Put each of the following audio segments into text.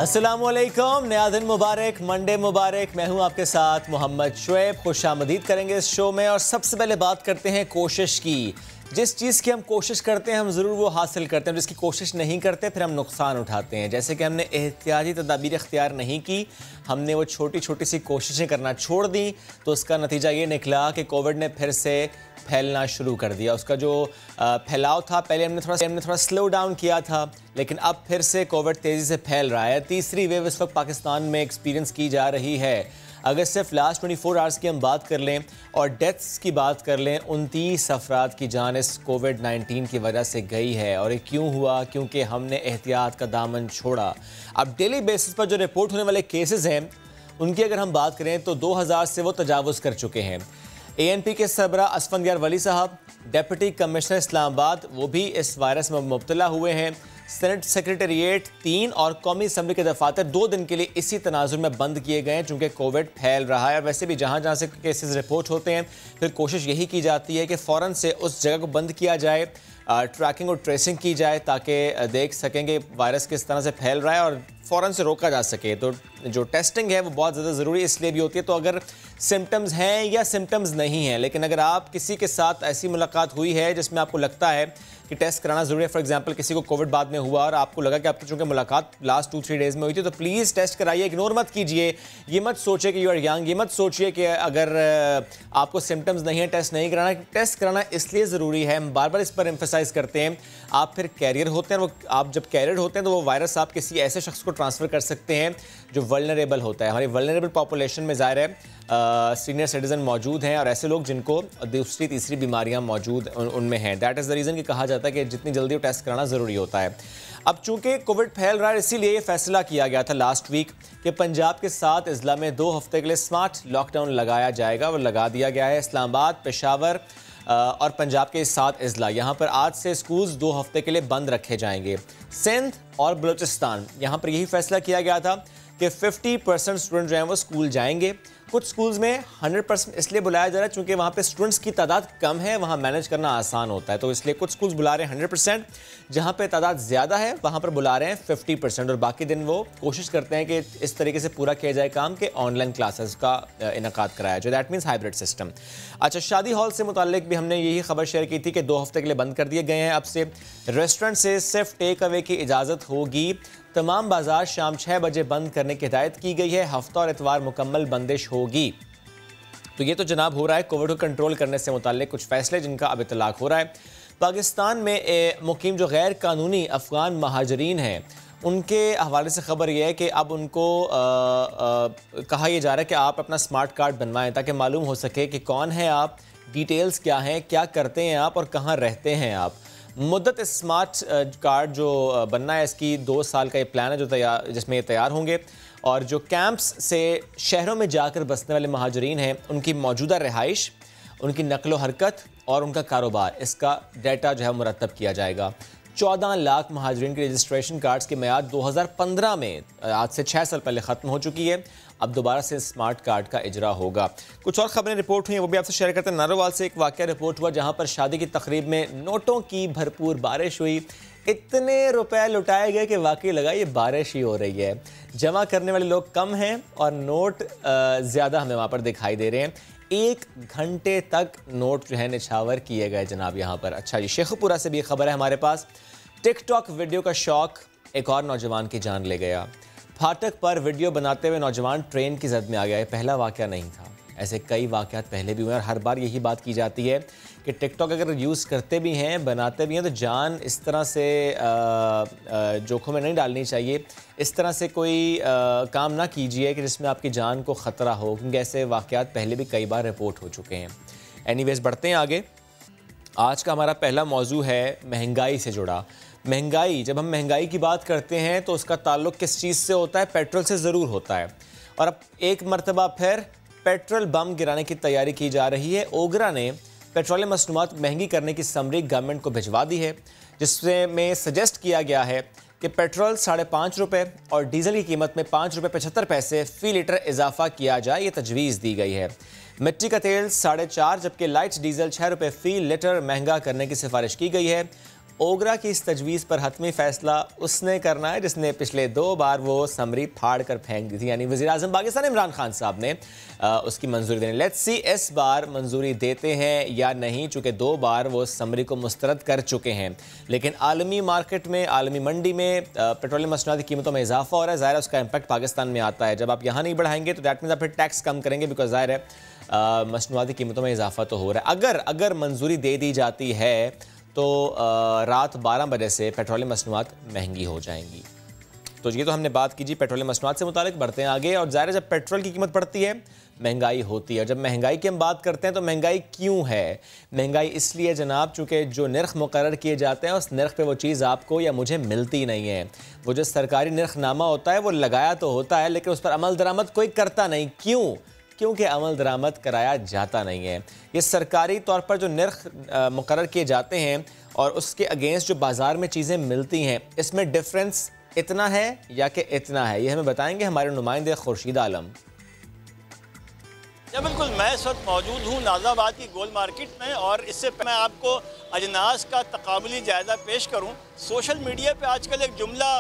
अस्सलामुअलैकुम, नया दिन मुबारक, मंडे मुबारक। मैं हूं आपके साथ मोहम्मद शुएब। खुशामदीद करेंगे इस शो में। और सबसे पहले बात करते हैं कोशिश की। जिस चीज़ की हम कोशिश करते हैं हम ज़रूर वो हासिल करते हैं, जिसकी कोशिश नहीं करते फिर हम नुकसान उठाते हैं। जैसे कि हमने एहतियाती तदाबीर इख्तियार नहीं की, हमने वो छोटी छोटी सी कोशिशें करना छोड़ दी, तो उसका नतीजा ये निकला कि कोविड ने फिर से फैलना शुरू कर दिया। उसका जो फैलाव था, पहले हमने थोड़ा स्लो डाउन किया था, लेकिन अब फिर से कोविड तेज़ी से फैल रहा है। तीसरी वेव इस वक्त पाकिस्तान में एक्सपीरियंस की जा रही है। अगर सिर्फ लास्ट 24 आवर्स की हम बात कर लें और डेथ्स की बात कर लें, 29 अफराद की जान इस कोविड-19 की वजह से गई है। और ये क्यों हुआ? क्योंकि हमने एहतियात का दामन छोड़ा। अब डेली बेसिस पर जो रिपोर्ट होने वाले केसेस हैं, उनकी अगर हम बात करें तो 2000 से वो तजावुज़ कर चुके हैं। ANP के सरबरा असफंदियार वली साहब, डिप्टी कमिश्नर इस्लामाबाद, वो भी इस वायरस में मुब्तला हुए हैं। सेनेट सेक्रेटेरिएट 3 और कौमी असम्बली के दफातर 2 दिन के लिए इसी तनाजुर में बंद किए गए हैं, चूँकि कोविड फैल रहा है। और वैसे भी जहाँ जहाँ से केसेस रिपोर्ट होते हैं, फिर कोशिश यही की जाती है कि फ़ौरन से उस जगह को बंद किया जाए, ट्रैकिंग और ट्रेसिंग की जाए, ताकि देख सकेंगे वायरस किस तरह से फैल रहा है और फ़ौरन से रोका जा सके। तो जो टेस्टिंग है वो बहुत ज़्यादा ज़रूरी इसलिए भी होती है। तो अगर सिम्टम्स हैं या सिम्टम्स नहीं हैं, लेकिन अगर आप किसी के साथ ऐसी मुलाकात हुई है जिसमें आपको लगता है कि टेस्ट कराना ज़रूरी है, फॉर एग्जांपल किसी को कोविड बाद में हुआ और आपको लगा कि आपकी चूँकि मुलाकात लास्ट 2-3 डेज़ में हुई थी, तो प्लीज़ टेस्ट कराइए। इग्नोर मत कीजिए। ये मत सोचिए कि यू आर यंग, ये मत सोचिए कि अगर आपको सिम्टम्स नहीं है टेस्ट नहीं कराना। टेस्ट कराना इसलिए ज़रूरी है, हम बार बार इस पर एम्फेसाइज करते हैं। आप फिर कैरियर होते हैं, वो आप जब कैरियर होते हैं तो वो वायरस आप किसी ऐसे शख्स को ट्रांसफ़र कर सकते हैं जो वल्नरेबल होता है। हमारी वल्नरेबल पॉपुलेशन में ज़ाहिर है सीनियर सिटीज़न मौजूद हैं और ऐसे लोग जिनको दूसरी तीसरी बीमारियां मौजूद उनमें हैं। दैट इज़ द रीज़न कि कहा जाता है कि जितनी जल्दी वो टेस्ट कराना ज़रूरी होता है। अब चूंकि कोविड फैल रहा है, इसीलिए ये फैसला किया गया था लास्ट वीक कि पंजाब के 7 अजला में 2 हफ्ते के लिए स्मार्ट लॉकडाउन लगाया जाएगा। वो लगा दिया गया है। इस्लामाबाद, पेशावर और पंजाब के 7 अजला, यहाँ पर आज से स्कूल्स 2 हफ्ते के लिए बंद रखे जाएंगे। सिंध और बलूचिस्तान, यहाँ पर यही फैसला किया गया था कि 50% स्टूडेंट जो हैं वो स्कूल जाएंगे। कुछ स्कूल्स में 100% इसलिए बुलाया जा रहा है चूँकि वहाँ पे स्टूडेंट्स की तादाद कम है, वहाँ मैनेज करना आसान होता है, तो इसलिए कुछ स्कूल्स बुला रहे हैं 100%। जहाँ पे तादाद ज़्यादा है वहाँ पर बुला रहे हैं 50%। और बाकी दिन वो कोशिश करते हैं कि इस तरीके से पूरा किया जाए काम कि ऑनलाइन क्लासेस का इनकाद कराया जाए। That means hybrid system. अच्छा, शादी हॉल से मुताल्लिक भी हमने यही खबर शेयर की थी कि 2 हफ्ते के लिए बंद कर दिए गए हैं। अब से रेस्टोरेंट से सिर्फ टेक अवे की इजाज़त होगी। तमाम बाजार शाम 6 बजे बंद करने की हिदायत की गई है। हफ्ता और इतवार मुकम्मल बंदिश होगी। तो ये तो जनाब हो रहा है कोविड को कंट्रोल करने से मुताल्लिक कुछ फैसले जिनका अब इतलाक हो रहा है। पाकिस्तान में मुकीम जो गैर कानूनी अफ़गान महाजरीन हैं, उनके हवाले से ख़बर यह है कि अब उनको कहा यह जा रहा है कि आप अपना स्मार्ट कार्ड बनवाएं ताकि मालूम हो सके कि कौन है आप, डिटेल्स क्या हैं, क्या करते हैं आप और कहाँ रहते हैं आप। मुद्दत स्मार्ट कार्ड जो बनना है, इसकी 2 साल का ये प्लान है जिसमें ये तैयार होंगे। और जो कैंप्स से शहरों में जाकर बसने वाले महाजरीन हैं, उनकी मौजूदा रिहाइश, उनकी नकलो हरकत और उनका कारोबार, इसका डाटा जो है मुरतब किया जाएगा। 14 लाख महाजरीन की रजिस्ट्रेशन कार्ड्स की मियाद 2015 में, आज से 6 साल पहले ख़त्म हो चुकी है। अब दोबारा से स्मार्ट कार्ड का इजरा होगा। कुछ और खबरें रिपोर्ट हुई हैं, वो भी आपसे शेयर करते हैं। नारोवाल से एक वाक़या रिपोर्ट हुआ जहां पर शादी की तकरीब में नोटों की भरपूर बारिश हुई। इतने रुपए लुटाए गए कि वाकई लगा ये बारिश ही हो रही है। जमा करने वाले लोग कम हैं और नोट ज़्यादा हमें वहाँ पर दिखाई दे रहे हैं। 1 घंटे तक नोट जो है निछावर किए गए जनाब यहाँ पर। अच्छा जी, शेखपुरा से भी खबर है हमारे पास। टिकटॉक वीडियो का शौक एक और नौजवान की जान ले गया। फाटक पर वीडियो बनाते हुए नौजवान ट्रेन की जद में आ गया। पहला वाक़या नहीं था, ऐसे कई वाक़यात पहले भी हुए और हर बार यही बात की जाती है कि टिकटॉक अगर यूज़ करते भी हैं, बनाते भी हैं, तो जान इस तरह से जोखों में नहीं डालनी चाहिए। इस तरह से कोई काम ना कीजिए कि जिसमें आपकी जान को ख़तरा हो, क्योंकि ऐसे वाक़यात पहले भी कई बार रिपोर्ट हो चुके हैं। एनीवेज़, बढ़ते हैं आगे। आज का हमारा पहला मौजू है महंगाई से जुड़ा। महंगाई, जब हम महंगाई की बात करते हैं तो उसका ताल्लुक़ किस चीज़ से होता है? पेट्रोल से ज़रूर होता है। और अब एक मरतबा फिर पेट्रोल बम गिराने की तैयारी की जा रही है। ओगरा ने पेट्रोलियम मसनूआत महंगी करने की समरी गवर्नमेंट को भिजवा दी है, जिसमें सजेस्ट किया गया है कि पेट्रोल 5.5 रुपये और डीजल की कीमत में 5 रुपये 75 पैसे फ़ी लीटर इजाफा किया जाए, ये तजवीज़ दी गई है। मिट्टी का तेल 4.5, जबकि लाइट डीजल 6 रुपये फ़ी लीटर महंगा करने की सिफारिश की गई है। ओगरा की इस तजवीज़ पर हतमी फैसला उसने करना है जिसने पिछले 2 बार वो समरी फाड़ कर फेंक दी थी, यानी वज़ीर-ए-आज़म पाकिस्तान इमरान खान साहब ने उसकी मंजूरी देनी। लेट्स सी इस बार मंजूरी देते हैं या नहीं, चूँकि 2 बार वो समरी को मुस्तरद कर चुके हैं। लेकिन आलमी मार्केट में, आलमी मंडी में पेट्रोलियम मसनूआत की कीमतों में इजाफा हो रहा है। ज़ाहिर है उसका इम्पैक्ट पाकिस्तान में आता है। जब आप यहाँ नहीं बढ़ाएंगे तो दैट मीन्स आप फिर टैक्स कम करेंगे, बिकॉज ज़ाहिर है मसनूआती कीमतों में इजाफा तो हो रहा है। अगर मंजूरी दे दी जाती है तो रात 12 बजे से पेट्रोलियम मसनूआत महंगी हो जाएंगी। तो ये तो हमने बात की जी पेट्रोलियम मसनूआत से मुतालिक। बढ़ते हैं आगे। और ज़ाहिर है जब पेट्रोल की कीमत बढ़ती है महंगाई होती है। जब महंगाई की हम बात करते हैं तो महंगाई क्यों है? महंगाई इसलिए जनाब चूँकि जो नर्ख मुकर्रर किए जाते हैं उस नर्ख पे वो चीज़ आपको या मुझे मिलती नहीं है। वो जो सरकारी नर्खनामा होता है वो लगाया तो होता है लेकिन उस पर अमल दरामद कोई करता नहीं। क्यों? क्योंकि अमल दरामद कराया जाता नहीं है। ये सरकारी तौर पर जो नर्ख मुकर्रर किए जाते हैं और उसके अगेंस्ट जो बाज़ार में चीज़ें मिलती हैं, इसमें डिफरेंस इतना है या कि इतना है, ये हमें बताएंगे हमारे नुमाइंदे खुर्शीद आलम। जी बिल्कुल, मैं इस वक्त मौजूद हूँ नाज़ाबाद की गोल मार्केट में और इससे मैं आपको अजनास का तकाबुली जायज़ा पेश करूँ। सोशल मीडिया पे आजकल एक जुमला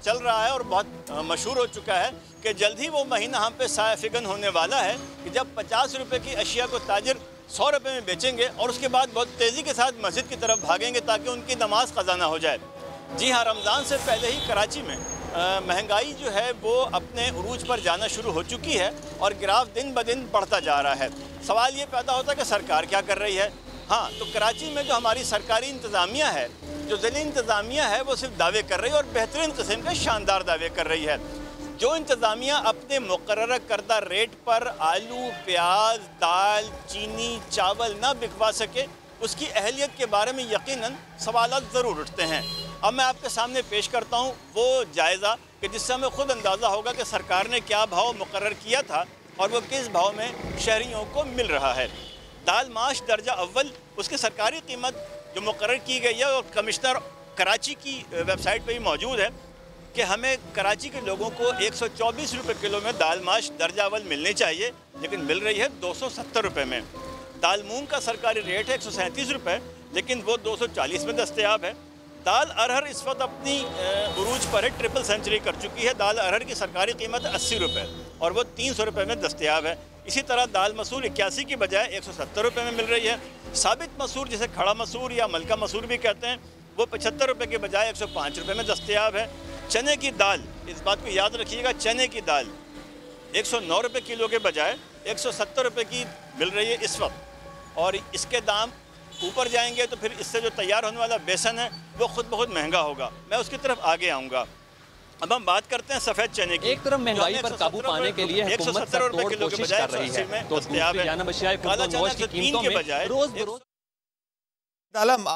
चल रहा है और बहुत मशहूर हो चुका है कि जल्द ही वो महीना हम पे साया-फिगन होने वाला है कि जब 50 रुपये की अशिया को ताजिर 100 रुपये में बेचेंगे और उसके बाद बहुत तेज़ी के साथ मस्जिद की तरफ भागेंगे ताकि उनकी नमाज क़ज़ा ना हो जाए। जी हाँ, रमज़ान से पहले ही कराची में महंगाई जो है वो अपने उरूज पर जाना शुरू हो चुकी है और ग्राफ दिन ब दिन बढ़ता जा रहा है। सवाल ये पैदा होता है कि सरकार क्या कर रही है। हाँ, तो कराची में जो हमारी सरकारी इंतज़ामिया है, जो ज़िली इंतज़ामिया है, वो सिर्फ दावे कर रही है और बेहतरीन किस्म के शानदार दावे कर रही है। जो इंतज़ामिया अपने मुकर्रर करदा रेट पर आलू, प्याज, दाल, चीनी, चावल ना बिकवा सके, उसकी अहलियत के बारे में यकीनन सवालात ज़रूर उठते हैं। अब मैं आपके सामने पेश करता हूँ वो जायज़ा कि जिससे हमें ख़ुद अंदाज़ा होगा कि सरकार ने क्या भाव मुकर्रर किया था और वो किस भाव में शहरियों को मिल रहा है। दाल माश दर्जा अव्वल, उसकी सरकारी कीमत जो मुकर्रर की गई है और कमिश्नर कराची की वेबसाइट पर ही मौजूद है कि हमें कराची के लोगों को 124 रुपये किलो में दाल माश दर्जा अव्वल मिलनी चाहिए, लेकिन मिल रही है 270 रुपये में। दाल मूंग का सरकारी रेट है 137 रुपये, लेकिन वो 240 में दस्तयाब है। दाल अरहर इस वक्त अपनी उरूज पर है, ट्रिपल सेंचुरी कर चुकी है। दाल अरहर की सरकारी कीमत 80 रुपये और वो 300 रुपये में दस्तयाब है। इसी तरह दाल मसूर 81 की बजाय 170 रुपये में मिल रही है। साबित मसूर, जिसे खड़ा मसूर या मलका मसूर भी कहते हैं, वो 75 रुपये के बजाय 105 रुपये में दस्तयाब है। चने की दाल, इस बात को याद रखिएगा, चने की दाल 109 रुपये किलो के बजाय 170 रुपये की मिल रही है इस वक्त। और इसके दाम ऊपर जाएंगे तो फिर इससे जो तैयार होने वाला बेसन है वो खुद बहुत महंगा होगा। मैं उसकी तरफ आगे आऊँगा। अब हम बात करते हैं सफ़ेद चने की। एक तरफ महंगाई पर काबू पाने के लिए हुकूमत सरतोड़ कोशिश कर रही है, तो दूसरी जानब अशियाए खुर्द-व-नोश की कीमतों में रोज़ बरोज़। आलम,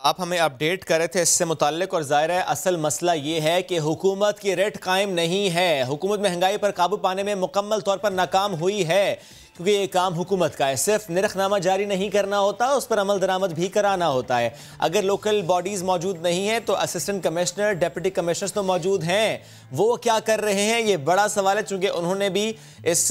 आप हमें अपडेट कर रहे थे इससे मुताल्लिक, और ज़ाहिर है असल मसला ये है कि हुकूमत की रेट कायम नहीं है। हुकूमत महंगाई पर काबू पाने में मुकम्मल तौर पर नाकाम हुई है क्योंकि ये काम हुकूमत का है। सिर्फ निरखनामा जारी नहीं करना होता, उस पर अमल दरामद भी कराना होता है। अगर लोकल बॉडीज़ मौजूद नहीं है तो असिस्टेंट कमिश्नर, डिप्टी कमिश्नर्स तो मौजूद हैं। वो क्या कर रहे हैं ये बड़ा सवाल है, चूँकि उन्होंने भी इस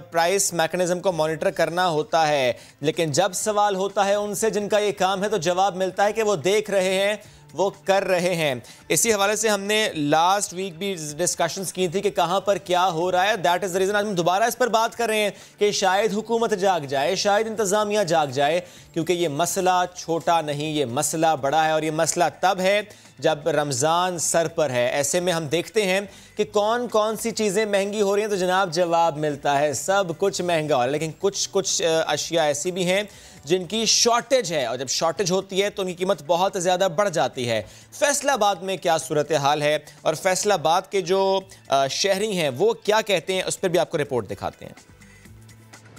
प्राइस मैकेनिज़्म को मॉनिटर करना होता है। लेकिन जब सवाल होता है उनसे जिनका ये काम है तो जवाब मिलता है कि वो देख रहे हैं, वो कर रहे हैं। इसी हवाले से हमने लास्ट वीक भी डिस्कशंस की थी कि कहाँ पर क्या हो रहा है। दैट इज़ द रीज़न आज हम दोबारा इस पर बात कर रहे हैं कि शायद हुकूमत जाग जाए, शायद इंतज़ामिया जाग जाए, क्योंकि ये मसला छोटा नहीं, ये मसला बड़ा है। और ये मसला तब है जब रमज़ान सर पर है। ऐसे में हम देखते हैं कि कौन कौन सी चीज़ें महंगी हो रही हैं, तो जनाब जवाब मिलता है सब कुछ महंगा हो रहा है। लेकिन कुछ अशिया ऐसी भी हैं जिनकी शॉर्टेज है, और जब शॉर्टेज होती है तो उनकी कीमत बहुत ज़्यादा बढ़ जाती है। फैसलाबाद में क्या सूरत हाल है और फैसलाबाद के जो शहरी हैं वो क्या कहते हैं, उस पर भी आपको रिपोर्ट दिखाते हैं।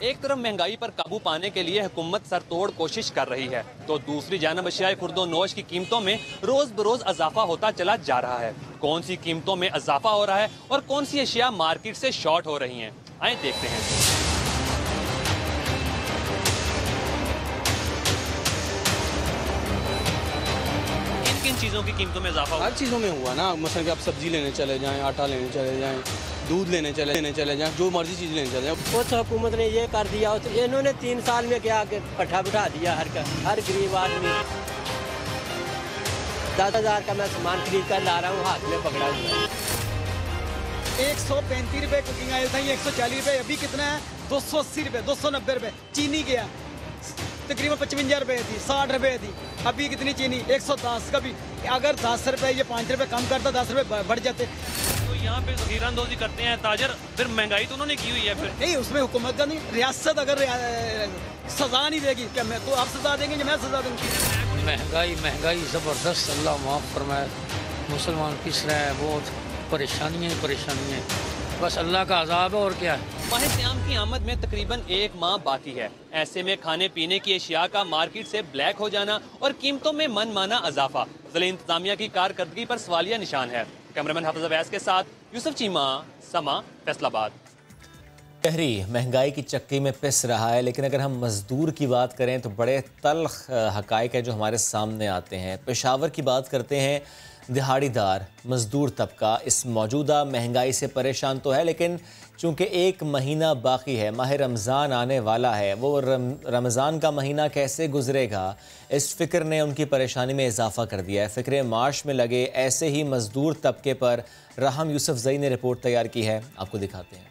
एक तरफ महंगाई पर काबू पाने के लिए हुकूमत सरतोड़ कोशिश कर रही है, तो दूसरी जानब अशियाए खुर्द-व-नोश की कीमतों में रोज बरोज इजाफा होता चला जा रहा है। कौन सी कीमतों में इजाफा हो रहा है और कौन सी अशिया मार्केट से शॉर्ट हो रही हैं, आइए देखते हैं। किन चीज़ों की कीमतों में इजाफा? हर चीज़ों में हुआ ना, मसलन कि आप सब्जी लेने चले जाएं, आटा लेने चले जाएं, दूध लेने चले जाएं, जो मर्जी चीज़ लेने चले जाएं। उस हुकूमत ने ये कर दिया, इन्होंने 3 साल में क्या पट्ठा बिठा दिया हर गरीब आदमी। 10,000 का मैं सामान खरीद कर ला रहा हूँ, हाथ में पकड़ा हुआ। 135 रुपए कुकिंग ऑयल था, ये 140 रुपए। अभी कितना है? 280 रुपए, 290 रुपए। चीनी गया तकरीबन 55 रुपए थी, 60 रुपए थी। अभी कितनी चीनी? 110। कभी अगर 10 रुपए ये 5 रुपए कम करता, 10 रुपए बढ़ जाते। तो यहाँ पे ज़ख़ीराअंदोज़ी करते हैं ताजर, फिर महंगाई तो उन्होंने की हुई है। फिर नहीं, उसमें हुकूमत का नहीं, रियासत अगर सजा नहीं देगी क्या मैं तो आप सजा देंगे, मैं सजा दूंगी। महंगाई ज़बरदस्त, अल्लाह माफ़ फरमाए। मुसलमान किस रहे हैं, बहुत परेशानियाँ, बस अल्लाह का अजाब है और क्या है। माह सियाम की आमद में तकरीबन 1 माह बाकी है। ऐसे में खाने पीने की अशिया का मार्केट से ब्लैक हो जाना और कीमतों में मनमाना इजाफा ज़िला इंतजामिया की कारकर्दगी पर सवालिया निशान है। कैमरामैन हाफिज अवैस के साथ यूसुफ चीमा, समा, फैसलाबाद। शहरी महंगाई की चक्की में पिस रहा है, लेकिन अगर हम मज़दूर की बात करें तो बड़े तल्ख हक़ाइक़ है जो हमारे सामने आते हैं। पेशावर की बात करते हैं। दिहाड़ीदार मज़दूर तबका इस मौजूदा महंगाई से परेशान तो है, लेकिन चूँकि 1 महीना बाकी है, माह रमज़ान आने वाला है, वो रमज़ान का महीना कैसे गुजरेगा, इस फ़िक्र ने उनकी परेशानी में इजाफ़ा कर दिया है। फ़िक्र माश में लगे ऐसे ही मज़दूर तबके पर राहम यूसुफज़ई ने रिपोर्ट तैयार की है, आपको दिखाते हैं।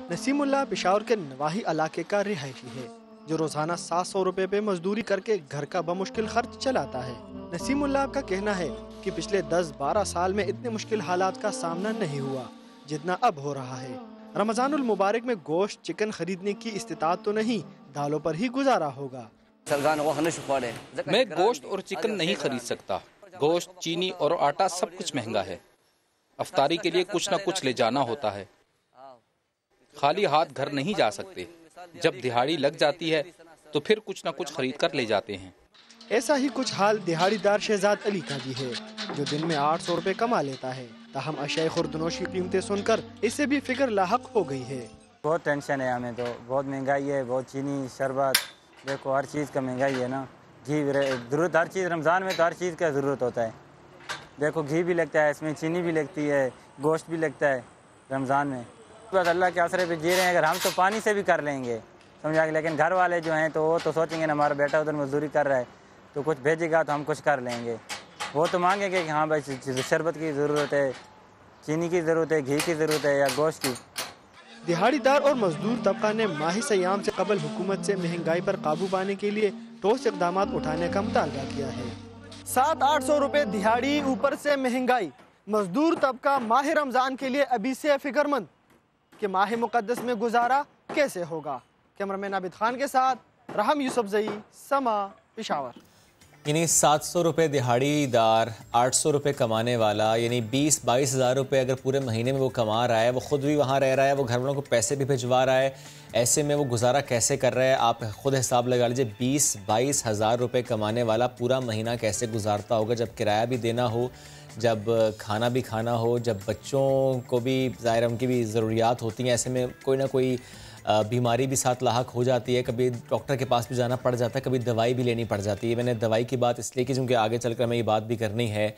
नसीमुल्लाह पेशावर के नवाही इलाके का रिहायशी है जो रोजाना 700 रुपए पे मजदूरी करके घर का बमुश्किल खर्च चलाता है। नसीमुल्लाह का कहना है कि पिछले 10-12 साल में इतने मुश्किल हालात का सामना नहीं हुआ जितना अब हो रहा है। रमजानुल मुबारक में गोश्त चिकन खरीदने की इस्तिताअत तो नहीं, दालों पर ही गुजारा होगा। मैं गोश्त और चिकन नहीं खरीद सकता। गोश्त, चीनी और आटा सब कुछ महंगा है। अफ्तारी के लिए कुछ न कुछ ले जाना होता है, खाली हाथ घर नहीं जा सकते। जब दिहाड़ी लग जाती है तो फिर कुछ न कुछ खरीद कर ले जाते हैं। ऐसा ही कुछ हाल दिहाड़ीदार शहजाद अली का भी है जो दिन में 800 रुपए कमा लेता है। ताहम अशिया खुर्दनोशी कीमतें सुनकर इससे भी फिक्र लाहक हो गई है। बहुत टेंशन है हमें, तो बहुत महंगाई है, बहुत चीनी, शरबत, देखो हर चीज़ का महंगाई है ना। घी ज़रूरत, हर चीज़ रमज़ान में तो हर चीज़ का ज़रूरत होता है। देखो घी भी लगता है, इसमें चीनी भी लगती है, गोश्त भी लगता है रमज़ान में। बस अल्लाह के आसरे पे जी रहे हैं। अगर हम तो पानी से भी कर लेंगे समझा, लेकिन घर वाले जो हैं तो वो तो सोचेंगे ना हमारा बेटा उधर मजदूरी कर रहा है तो कुछ भेजेगा तो हम कुछ कर लेंगे। वो तो मांगेंगे कि हाँ भाई शरबत की ज़रूरत है, चीनी की ज़रूरत है, घी की ज़रूरत है या गोश्त की। दिहाड़ीदार और मजदूर तबका ने माह सयाम से कबल हुकूमत से महंगाई पर काबू पाने के लिए ठोस इक़दाम उठाने का मुतालबा किया है। 700-800 रुपए दिहाड़ी, ऊपर से महंगाई। मजदूर तबका माह रमज़ान के लिए अभी से फिक्रमंद कि माह मुक़द्दस में गुजारा कैसे होगा। कैमरामैन आबिद खान के साथ राहम यूसुफज़ई, समा, पेशावर। यानी 700 रुपये दिहाड़ीदार, 800 रुपये कमाने वाला, यानी 20-22 हज़ार रुपये अगर पूरे महीने में वो कमा रहा है, वो ख़ुद भी वहाँ रह रहा है, वो घर वालों को पैसे भी भिजवा रहा है, ऐसे में वो गुजारा कैसे कर रहा है? आप ख़ुद हिसाब लगा लीजिए। 20-22 हज़ार रुपये कमाने वाला पूरा महीना कैसे गुजारता होगा, जब किराया भी देना हो, जब खाना भी खाना हो, जब बच्चों को भी ज़ाहिर उनकी भी ज़रूरियात होती हैं। ऐसे में कोई ना कोई बीमारी भी साथ लाहक हो जाती है, कभी डॉक्टर के पास भी जाना पड़ जाता है, कभी दवाई भी लेनी पड़ जाती है। मैंने दवाई की बात इसलिए की क्योंकि आगे चलकर हमें ये बात भी करनी है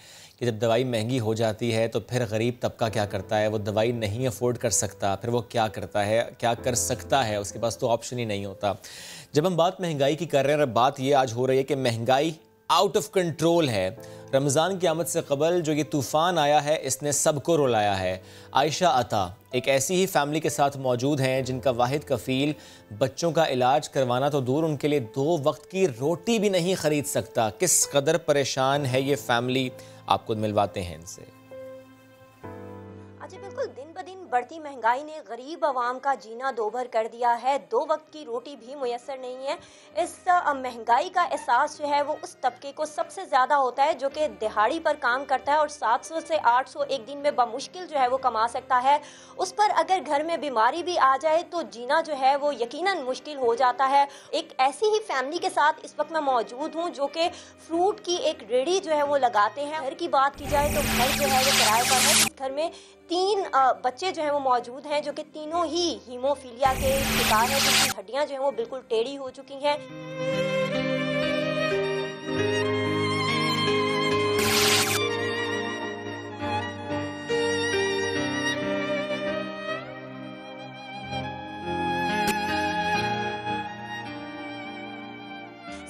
कि जब दवाई महंगी हो जाती है तो फिर गरीब तबका क्या करता है? वो दवाई नहीं अफोर्ड कर सकता, फिर वो क्या करता है, क्या कर सकता है? उसके पास तो ऑप्शन ही नहीं होता। जब हम बात महंगाई की कर रहे हैं और बात ये आज हो रही है कि महंगाई आउट ऑफ कंट्रोल है। रमज़ान की आमद से कबल जो ये तूफ़ान आया है इसने सबको रुलाया है। आयशा अता एक ऐसी ही फैमिली के साथ मौजूद हैं जिनका वाहिद कफ़ील बच्चों का इलाज करवाना तो दूर, उनके लिए 2 वक्त की रोटी भी नहीं ख़रीद सकता। किस कदर परेशान है ये फैमिली, आपको मिलवाते हैं इनसे। जी बिल्कुल, दिन ब दिन बढ़ती महंगाई ने गरीब आवाम का जीना दोभर कर दिया है। 2 वक्त की रोटी भी मुयस्सर नहीं है। इस महंगाई का एहसास जो है वो उस तबके को सबसे ज़्यादा होता है जो कि दिहाड़ी पर काम करता है और 700 से 800 एक दिन में बमुश्किल जो है वो कमा सकता है। उस पर अगर घर में बीमारी भी आ जाए तो जीना जो है वो यकीनन मुश्किल हो जाता है। एक ऐसी ही फैमिली के साथ इस वक्त मैं मौजूद हूँ जो कि फ्रूट की एक रेडी जो है वो लगाते हैं। घर की बात की जाए तो घर जो है वो किराए पर है। घर में 3 बच्चे जो हैं वो मौजूद हैं जो कि तीनों ही हीमोफीलिया के शिकार हैं, जिनकी हड्डियां जो हैं वो बिल्कुल टेढ़ी हो चुकी हैं।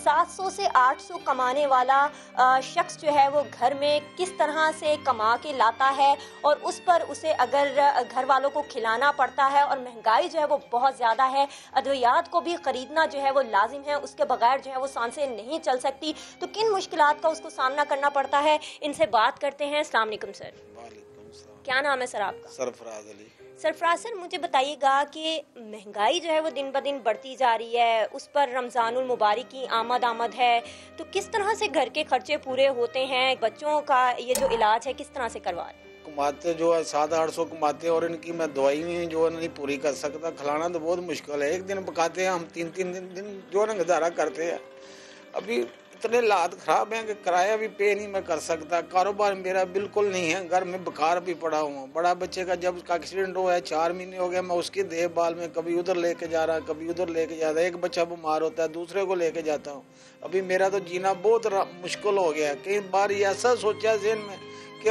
700 से 800 कमाने वाला शख्स जो है वो घर में किस तरह से कमा के लाता है और उस पर उसे अगर घर वालों को खिलाना पड़ता है और महंगाई जो है वो बहुत ज़्यादा है, अद्वियात को भी ख़रीदना जो है वो लाजिम है, उसके बगैर जो है वो सांसें नहीं चल सकती, तो किन मुश्किलात का उसको सामना करना पड़ता है, इनसे बात करते हैं। अस्सलाम वालेकुम सर। क्या नाम है सर आपका? सरफराज अली। सरफराज सर, मुझे बताइएगा कि महंगाई जो है वो दिन ब दिन बढ़ती जा रही है, उस पर रमज़ानुल मुबारक की आमद है, तो किस तरह से घर के खर्चे पूरे होते हैं? बच्चों का ये जो इलाज है किस तरह से करवा रहे हैं? कमाते जो है 700-800 कमाते हैं और इनकी मैं दवाई नहीं जो है नहीं पूरी कर सकता। खिलाना तो बहुत मुश्किल है। एक दिन पकाते हैं हम, 3-3 दिन जो है ना गुजारा करते हैं। अभी इतने हालात ख़राब हैं कि किराया भी पे नहीं मैं कर सकता। कारोबार मेरा बिल्कुल नहीं है। घर में बुखार भी पड़ा हुआ। बड़ा बच्चे का जब उसका एक्सीडेंट हुआ है 4 महीने हो गए, मैं उसकी देखभाल में कभी उधर लेके जा रहा, कभी उधर लेके जा रहा। एक बच्चा बीमार होता है, दूसरे को लेके जाता हूँ। अभी मेरा तो जीना बहुत मुश्किल हो गया है। कई बार ये ऐसा सोचा ज़हन में कि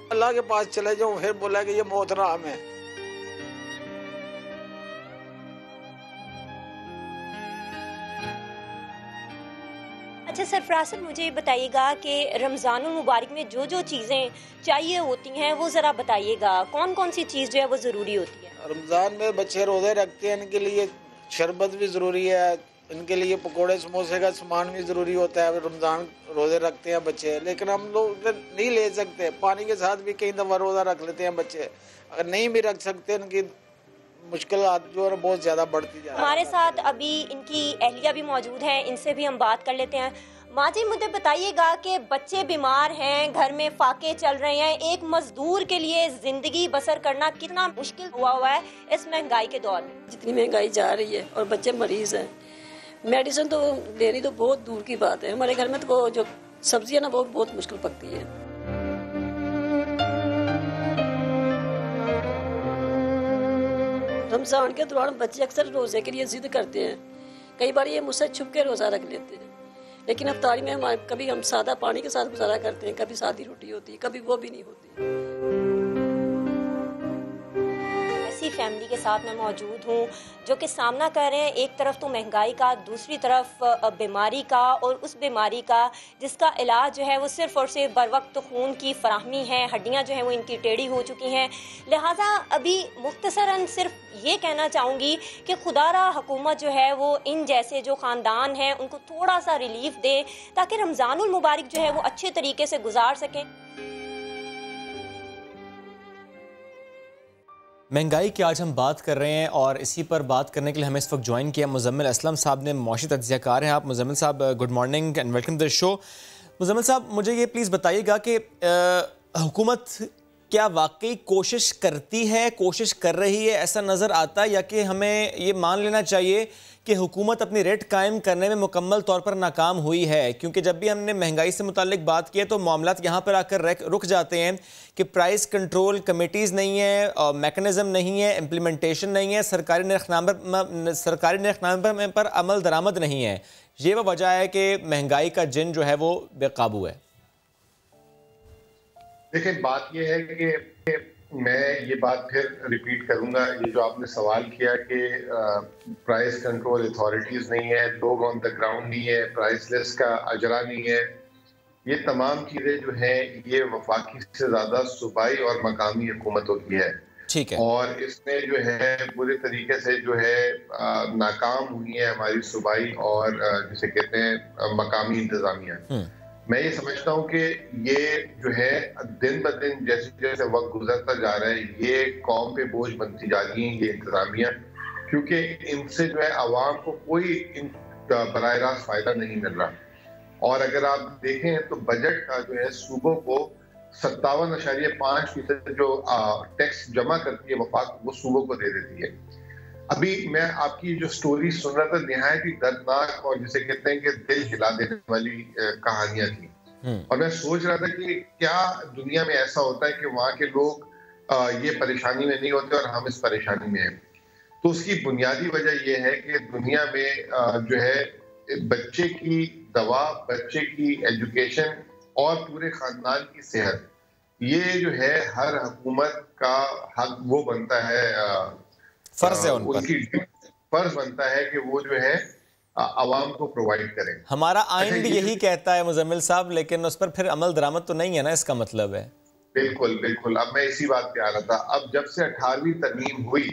अल्लाह के पास चले जाऊँ, फिर बोला कि ये मोहतराम है। अच्छा सरफराज सर, मुझे बताइएगा कि रमज़ानुल मुबारक में जो जो चीज़ें चाहिए होती हैं वो ज़रा बताइएगा, कौन कौन सी चीज़ जो है वो ज़रूरी होती है? रमज़ान में बच्चे रोज़े रखते हैं, इनके लिए शरबत भी ज़रूरी है, इनके लिए पकोड़े समोसे का सामान भी ज़रूरी होता है। रमज़ान रोज़े रखते हैं बच्चे, लेकिन हम लोग नहीं ले सकते। पानी के साथ भी कई दफ़ा रोज़ा रख लेते हैं बच्चे। अगर नहीं भी रख सकते, इनकी मुश्किल जो है बहुत ज़्यादा बढ़ती जा रही है। हमारे साथ अभी इनकी अहलिया भी मौजूद हैं, इनसे भी हम बात कर लेते हैं। माँ जी, मुझे बताइएगा कि बच्चे बीमार हैं, घर में फाके चल रहे हैं, एक मजदूर के लिए ज़िंदगी बसर करना कितना मुश्किल हुआ है इस महंगाई के दौर में? जितनी महंगाई जा रही है और बच्चे मरीज हैं, मेडिसिन तो लेनी तो बहुत दूर की बात है। हमारे घर में तो वो जो सब्जियां ना वो बहुत मुश्किल पकती है। रमजान के दौरान बच्चे अक्सर रोजे के लिए जिद करते हैं। कई बार ये मुझसे छुप के रोजा रख लेते हैं, लेकिन अफ्तारी में कभी हम सादा पानी के साथ गुजारा करते हैं, कभी सादी रोटी होती है, कभी वो भी नहीं होती। ऐसी फैमिली के साथ मैं मौजूद हूँ जो कि सामना कर रहे हैं एक तरफ तो महंगाई का, दूसरी तरफ बीमारी का, और उस बीमारी का जिसका इलाज जो है वो सिर्फ़ और सिर्फ बर वक्त खून की फराहमी है। हड्डियाँ जो हैं वो इनकी टेढ़ी हो चुकी हैं। लिहाजा अभी मुख्तसरन सिर्फ ये कहना चाहूँगी कि खुदारा हुकूमत जो है वो इन जैसे जो ख़ानदान हैं उनको थोड़ा सा रिलीफ दे ताकि रमज़ानुल मुबारक जो है वो अच्छे तरीके से गुजार सकें। महंगाई की आज हम बात कर रहे हैं और इसी पर बात करने के लिए हमें इस वक्त ज्वाइन किया मुजम्मिल असलम साहब ने। मौशी तज्ज़ियाकार हैं आप। मुजम्मिल साहब, good morning and welcome to the show. Muzammil साहब, मुझे ये प्लीज़ बताइएगा कि हुकूमत क्या वाकई कोशिश करती है, कोशिश कर रही है, ऐसा नज़र आता है, या कि हमें ये मान लेना चाहिए कि हुकूमत अपनी रेट कायम करने में मुकम्मल तौर पर नाकाम हुई है? क्योंकि जब भी हमने महंगाई से मुताल्लिक बात की है तो मामलात यहाँ पर आकर रुक जाते हैं कि प्राइस कंट्रोल कमेटीज़ नहीं है, मैकेनिज़्म नहीं है, इम्प्लीमेंटेशन नहीं है, सरकारी निर्खनामे पर अमल दरामद नहीं है। ये वह वजह है कि महंगाई का जिन जो है वो बेकाबू है। देखिए, बात यह है कि मैं ये बात फिर रिपीट करूंगा, ये जो आपने सवाल किया कि प्राइस कंट्रोल अथॉरिटीज़ नहीं है, लोग ऑन द ग्राउंड नहीं है, प्राइस लिस्ट का अजरा नहीं है, ये तमाम चीज़ें जो हैं ये वफाकी से ज़्यादा सूबाई और मकामी हुकूमतों की है। ठीक है। और इसमें जो है पूरे तरीके से जो है नाकाम हुई है हमारी सूबाई और जिसे कहते हैं मकामी इंतजामिया। मैं ये समझता हूँ कि ये जो है दिन ब दिन जैसे जैसे वक्त गुजरता जा रहा है ये कौम पे बोझ बनती जा रही है ये इंतजामिया, क्योंकि इनसे जो है आवाम को कोई बराह रास्त फायदा नहीं मिल रहा। और अगर आप देखें तो बजट का जो है सूबों को 57.5% जो टैक्स जमा करती है वफाक, वो सूबों को दे देती है। अभी मैं आपकी जो स्टोरी सुन रहा था निहायत ही दर्दनाक और जिसे कहते हैं कि दिल हिला देने वाली कहानियां थी, और मैं सोच रहा था कि क्या दुनिया में ऐसा होता है कि वहाँ के लोग ये परेशानी में नहीं होते और हम इस परेशानी में हैं। तो उसकी बुनियादी वजह यह है कि दुनिया में जो है बच्चे की दवा, बच्चे की एजुकेशन और पूरे खानदान की सेहत, ये जो है हर हुकूमत का हक वो बनता है, फर्ज है उन पर, उनकी फर्ज बनता है कि वो जो है आवाम को प्रोवाइड करें। हमारा आइन भी यही कहता है मुजम्मिल साहब, लेकिन उस पर फिर अमल दरामद तो नहीं है ना, इसका मतलब है। बिल्कुल बिल्कुल, अब मैं इसी बात पे आ रहा था। अब जब से 18वीं तरमीम हुई,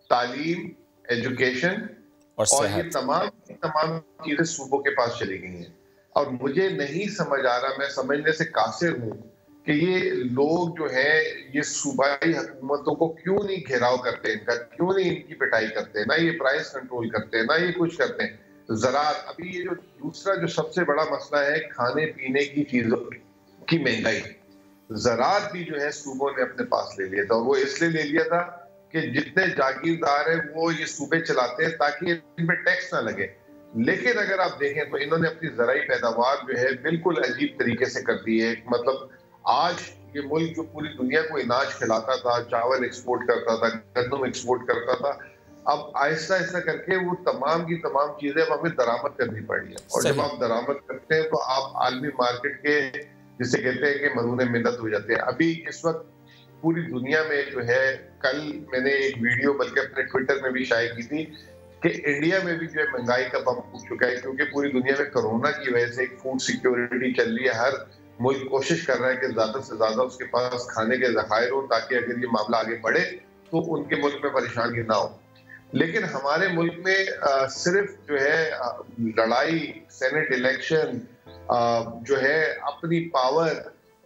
तालीम, एजुकेशन और ये तमाम चीजें सूबों के पास चली गई हैं। और मुझे नहीं समझ आ रहा, मैं समझने से कासिर हूँ कि ये लोग जो है ये सूबाई हुकूमतों को क्यों नहीं घेराव करते, इनका क्यों नहीं इनकी पिटाई करते, ना ये प्राइस कंट्रोल करते, ना ये कुछ करते हैं। ज़राअत, अभी ये जो दूसरा जो सबसे बड़ा मसला है खाने पीने की चीजों की महंगाई, ज़राअत भी जो है सूबों ने अपने पास ले लिया था। और वो इसलिए ले लिया था कि जितने जागीरदार हैं वो ये सूबे चलाते हैं ताकि इन पे टैक्स ना लगे। लेकिन अगर आप देखें तो इन्होंने अपनी ज़राई पैदावार जो है बिल्कुल अजीब तरीके से कर दी है। मतलब आज ये मुल्क जो पूरी दुनिया को अनाज खिलाता था, चावल एक्सपोर्ट करता था, गंदम एक्सपोर्ट करता था, अब आहिस्ता आहिस्ता करके वो तमाम की तमाम चीजें अब हमें दरामद करनी पड़ी है। और जब आप दरामद करते हैं तो आप आलमी मार्केट के, जिसे कहते हैं कि मरूने मिन्नत हो जाते हैं। अभी इस वक्त पूरी दुनिया में जो है, कल मैंने एक वीडियो बल्कि अपने ट्विटर में भी शायद की थी कि इंडिया में भी जो है महंगाई का बम उठ चुका है, क्योंकि पूरी दुनिया में कोरोना की वजह से एक फूड सिक्योरिटी चल रही है। हर मुल्क कोशिश कर रहा है कि ज्यादा से ज्यादा उसके पास खाने के ज़खायर हो ताकि अगर ये मामला आगे बढ़े तो उनके मुल्क में परेशानी ना हो। लेकिन हमारे मुल्क में सिर्फ जो है लड़ाई, सेनेट इलेक्शन जो है, अपनी पावर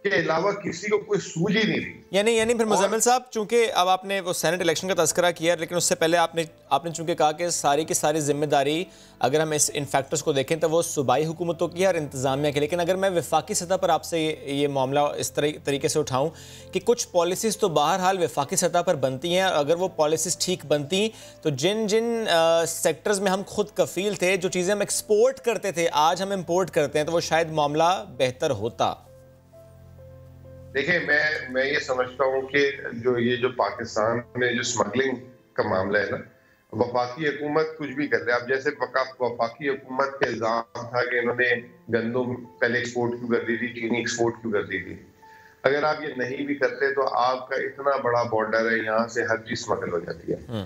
के अलावा किसी को कोई सूझ ही नहीं रही। यानी फिर मुजम्मिल साहब, चूंकि अब आपने वो सेनेट इलेक्शन का तज़किरा किया, लेकिन उससे पहले आपने चूंकि कहा कि सारी की सारी जिम्मेदारी अगर हम इन फैक्टर्स को देखें तो वो सूबाई हुकूमतों की है और इंतज़ामिया की। लेकिन अगर मैं वफाकी सतह पर आपसे ये मामला इस तरीके से उठाऊँ कि कुछ पॉलिसीज़ तो बहरहाल वफाकी सतह पर बनती हैं, और अगर वो पॉलिसीज़ ठीक बनती तो जिन सेक्टर्स में हम खुद कफ़ील थे, जो चीज़ें हम एक्सपोर्ट करते थे, आज हम इम्पोर्ट करते हैं, तो वो शायद मामला बेहतर होता। देखिए, मैं ये समझता हूँ कि जो पाकिस्तान में जो स्मगलिंग का मामला है ना, वफाकी हुकूमत कुछ भी कर रहे हैं। अब जैसे वफाकी हुकूमत का इल्जाम था कि इन्होंने गंदम पहले एक्सपोर्ट क्यों कर दी थी, चीनी एक्सपोर्ट क्यों कर दी थी। अगर आप ये नहीं भी करते तो आपका इतना बड़ा बॉर्डर है, यहाँ से हर चीज स्मगल हो जाती है।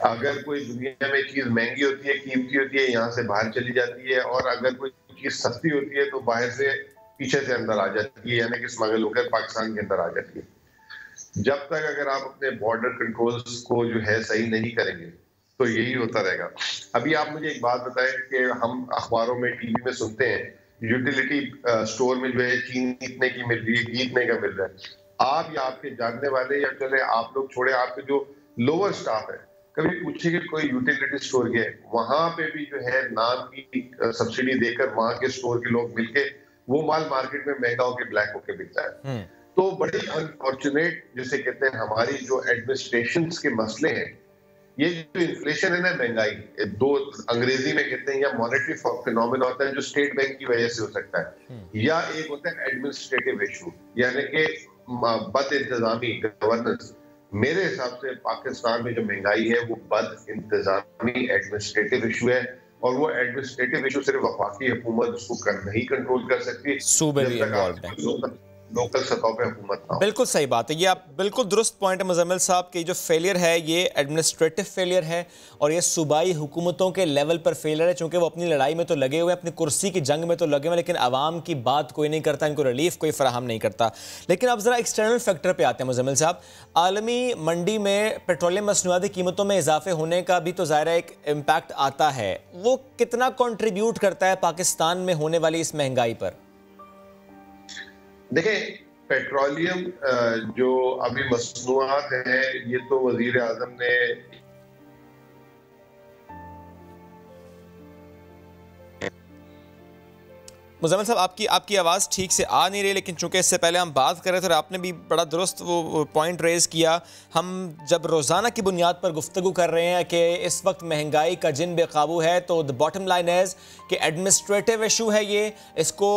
अगर कोई दुनिया में चीज महंगी होती है, कीमती होती है, यहाँ से बाहर चली जाती है। और अगर कोई चीज सस्ती होती है तो बाहर से पीछे से अंदर आ जाती है, यानी कि स्मगल होकर पाकिस्तान के अंदर आ जाती है। जब तक अगर आप अपने बॉर्डर कंट्रोल्स को जो है सही नहीं करेंगे तो यही होता रहेगा। अभी आप मुझे एक बात बताएं कि हम अखबारों में, टीवी में सुनते हैं यूटिलिटी स्टोर में जो है चीनी इतने की मिल रही है, घी इतने का मिल रहा है। आप या आपके जानने वाले, या चले आप लोग छोड़े, आपके जो लोअर स्टाफ है, कभी पूछे कि कोई यूटिलिटी स्टोर गए, वहां पे भी जो है नाम की सब्सिडी देकर वहां के स्टोर के लोग मिलके वो माल मार्केट में महंगा होकर ब्लैक होकर बिकता है। तो बड़ी अनफॉर्चुनेट, जिसे कहते हैं हमारी जो एडमिनिस्ट्रेशन के मसले हैं, ये जो इन्फ्लेशन है ना, महंगाई, दो अंग्रेजी में कहते हैं, या मॉनेटरी फिनोमेना होता है जो स्टेट बैंक की वजह से हो सकता है, या एक होता है एडमिनिस्ट्रेटिव इशू, यानी कि बद इंतजामी, गवर्नेंस। मेरे हिसाब से पाकिस्तान में जो महंगाई है वो बद इंतजामी एडमिनिस्ट्रेटिव इशू है। और वो एडमिनिस्ट्रेटिव इशू सिर्फ वफाकी हुकूमत उसको नहीं कंट्रोल कर सकती, सूबे भी इन्वॉल्व है, लोकल सतह पे हुकूमत ना हो। बिल्कुल सही बात है, ये आप बिल्कुल दुरुस्त पॉइंट है मुजम्मिल साहब कि जो फेलियर है ये एडमिनिस्ट्रेटिव फेलियर है और ये सूबाई हुकूमतों के लेवल पर फेलियर है, चूँकि वो अपनी लड़ाई में तो लगे हुए, अपनी कुर्सी की जंग में तो लगे हुए, लेकिन आवाम की बात कोई नहीं करता, इनको रिलीफ कोई फराहम नहीं करता। लेकिन अब ज़रा एक्सटर्नल फैक्टर पर आते हैं मुजम्मिल साहब। आलमी मंडी में पेट्रोलियम मसनूआती कीमतों में इजाफे होने का भी तो ज़ाहिर है एक इम्पैक्ट आता है, वो कितना कॉन्ट्रीब्यूट करता है पाकिस्तान में होने वाली इस महंगाई पर? देखें, पेट्रोलियम जो अभी मसनूआत है, ये तो वजीर आजम ने मुजम्मिल साहब, आपकी आवाज़ ठीक से आ नहीं रही, लेकिन चूंकि इससे पहले हम बात कर रहे थे और आपने भी बड़ा दुरुस्त वो पॉइंट रेज़ किया। हम जब रोज़ाना की बुनियाद पर गुफ्तगू कर रहे हैं कि इस वक्त महंगाई का जिन बेकाबू है, तो द बॉटम लाइन इज़ कि एडमिनिस्ट्रेटिव इशू है ये, इसको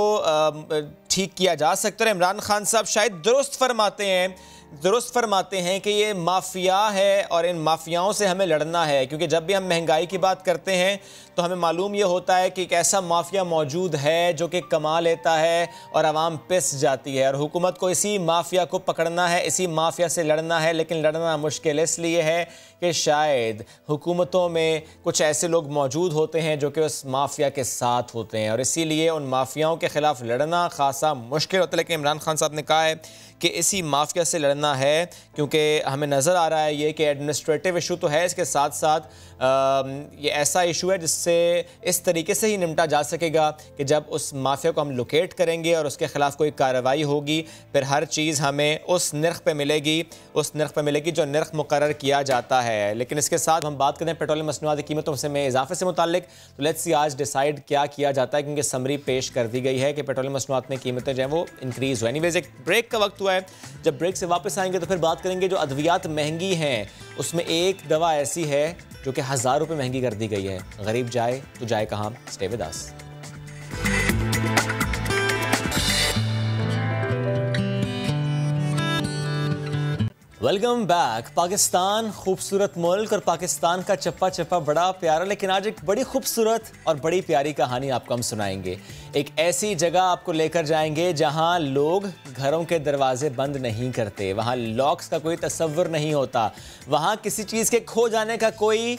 ठीक किया जा सकता है। इमरान खान साहब शायद दुरुस्त फरमाते हैं दुरुस्त फरमाते हैं कि ये माफिया है और इन माफियाओं से हमें लड़ना है, क्योंकि जब भी हम महंगाई की बात करते हैं तो हमें मालूम ये होता है कि एक ऐसा माफिया मौजूद है जो कि कमा लेता है और आवाम पिस जाती है, और हुकूमत को इसी माफिया को पकड़ना है, इसी माफिया से लड़ना है। लेकिन लड़ना मुश्किल इसलिए है कि शायद हुकूमतों में कुछ ऐसे लोग मौजूद होते हैं जो कि उस माफिया के साथ होते हैं, और इसीलिए उन माफियाओं के ख़िलाफ़ लड़ना खासा मुश्किल होता है। लेकिन इमरान खान साहब ने कहा है कि इसी माफिया से लड़ना है, क्योंकि हमें नज़र आ रहा है ये कि एडमिनिस्ट्रेटिव इशू तो है, इसके साथ साथ ये ऐसा इशू है जिससे इस तरीके से ही निपटा जा सकेगा कि जब उस माफिया को हम लोकेट करेंगे और उसके ख़िलाफ़ कोई कार्रवाई होगी, फिर हर चीज़ हमें उस नर्ख पे मिलेगी, उस नर्ख पे मिलेगी जो नर्ख मुकर्रर किया जाता है। लेकिन इसके साथ हम बात करें पेट्रोलियम मसनूआत की कीमतों में इजाफे से मुताल्लिक, तो लेट्स सी आज डिसाइड क्या किया जाता है, क्योंकि समरी पेश कर दी गई है कि पेट्रोलियम मसनूआत में कीमतें जो हैं वो इंक्रीज़ हुआ। एनीवेज, एक ब्रेक का वक्त हुआ है, जब ब्रेक से वापस आएंगे तो फिर बात करेंगे जो अद्वियात महंगी हैं, उसमें एक दवा ऐसी है जो कि 1000 रुपये महंगी कर दी गई है। गरीब जाए तो जाए कहाँ? Stay with us. Welcome back. Pakistan खूबसूरत मुल्क और पाकिस्तान का चप्पा चप्पा बड़ा प्यारा, लेकिन आज एक बड़ी खूबसूरत और बड़ी प्यारी कहानी आपको हम सुनाएंगे। एक ऐसी जगह आपको लेकर जाएंगे जहां लोग घरों के दरवाजे बंद नहीं करते, वहां लॉक्स का कोई तसव्वुर नहीं होता, वहां किसी चीज़ के खो जाने का कोई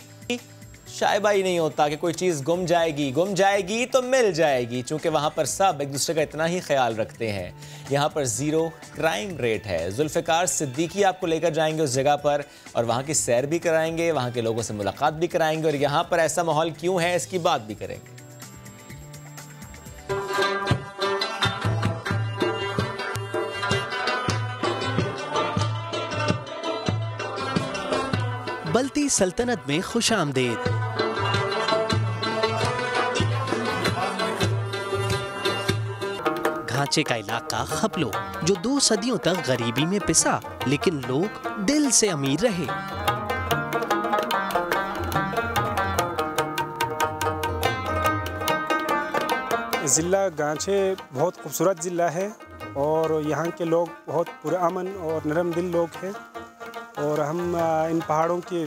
शायबा ही नहीं होता कि कोई चीज़ गुम जाएगी तो मिल जाएगी, चूँकि वहाँ पर सब एक दूसरे का इतना ही ख्याल रखते हैं। यहाँ पर ज़ीरो क्राइम रेट है। जुल्फ़िकार सिद्दीकी आपको लेकर जाएंगे उस जगह पर, और वहाँ की सैर भी कराएंगे, वहाँ के लोगों से मुलाकात भी कराएंगे, और यहाँ पर ऐसा माहौल क्यों है इसकी बात भी करेंगे। बलती सल्तनत में खुशामदीद। घांचे का इलाका खपलो, जो 2 सदियों तक गरीबी में पिसा, लेकिन लोग दिल से अमीर रहे। ज़िला गांचे बहुत खूबसूरत ज़िला है और यहाँ के लोग बहुत पुरअमन और नरम दिल लोग हैं, और हम इन पहाड़ों के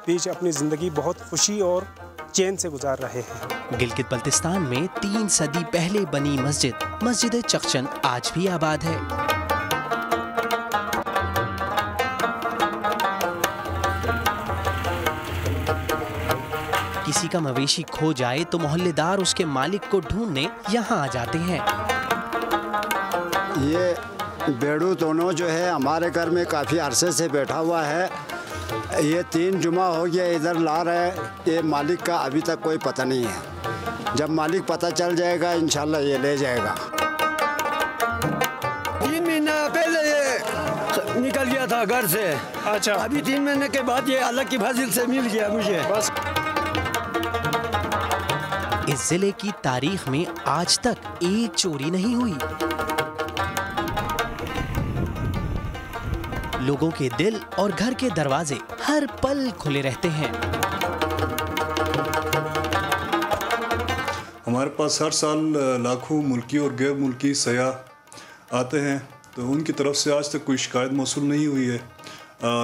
बीच अपनी ज़िंदगी बहुत खुशी और चैन से गुजार रहे हैं। गिलगित बल्तिस्तान में 3 सदी पहले बनी मस्जिद चखचन आज भी आबाद है। किसी का मवेशी खो जाए तो मोहल्लेदार उसके मालिक को ढूंढने यहाँ आ जाते हैं। ये बेड़ू दोनों जो है हमारे घर में काफ़ी अरसे से बैठा हुआ है। ये 3 जुमा हो गया इधर ला रहा है। ये मालिक का अभी तक कोई पता नहीं है। जब मालिक पता चल जाएगा इंशाल्लाह ये ले जाएगा। 3 महीना पहले ये निकल गया था घर से। अच्छा, अभी 3 महीने के बाद ये अलग की फाजिल से मिल गया मुझे। बस इस जिले की तारीख में आज तक एक चोरी नहीं हुई। लोगों के दिल और घर के दरवाजे हर पल खुले रहते हैं। हमारे पास हर साल लाखों मुल्की और गैर मुल्की सयाह आते हैं, तो उनकी तरफ से आज तक कोई शिकायत मौसूल नहीं हुई है।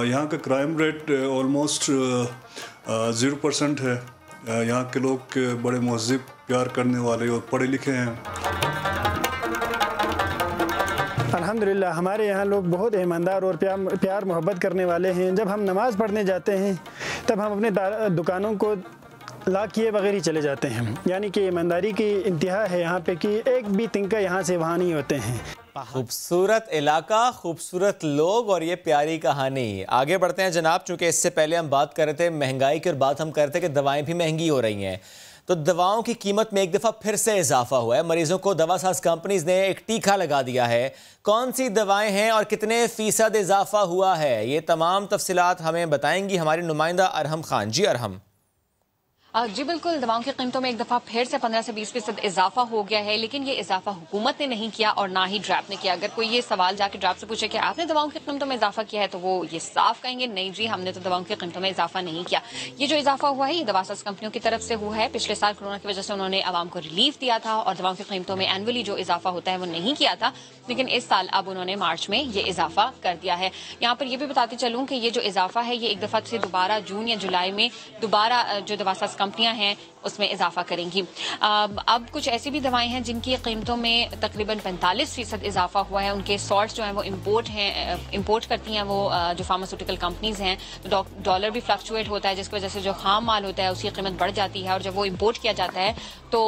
यहाँ का क्राइम रेट ऑलमोस्ट 0% है। यहाँ के लोग बड़े महज़िब, प्यार करने वाले और पढ़े लिखे हैं। अल्हम्दुलिल्लाह हमारे यहाँ लोग बहुत ईमानदार और प्यार मोहब्बत करने वाले हैं। जब हम नमाज़ पढ़ने जाते हैं तब हम अपने दुकानों को लॉक किए बगैर ही चले जाते हैं। यानी कि ईमानदारी की इंतहा है यहाँ पे कि एक भी तिनका यहाँ से वहाँ नहीं होते हैं। खूबसूरत इलाका, खूबसूरत लोग और ये प्यारी कहानी। आगे बढ़ते हैं जनाब, चूँकि इससे पहले हम बात कर रहे थे महंगाई की और बात हम कर रहे थे कि दवाएं भी महंगी हो रही हैं, तो दवाओं की कीमत में एक दफ़ा फिर से इजाफा हुआ है। मरीजों को दवासाज कंपनीज ने एक टीका लगा दिया है। कौन सी दवाएं हैं और कितने फीसद इजाफा हुआ है, ये तमाम तफसीलात हमें बताएंगी हमारी नुमाइंदा अरहम खान। जी अरहम। जी बिल्कुल, दवाओं की कीमतों में एक दफ़ा फिर से 15 से 20% इजाफा हो गया है, लेकिन ये इजाफा हुकूमत ने नहीं किया और ना ही ड्रैप ने किया। अगर कोई ये सवाल जाके ड्रैप से पूछे कि आपने दवाओं की कीमतों में इजाफा किया है, तो वो ये साफ कहेंगे नहीं जी, हमने तो दवाओं की कीमतों में इजाफा नहीं किया। ये जो इजाफा हुआ है ये दवासाज कंपनियों की तरफ से हुआ है। पिछले साल कोरोना की वजह से उन्होंने आवाम को रिलीफ दिया था और दवाओं की कीमतों में एनुअली जो इजाफा होता है वो नहीं किया था, लेकिन इस साल अब उन्होंने मार्च में ये इजाफा कर दिया है। यहाँ पर ये भी बताती चलूँ कि ये जो इजाफा है ये एक दफ़ा से दोबारा जून या जुलाई में दोबारा जो दवासाज कंपनियां हैं उसमें इजाफा करेंगी। अब कुछ ऐसी भी दवाएं हैं जिनकी कीमतों में तकरीबन 45% इजाफा हुआ है। उनके सॉल्ट्स जो हैं वो इम्पोर्ट करती हैं वो जो फार्मास्यूटिकल कंपनीज हैं, तो डॉलर भी फ्लक्चुएट होता है, जिसकी वजह से जो खाम माल होता है उसकी कीमत बढ़ जाती है और जब वो इम्पोर्ट किया जाता है तो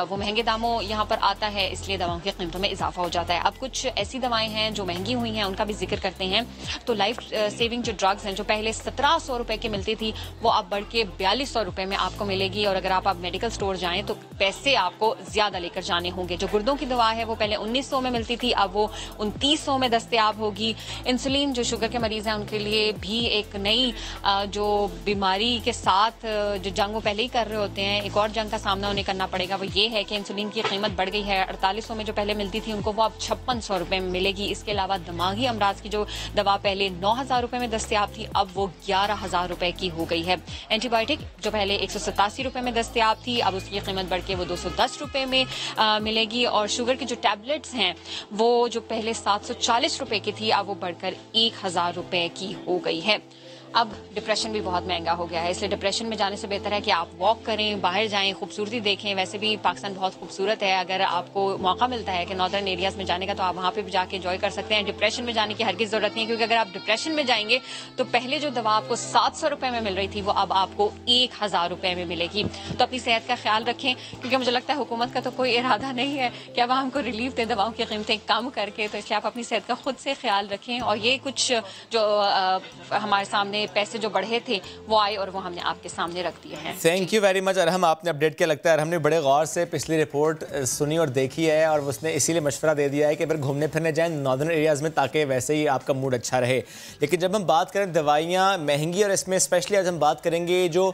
वो महंगे दामों यहाँ पर आता है, इसलिए दवाओं की कीमतों में इजाफा हो जाता है। अब कुछ ऐसी दवाएं हैं जो महंगी हुई हैं, उनका भी जिक्र करते हैं। तो लाइफ सेविंग जो ड्रग्स हैं जो पहले 1700 रुपए की मिलती थी वो अब बढ़ के 4200 रुपए में आपको मिलेगी, और अगर आप मेडिकल स्टोर जाएं तो पैसे आपको ज्यादा लेकर जाने होंगे। जो गुर्दों की दवा है वो पहले 1900 में मिलती थी, अब वो 2900 में दस्तयाब होगी। इंसुलिन जो शुगर के मरीज हैं उनके लिए भी एक नई जो बीमारी के साथ जो जंग वो पहले ही कर रहे होते हैं, एक और जंग का सामना उन्हें करना पड़ेगा। वो ये है कि इंसुलिन की कीमत बढ़ गई है। 4800 में जो पहले मिलती थी उनको वो अब 5600 रुपए में मिलेगी। इसके अलावा दिमागी अमराज की जो दवा पहले 9000 रुपए में दस्तयाब थी अब वो 11000 रुपए की हो गई है। एंटीबायोटिक जो पहले 187 रुपए में दस्तयाब थी अब उसकी कीमत बढ़ के वो 210 रुपए में मिलेगी। और शुगर की जो टैबलेट्स हैं वो जो पहले 740 रुपए की थी अब वो बढ़कर 1000 रुपए की हो गई है। अब डिप्रेशन भी बहुत महंगा हो गया है, इसलिए डिप्रेशन में जाने से बेहतर है कि आप वॉक करें, बाहर जाएं, खूबसूरती देखें। वैसे भी पाकिस्तान बहुत खूबसूरत है, अगर आपको मौका मिलता है कि नॉर्दर्न एरियाज में जाने का तो आप वहाँ पे भी जाके एंजॉय कर सकते हैं। डिप्रेशन में जाने की हरगिज़ जरूरत नहीं है, क्योंकि अगर आप डिप्रेशन में जाएंगे तो पहले जो दवा आपको 700 रुपए में मिल रही थी वो अब आपको 1000 रुपए में मिलेगी। तो अपनी सेहत का ख्याल रखें, क्योंकि मुझे लगता है हुकूमत का तो कोई इरादा नहीं है कि अब हमको रिलीफ दे दवाओं की कीमतें कम करके, तो इसलिए आप अपनी सेहत का खुद से ख्याल रखें। और ये कुछ जो हमारे सामने पैसे जो बढ़े थे वो आए और वो हमने आपके सामने रख दिए हैं। Thank you very much Arham, आपने अपडेट किया। लगता है हमने बड़े गौर से पिछली रिपोर्ट सुनी और देखी है और उसने इसीलिए मशवरा दे दिया है कि अगर घूमने फिरने जाएं नॉर्दर्न एरियाज़ में ताकि वैसे ही आपका मूड अच्छा रहे। लेकिन जब हम बात करें दवाइयाँ महंगी, और इसमें स्पेशली आज हम बात करेंगे जो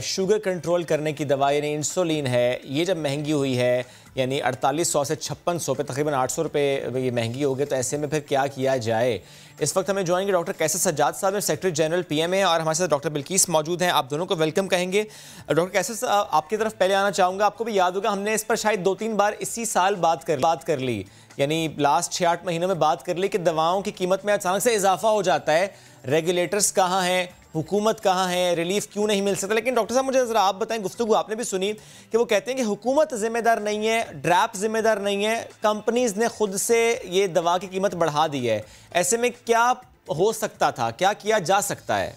शुगर कंट्रोल करने की दवा यानी इंसुलिन है, ये जब महंगी हुई है यानी 4800 से 5600 पे तकरीबन 800 रुपये ये महंगी हो गई, तो ऐसे में फिर क्या किया जाए। इस वक्त हमें ज्वाइन डॉक्टर कैसर सज्जाद साहब हैं, सेक्रेटरी जनरल पीएमए, और हमारे साथ डॉक्टर बिल्किस मौजूद हैं। आप दोनों को वेलकम कहेंगे। डॉक्टर कैसर साहब आपकी तरफ पहले आना चाहूँगा। आपको भी याद होगा हमने इस पर शायद 2-3 बार इसी साल बात कर ली, यानी लास्ट 6-8 महीनों में बात कर ली कि दवाओं की कीमत में अचानक से इजाफा हो जाता है। रेगुलेटर्स कहाँ हैं, हुकूमत कहाँ है, रिलीफ क्यों नहीं मिल सकता। लेकिन डॉक्टर साहब मुझे ज़रा आप बताएं, गुफ्तगू आपने भी सुनी कि वो कहते हैं कि हुकूमत जिम्मेदार नहीं है, ड्रैप जिम्मेदार नहीं है, कंपनीज ने खुद से ये दवा की कीमत बढ़ा दी है। ऐसे में क्या हो सकता था, क्या किया जा सकता है?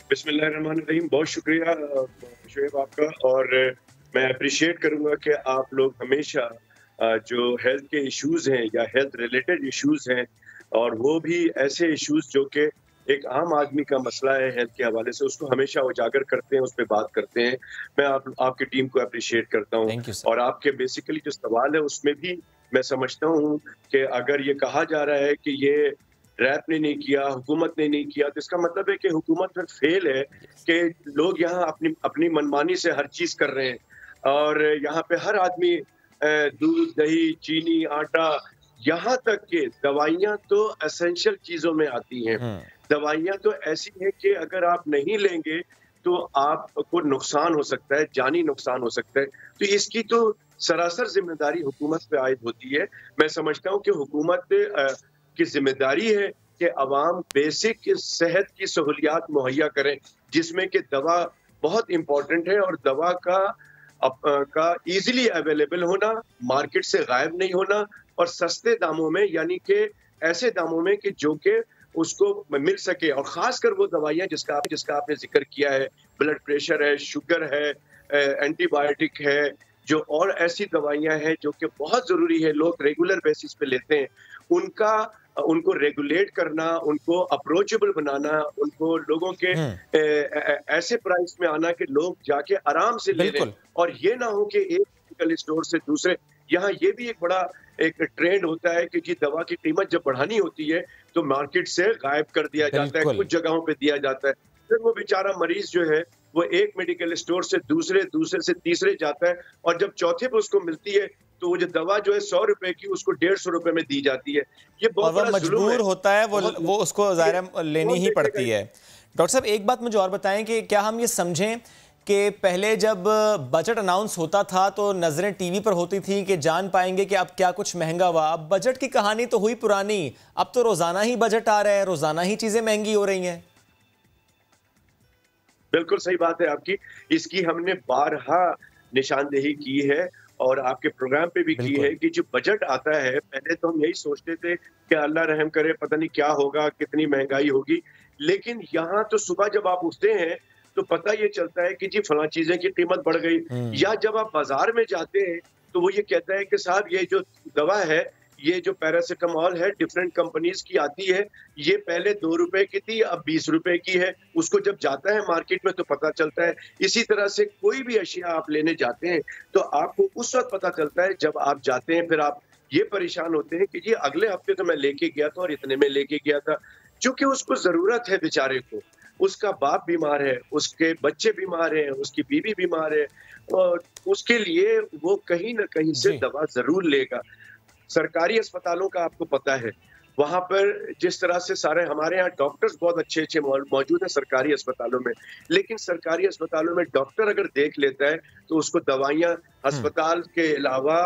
बिस्मिल्लाहिर्रहमानिर्रहीम, बहुत शुक्रिया शोएब आपका, और मैं अप्रिशिएट करूंगा कि आप लोग हमेशा जो हेल्थ के इश्यूज हैं या हेल्थ रिलेटेड इश्यूज हैं, और वो भी ऐसे इश्यूज जो कि एक आम आदमी का मसला है हेल्थ के हवाले से, उसको हमेशा उजागर करते हैं, उस पर बात करते हैं। मैं आपकी टीम को अप्रिशिएट करता हूँ। और आपके बेसिकली जो सवाल है उसमें भी मैं समझता हूँ कि अगर ये कहा जा रहा है कि ये रैप ने नहीं किया, हुकूमत ने नहीं किया, तो इसका मतलब है कि हुकूमत फिर फेल है, कि लोग यहाँ अपनी मनमानी से हर चीज़ कर रहे हैं, और यहाँ पे हर आदमी दूध, दही, चीनी, आटा, यहाँ तक कि दवाइयाँ तो एसेंशियल चीज़ों में आती हैं। दवाइयाँ तो ऐसी हैं कि अगर आप नहीं लेंगे तो आपको नुकसान हो सकता है, जानी नुकसान हो सकता है। तो इसकी तो सरासर जिम्मेदारी हुकूमत पे आयद होती है। मैं समझता हूँ कि हुकूमत की जिम्मेदारी है कि अवाम बेसिक सेहत की सहूलियात मुहैया करें, जिसमें कि दवा बहुत इम्पोर्टेंट है, और दवा का ईजिली अवेलेबल होना, मार्केट से गायब नहीं होना, और सस्ते दामों में, यानी कि ऐसे दामों में कि जो कि उसको मिल सके। और खासकर वो दवाइयाँ जिसका आपने जिक्र किया है, ब्लड प्रेशर है, शुगर है, एंटीबायोटिक है, जो और ऐसी दवाइयाँ हैं जो कि बहुत ज़रूरी है, लोग रेगुलर बेसिस पे लेते हैं, उनको रेगुलेट करना, उनको अप्रोचेबल बनाना, उनको लोगों के ऐसे प्राइस में आना कि लोग जाके आराम से ले लें, और ये ना हो कि एक मेडिकल स्टोर से दूसरे। यहाँ ये भी एक बड़ा एक ट्रेंड होता है कि जी दवा की कीमत जब बढ़ानी होती है तो मार्केट से गायब कर दिया जाता है, कुछ जगहों पे दिया जाता है। फिर वो बेचारा मरीज जो है वो एक मेडिकल स्टोर से दूसरे से तीसरे जाता है, और जब चौथे पे उसको मिलती है तो वो जो दवा जो है 100 रुपए की उसको 150 रुपए में दी जाती है। ये बहुत बड़ा मजबूर होता है, वो उसको ज़ाहिर लेनी ही पड़ती है। डॉक्टर साहब एक बात मुझे और बताएं कि क्या हम ये समझें कि पहले जब बजट अनाउंस होता था तो नज़रें टीवी पर होती थी कि जान पाएंगे कि अब क्या कुछ महंगा हुआ, अब बजट की कहानी तो हुई पुरानी, अब तो रोज़ाना ही बजट आ रहा है, रोज़ाना ही चीज़ें महंगी हो रही हैं। बिल्कुल सही बात है आपकी, इसकी हमने बारहा निशानदेही की है और आपके प्रोग्राम पे भी की है कि जो बजट आता है, पहले तो हम यही सोचते थे कि अल्लाह रहम करे, पता नहीं क्या होगा, कितनी महंगाई होगी, लेकिन यहाँ तो सुबह जब आप उठते हैं तो पता ये चलता है कि जी फलां चीजें की कीमत बढ़ गई, या जब आप बाजार में जाते हैं तो वो ये कहता है कि साहब ये जो दवा है, ये जो पैरासिटामोल है डिफरेंट कंपनीज की आती है, ये पहले 2 रुपए की थी अब 20 रुपए की है। उसको जब जाता है मार्केट में तो पता चलता है। इसी तरह से कोई भी अशिया आप लेने जाते हैं तो आपको उस वक्त पता चलता है जब आप जाते हैं, फिर आप ये परेशान होते हैं कि जी अगले हफ्ते तो मैं लेके गया था और इतने में लेके गया था, क्योंकि उसको जरूरत है बेचारे को, उसका बाप बीमार है, उसके बच्चे बीमार हैं, उसकी बीवी बीमार है, और उसके लिए वो कहीं ना कहीं से दवा जरूर लेगा। सरकारी अस्पतालों का आपको पता है, वहां पर जिस तरह से सारे हमारे यहाँ डॉक्टर्स बहुत अच्छे अच्छे मौजूद हैं सरकारी अस्पतालों में, लेकिन सरकारी अस्पतालों में डॉक्टर अगर देख लेता है तो उसको दवाइयाँ अस्पताल के अलावा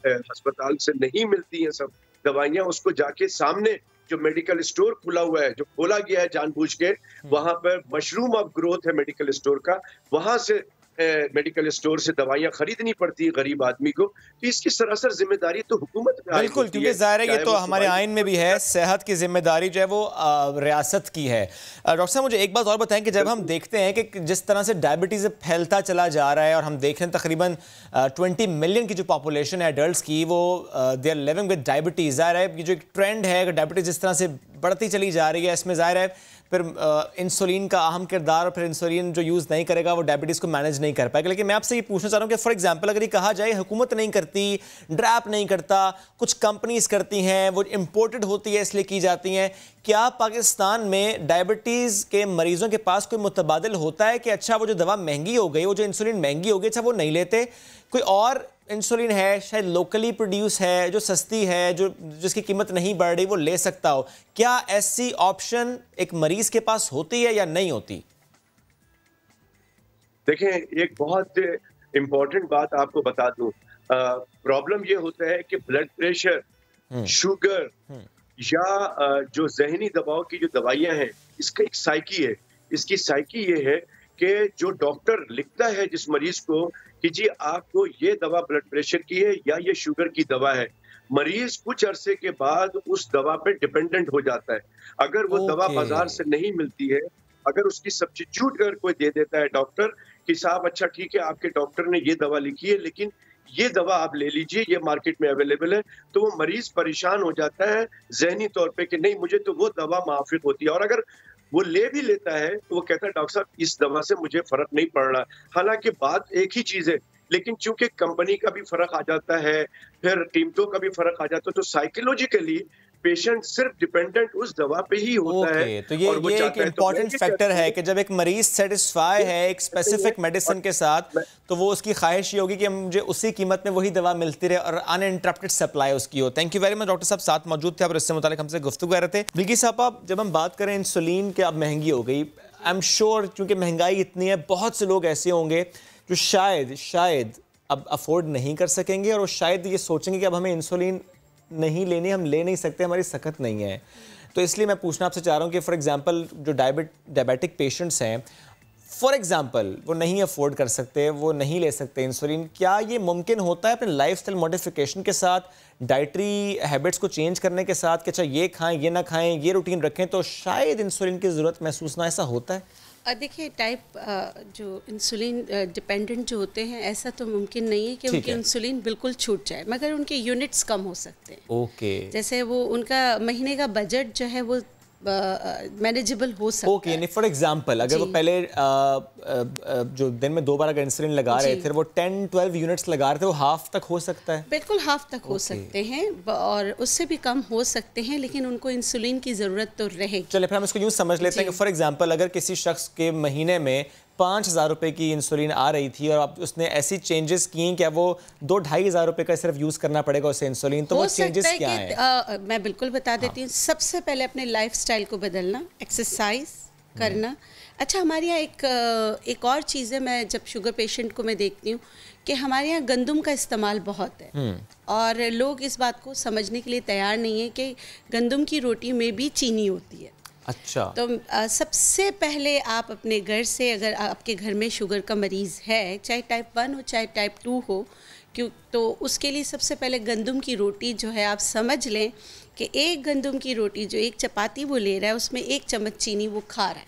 अस्पताल से नहीं मिलती हैं। सब दवाइयाँ उसको जाके सामने जो मेडिकल स्टोर खुला हुआ है, जो खोला गया है जानबूझ के, वहां पर मशरूम ऑफ ग्रोथ है मेडिकल स्टोर का, वहां से मेडिकल स्टोर से दवाइयां खरीदनी पड़ती है गरीब आदमी को। तो इसकी सरासर जिम्मेदारी तो हुकूमत पे है। बिल्कुल, क्योंकि ज़ाहिर है ये तो हमारे आइन में भी है, सेहत की जिम्मेदारी जो है वो रियासत की है। डॉक्टर साहब मुझे एक बात और बताएं कि जब हम देखते हैं कि जिस तरह से डायबिटीज़ फैलता चला जा रहा है और हम देख रहे हैं तकरीबन 20 मिलियन की जो पॉपुलेशन है एडल्ट्स की, वो they are living with diabetes. ज़ाहिर है ये जो एक ट्रेंड है अगर डायबिटीज़ जिस तरह से बढ़ती चली जा रही है, इसमें ज़ाहिर है फिर इंसुलिन का अहम किरदार, और फिर इंसुलिन जो यूज़ नहीं करेगा वो डायबिटीज़ को मैनेज नहीं कर पाएगा। लेकिन मैं आपसे ये पूछना चाह रहा हूँ कि फॉर एग्जांपल अगर ये कहा जाए हुकूमत नहीं करती, ड्रैप नहीं करता, कुछ कंपनीज करती हैं, वो इंपोर्टेड होती है इसलिए की जाती हैं, क्या पाकिस्तान में डायबिटीज़ के मरीजों के पास कोई मुतबादिल होता है कि अच्छा वो जो दवा महंगी हो गई, वो जो इंसुलिन महंगी हो गई, अच्छा वो नहीं लेते, कोई और इंसुलिन है शायद लोकली प्रोड्यूस है जो सस्ती है, जो जिसकी कीमत नहीं बढ़ रही, वो ले सकता हो? क्या ऐसी ऑप्शन एक मरीज के पास होती है या नहीं होती? देखें, एक बहुत इंपॉर्टेंट बात आपको बता दूं, प्रॉब्लम ये होता है कि ब्लड प्रेशर, शुगर या जो जहनी दबाव की जो दवाइयां हैं, इसका एक साइकी है। इसकी साइकी ये है कि जो डॉक्टर लिखता है जिस मरीज को कि जी आपको ये दवा ब्लड प्रेशर की है या ये शुगर की दवा है, मरीज कुछ अरसे के बाद उस दवा पे डिपेंडेंट हो जाता है। अगर वो दवा बाजार से नहीं मिलती है, अगर उसकी सब्स्टिट्यूट अगर कोई दे देता है डॉक्टर कि साहब अच्छा ठीक है आपके डॉक्टर ने ये दवा लिखी है लेकिन ये दवा आप ले लीजिए, ये मार्केट में अवेलेबल है, तो वो मरीज परेशान हो जाता है जहनी तौर पे कि नहीं मुझे तो वो दवा माफिक होती है। और अगर वो ले भी लेता है तो वो कहता है डॉक्टर साहब इस दवा से मुझे फर्क नहीं पड़ रहा। हालांकि बात एक ही चीज है, लेकिन चूंकि कंपनी का भी फर्क आ जाता है, फिर कीमतों का भी फर्क आ जाता है, तो साइकोलॉजिकली पेशेंट सिर्फ डिपेंडेंट उस दवा पे ही होता है। तो ये एक इम्पॉर्टेंट फैक्टर है कि जब एक मरीज सेटिस्फाई है एक स्पेसिफिक मेडिसिन के साथ, तो वो उसकी ख्वाहिश ये होगी कि मुझे उसी कीमत में वही दवा मिलती रहे और अनइंटरप्टेड सप्लाई उसकी हो। Thank you very much doctor साहब, साथ मौजूद थे और इससे मुतालिक हमसे गुफ्तगू कर रहे थे। बिल्की साहब, जब हम बात करें इंसुलिन के अब महंगी हो गई, आई एम श्योर क्योंकि महंगाई इतनी है, बहुत से लोग ऐसे होंगे जो शायद अब अफोर्ड नहीं कर सकेंगे और वो शायद ये सोचेंगे कि अब हमें इंसुलिन नहीं लेनी, हम ले नहीं सकते, हमारी सख्त नहीं है। तो इसलिए मैं पूछना आपसे चाह रहा हूँ कि फॉर एग्जांपल जो डायबिटिक पेशेंट्स हैं, फॉर एग्जांपल वो नहीं अफोर्ड कर सकते, वो नहीं ले सकते इंसुलिन, क्या ये मुमकिन होता है अपने लाइफस्टाइल मॉडिफिकेशन के साथ, डाइटरी हैबिट्स को चेंज करने के साथ कि अच्छा ये खाएं ये ना खाएं, ये रूटीन रखें, तो शायद इंसुलिन की ज़रूरत महसूस ना, ऐसा होता है? देखिए टाइप जो इंसुलिन डिपेंडेंट जो होते हैं, ऐसा तो मुमकिन नहीं है कि उनकी इंसुलिन बिल्कुल छूट जाए, मगर उनके यूनिट्स कम हो सकते हैं। ओके। जैसे वो उनका महीने का बजट जो है वो मैनेजेबल हो सकता है। यानी फॉर एग्जांपल अगर वो पहले जो दिन में 2 बार अगर इंसुलिन लगा रहे थे वो 10-12 यूनिट्स लगा रहे थे, वो हाफ तक हो सकता है? बिल्कुल हाफ तक हो सकते हैं और उससे भी कम हो सकते हैं, लेकिन उनको इंसुलिन की ज़रूरत तो रहेगी। चलिए फिर हम इसको यूँ समझ लेते हैं कि फॉर एग्जांपल अगर किसी शख्स के महीने में 5,000 रुपए की इंसुलिन आ रही थी और अब उसने ऐसी चेंजेस की कि अब वो 2-2.5 हज़ार रुपए का सिर्फ यूज़ करना पड़ेगा उसे इंसुलिन, तो वो चेंजेस क्या हैं? मैं बिल्कुल बता देती हूँ। सबसे पहले अपने लाइफस्टाइल को बदलना, एक्सरसाइज करना। अच्छा, हमारे यहाँ एक और चीज़ है, मैं जब शुगर पेशेंट को मैं देखती हूँ कि हमारे यहाँ गंदम का इस्तेमाल बहुत है और लोग इस बात को समझने के लिए तैयार नहीं है कि गंदम की रोटी में भी चीनी होती है। अच्छा। तो सबसे पहले आप अपने घर से, अगर आपके घर में शुगर का मरीज़ है, चाहे टाइप 1 हो चाहे टाइप 2 हो, क्यों, तो उसके लिए सबसे पहले गंदम की रोटी जो है, आप समझ लें कि एक गंदम की रोटी जो एक चपाती वो ले रहा है उसमें 1 चम्मच चीनी वो खा रहा है,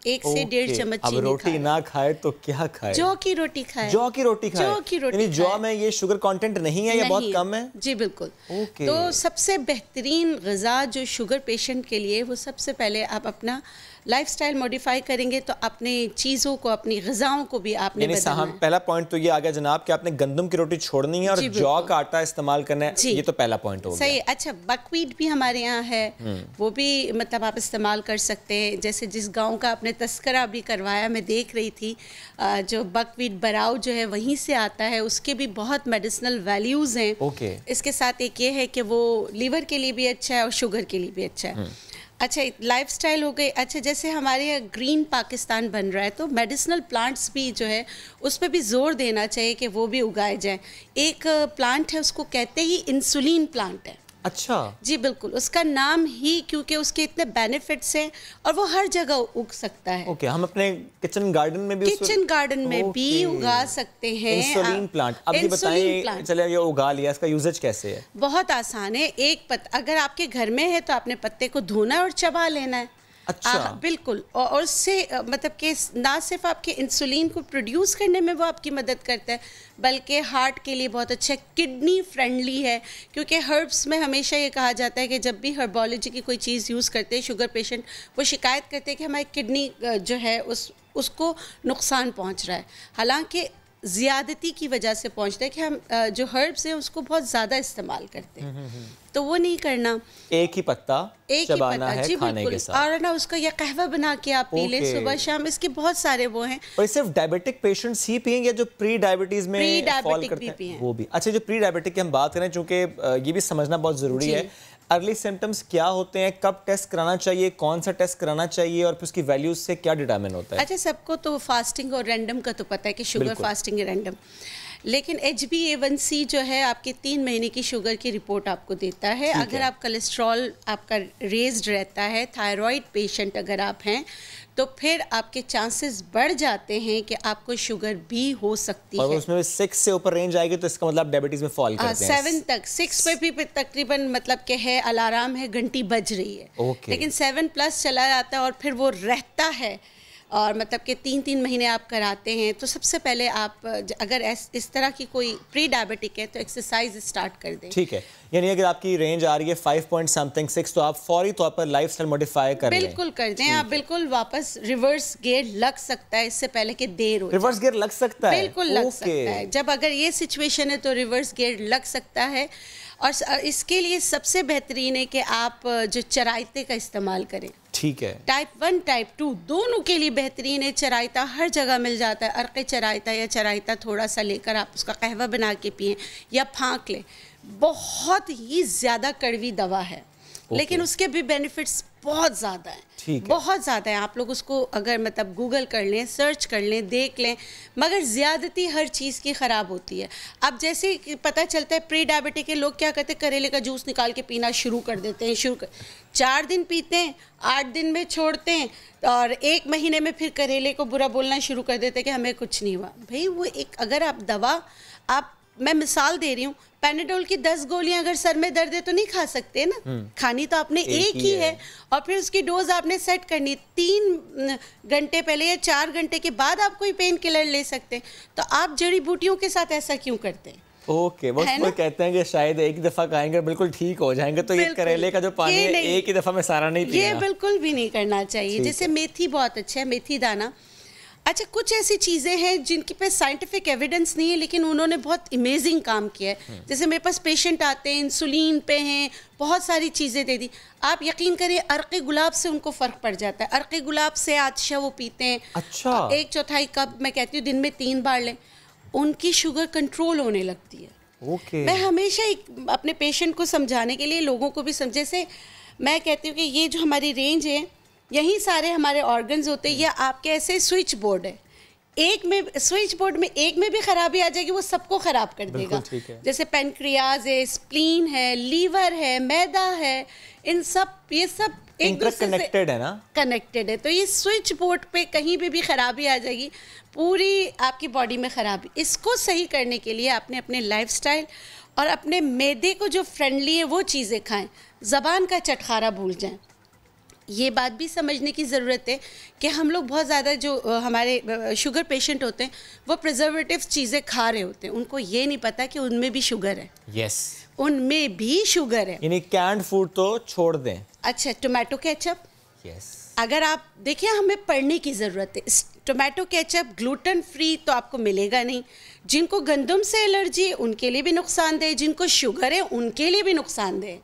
1 से 1.5 चम्मच चीनी। अब रोटी ना खाए तो क्या खाए? जौ की रोटी खाए। जौ की रोटी खाए। जौ की रोटी। यानी जौ में ये शुगर कंटेंट नहीं है या बहुत कम है? जी बिल्कुल। तो सबसे बेहतरीन ग़िज़ा जो शुगर पेशेंट के लिए, वो सबसे पहले आप अपना लाइफस्टाइल मॉडिफाई करेंगे तो अपने चीज़ों को, अपनी ग़िज़ाओं को भी आपने बदलना है। पहला पॉइंट तो ये आ गया जनाब कि आपने गंदम की रोटी छोड़नी है और जौ का आटा इस्तेमाल करना है, ये तो पहला पॉइंट हो गया। सही। अच्छा, बकवीट भी हमारे यहाँ है, वो भी मतलब आप इस्तेमाल कर सकते हैं। जैसे जिस गांव का आपने तस्करा भी करवाया, मैं देख रही थी, जो बकवीट बराव जो है वहीं से आता है, उसके भी बहुत मेडिसिनल वैल्यूज़ हैं। इसके साथ एक ये है कि वो लीवर के लिए भी अच्छा है और शुगर के लिए भी अच्छा है। अच्छा, लाइफस्टाइल हो गई। अच्छा, जैसे हमारे यहाँ ग्रीन पाकिस्तान बन रहा है, तो मेडिसिनल प्लांट्स भी जो है उस पर भी जोर देना चाहिए कि वो भी उगाए जाएं। एक प्लांट है, उसको कहते ही इंसुलिन प्लांट है। अच्छा। जी बिल्कुल, उसका नाम ही, क्योंकि उसके इतने बेनिफिट्स हैं और वो हर जगह उग सकता है। ओके, हम अपने किचन गार्डन में भी उगा सकते हैं इंसुलिन प्लांट। अब ये बताइए, चलिए ये उगा लिया, इसका यूजेज कैसे है? बहुत आसान है। अगर आपके घर में है तो आपने पत्ते को धोना और चबा लेना है। अच्छा। बिल्कुल। और उससे मतलब कि ना सिर्फ आपके इंसुलिन को प्रोड्यूस करने में वो आपकी मदद करता है, बल्कि हार्ट के लिए बहुत अच्छा है, किडनी फ्रेंडली है। क्योंकि हर्ब्स में हमेशा ये कहा जाता है कि जब भी हर्बोलॉजी की कोई चीज़ यूज़ करते हैं शुगर पेशेंट, वो शिकायत करते हैं कि हमारी किडनी जो है उसको नुकसान पहुंच रहा है। हालांकि ज़्यादती की वजह से पहुंचता है कि हम जो हर्ब्स हैं उसको बहुत ज़्यादा इस्तेमाल करते हैं, तो वो नहीं करना। एक ही पत्ता चबाना है जी खाने के साथ, और ना उसका या कहवा बना के आप पी लें सुबह शाम। इसके बहुत सारे वो हैं। और सिर्फ डायबिटिक पेशेंट्स ही पिएंगे या जो प्री डायबिटीज में फॉल करते हैं वो भी? अच्छा, जो प्री डायबिटिक की हम बात करें, चूंकि ये भी समझना बहुत ज़रूरी है, अर्ली सिम्टम्स क्या होते हैं, कब टेस्ट कराना चाहिए, कौन सा टेस्ट कराना चाहिए और फिर उसकी वैल्यूज से क्या डिटरमिन होता है? अच्छा, सबको तो फास्टिंग और रैंडम का तो पता है कि शुगर फास्टिंग है, रैंडम। लेकिन HbA1c जो है आपके 3 महीने की शुगर की रिपोर्ट आपको देता है। अगर आप कोलेस्ट्रॉल आपका रेज्ड रहता है, थायराइड पेशेंट अगर आप हैं, तो फिर आपके चांसेस बढ़ जाते हैं कि आपको शुगर भी हो सकती है। और उसमें 6 से ऊपर रेंज आएगी तो इसका मतलब डायबिटीज में फॉल करते हैं। 7 तक, 6 पे भी तकरीबन मतलब कि है, अलार्म है, घंटी बज रही है। लेकिन 7+ चला जाता है और फिर वो रहता है, और मतलब कि 3-3 महीने आप कराते हैं। तो सबसे पहले आप अगर इस तरह की कोई प्री डायबिटिक है तो एक्सरसाइज स्टार्ट कर दें। ठीक है, यानी अगर आपकी रेंज आ रही है 5.6 तो आप फौरी तौर पर लाइफस्टाइल मॉडिफाई कर लें। बिल्कुल कर दें आप, बिल्कुल वापस रिवर्स गियर लग सकता है इससे पहले कि देर हो। रिवर्स गियर लग सकता है? बिल्कुल लग सकता है। जब अगर ये सिचुएशन है तो रिवर्स गियर लग सकता है। और इसके लिए सबसे बेहतरीन है कि आप जो चराइते का इस्तेमाल करें। ठीक है। टाइप 1 टाइप 2 दोनों के लिए बेहतरीन है। चराइता हर जगह मिल जाता है, अर्क़े चराइता या चराइता थोड़ा सा लेकर आप उसका कहवा बना के पिएं या फाँक लें। बहुत ही ज़्यादा कड़वी दवा है, लेकिन उसके भी बेनिफिट्स बहुत ज़्यादा हैं, बहुत ज़्यादा है। आप लोग उसको अगर मतलब गूगल कर लें, सर्च कर लें, देख लें, मगर ज़्यादती हर चीज़ की ख़राब होती है। अब जैसे पता चलता है प्री डायबिटिक के लोग क्या करते हैं, करेले का जूस निकाल के पीना शुरू कर देते हैं। 4 दिन पीते हैं, 8 दिन में छोड़ते हैं, और 1 महीने में फिर करेले को बुरा बोलना शुरू कर देते हैं कि हमें कुछ नहीं हुआ। भाई वो एक, अगर आप दवा, मैं मिसाल दे रही हूँ, पैनाडोल की 10 गोलियां अगर सर में दर्द है तो नहीं खा सकते ना, खानी तो आपने एक ही है। और फिर उसकी डोज आपने सेट करनी 3 घंटे पहले या 4 घंटे के बाद आप कोई पेन किलर ले सकते हैं। तो आप जड़ी बूटियों के साथ ऐसा क्यों करते हैं? ओके, वो कहते हैं कि शायद एक ही दफा खाएंगे बिल्कुल ठीक हो जाएंगे, तो ये करेले का जो पानी है एक ही दफा में सारा नहीं पीना। ये बिल्कुल भी नहीं करना चाहिए। जैसे मेथी बहुत अच्छा है, मेथी दाना। अच्छा, कुछ ऐसी चीज़ें हैं जिनके पे साइंटिफिक एविडेंस नहीं है लेकिन उन्होंने बहुत अमेजिंग काम किया है। जैसे मेरे पास पेशेंट आते हैं, इंसुलिन पे हैं, बहुत सारी चीज़ें दे दी। आप यकीन करिए अर्क़े गुलाब से उनको फ़र्क पड़ जाता है। अर्क़े गुलाब से आतिशा वो पीते हैं। अच्छा। 1/4 कप मैं कहती हूँ दिन में 3 बार लें, उनकी शुगर कंट्रोल होने लगती है। ओके। मैं हमेशा अपने पेशेंट को समझाने के लिए लोगों को भी समझे से मैं कहती हूँ कि ये जो हमारी रेंज है यही सारे हमारे ऑर्गन्स होते हैं, या आपके ऐसे स्विच बोर्ड है, एक में स्विच बोर्ड में एक में भी खराबी आ जाएगी वो सबको खराब कर देगा। जैसे पेनक्रियाज है, स्प्लीन है, लीवर है, मैदा है, इन सब ये सब एक दूसरे से कनेक्टेड है ना, कनेक्टेड है। तो ये स्विच बोर्ड पे कहीं भी खराबी आ जाएगी, पूरी आपकी बॉडी में खराबी। इसको सही करने के लिए आपने अपने लाइफस्टाइल और अपने मैदे को जो फ्रेंडली है वो चीज़ें खाएं, ज़बान का चटखारा भूल जाएं। ये बात भी समझने की ज़रूरत है कि हम लोग बहुत ज़्यादा जो हमारे शुगर पेशेंट होते हैं वो प्रिजर्वेटिव चीज़ें खा रहे होते हैं, उनको ये नहीं पता कि उनमें भी शुगर है। यस, उनमें भी शुगर है। यानी कैंड फूड तो छोड़ दें। अच्छा, टोमेटो केचप, यस, अगर आप देखिए हमें पढ़ने की ज़रूरत है। टोमेटो केचप ग्लूटेन फ्री तो आपको मिलेगा नहीं। जिनको गंदम से एलर्जी है उनके लिए भी नुकसानदेह, जिनको शुगर है उनके लिए भी नुकसानदेह।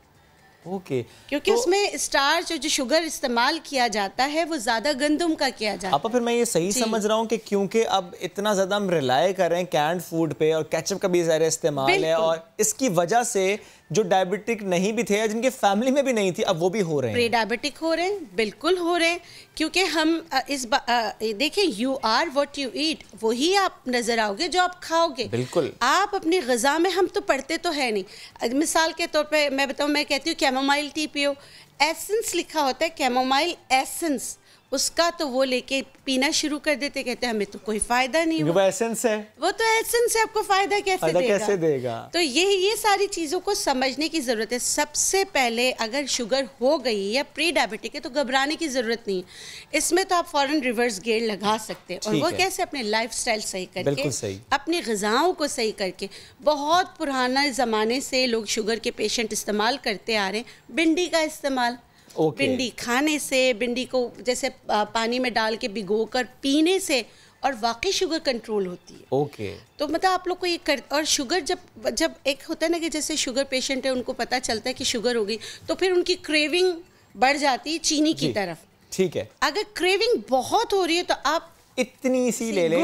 ओके, क्योंकि उसमें स्टार्च जो शुगर इस्तेमाल किया जाता है वो ज़्यादा गंदम का किया जाता है। आपा फिर मैं ये सही समझ रहा हूँ कि क्योंकि अब इतना ज़्यादा हम रिलाय कर रहे हैं कैंड फूड पे और केचप का भी ज़्यादा इस्तेमाल है, और इसकी वजह से जो डायबिटिक नहीं भी थे या जिनके फैमिली में भी नहीं थी अब वो भी हो रहे हैं, प्री डायबिटिक हो रहे हैं, बिल्कुल हो रहे हैं। क्योंकि हम देखिए you are what you eat, वही आप नजर आओगे जो आप खाओगे। बिल्कुल, आप अपनी ग़िज़ा में, हम तो पढ़ते तो है नहीं। मिसाल के तौर पे मैं बताऊँ, मैं कहती हूँ कैमोमाइल टी पियो, एसेंस लिखा होता है कैमोमाइल एसेंस, उसका तो वो लेके पीना शुरू कर देते, कहते हैं हमें तो कोई फायदा नहीं हुआ। वो एसेंस है, वो तो एसेंस है, आपको फायदा कैसे देगा? तो ये सारी चीज़ों को समझने की ज़रूरत है। सबसे पहले अगर शुगर हो गई या प्री डायबिटिक है तो घबराने की ज़रूरत नहीं है। इसमें तो आप फ़ौरन रिवर्स गियर लगा सकते हैं। और वो कैसे? अपने लाइफस्टाइल सही करके, अपनी ग़िज़ाओं को सही करके। बहुत पुराना ज़माने से लोग शुगर के पेशेंट इस्तेमाल करते आ रहे हैं भिंडी का इस्तेमाल। भिंडी खाने से, भिंडी को जैसे पानी में डाल के भिगोकर पीने से, और वाकई शुगर कंट्रोल होती है। तो मतलब आप लोग को ये कर, और शुगर जब एक होता है ना कि जैसे शुगर पेशेंट है उनको पता चलता है कि शुगर हो गई तो फिर उनकी क्रेविंग बढ़ जाती है चीनी की तरफ। ठीक है, अगर क्रेविंग बहुत हो रही है तो आप इतनी सी ले लें,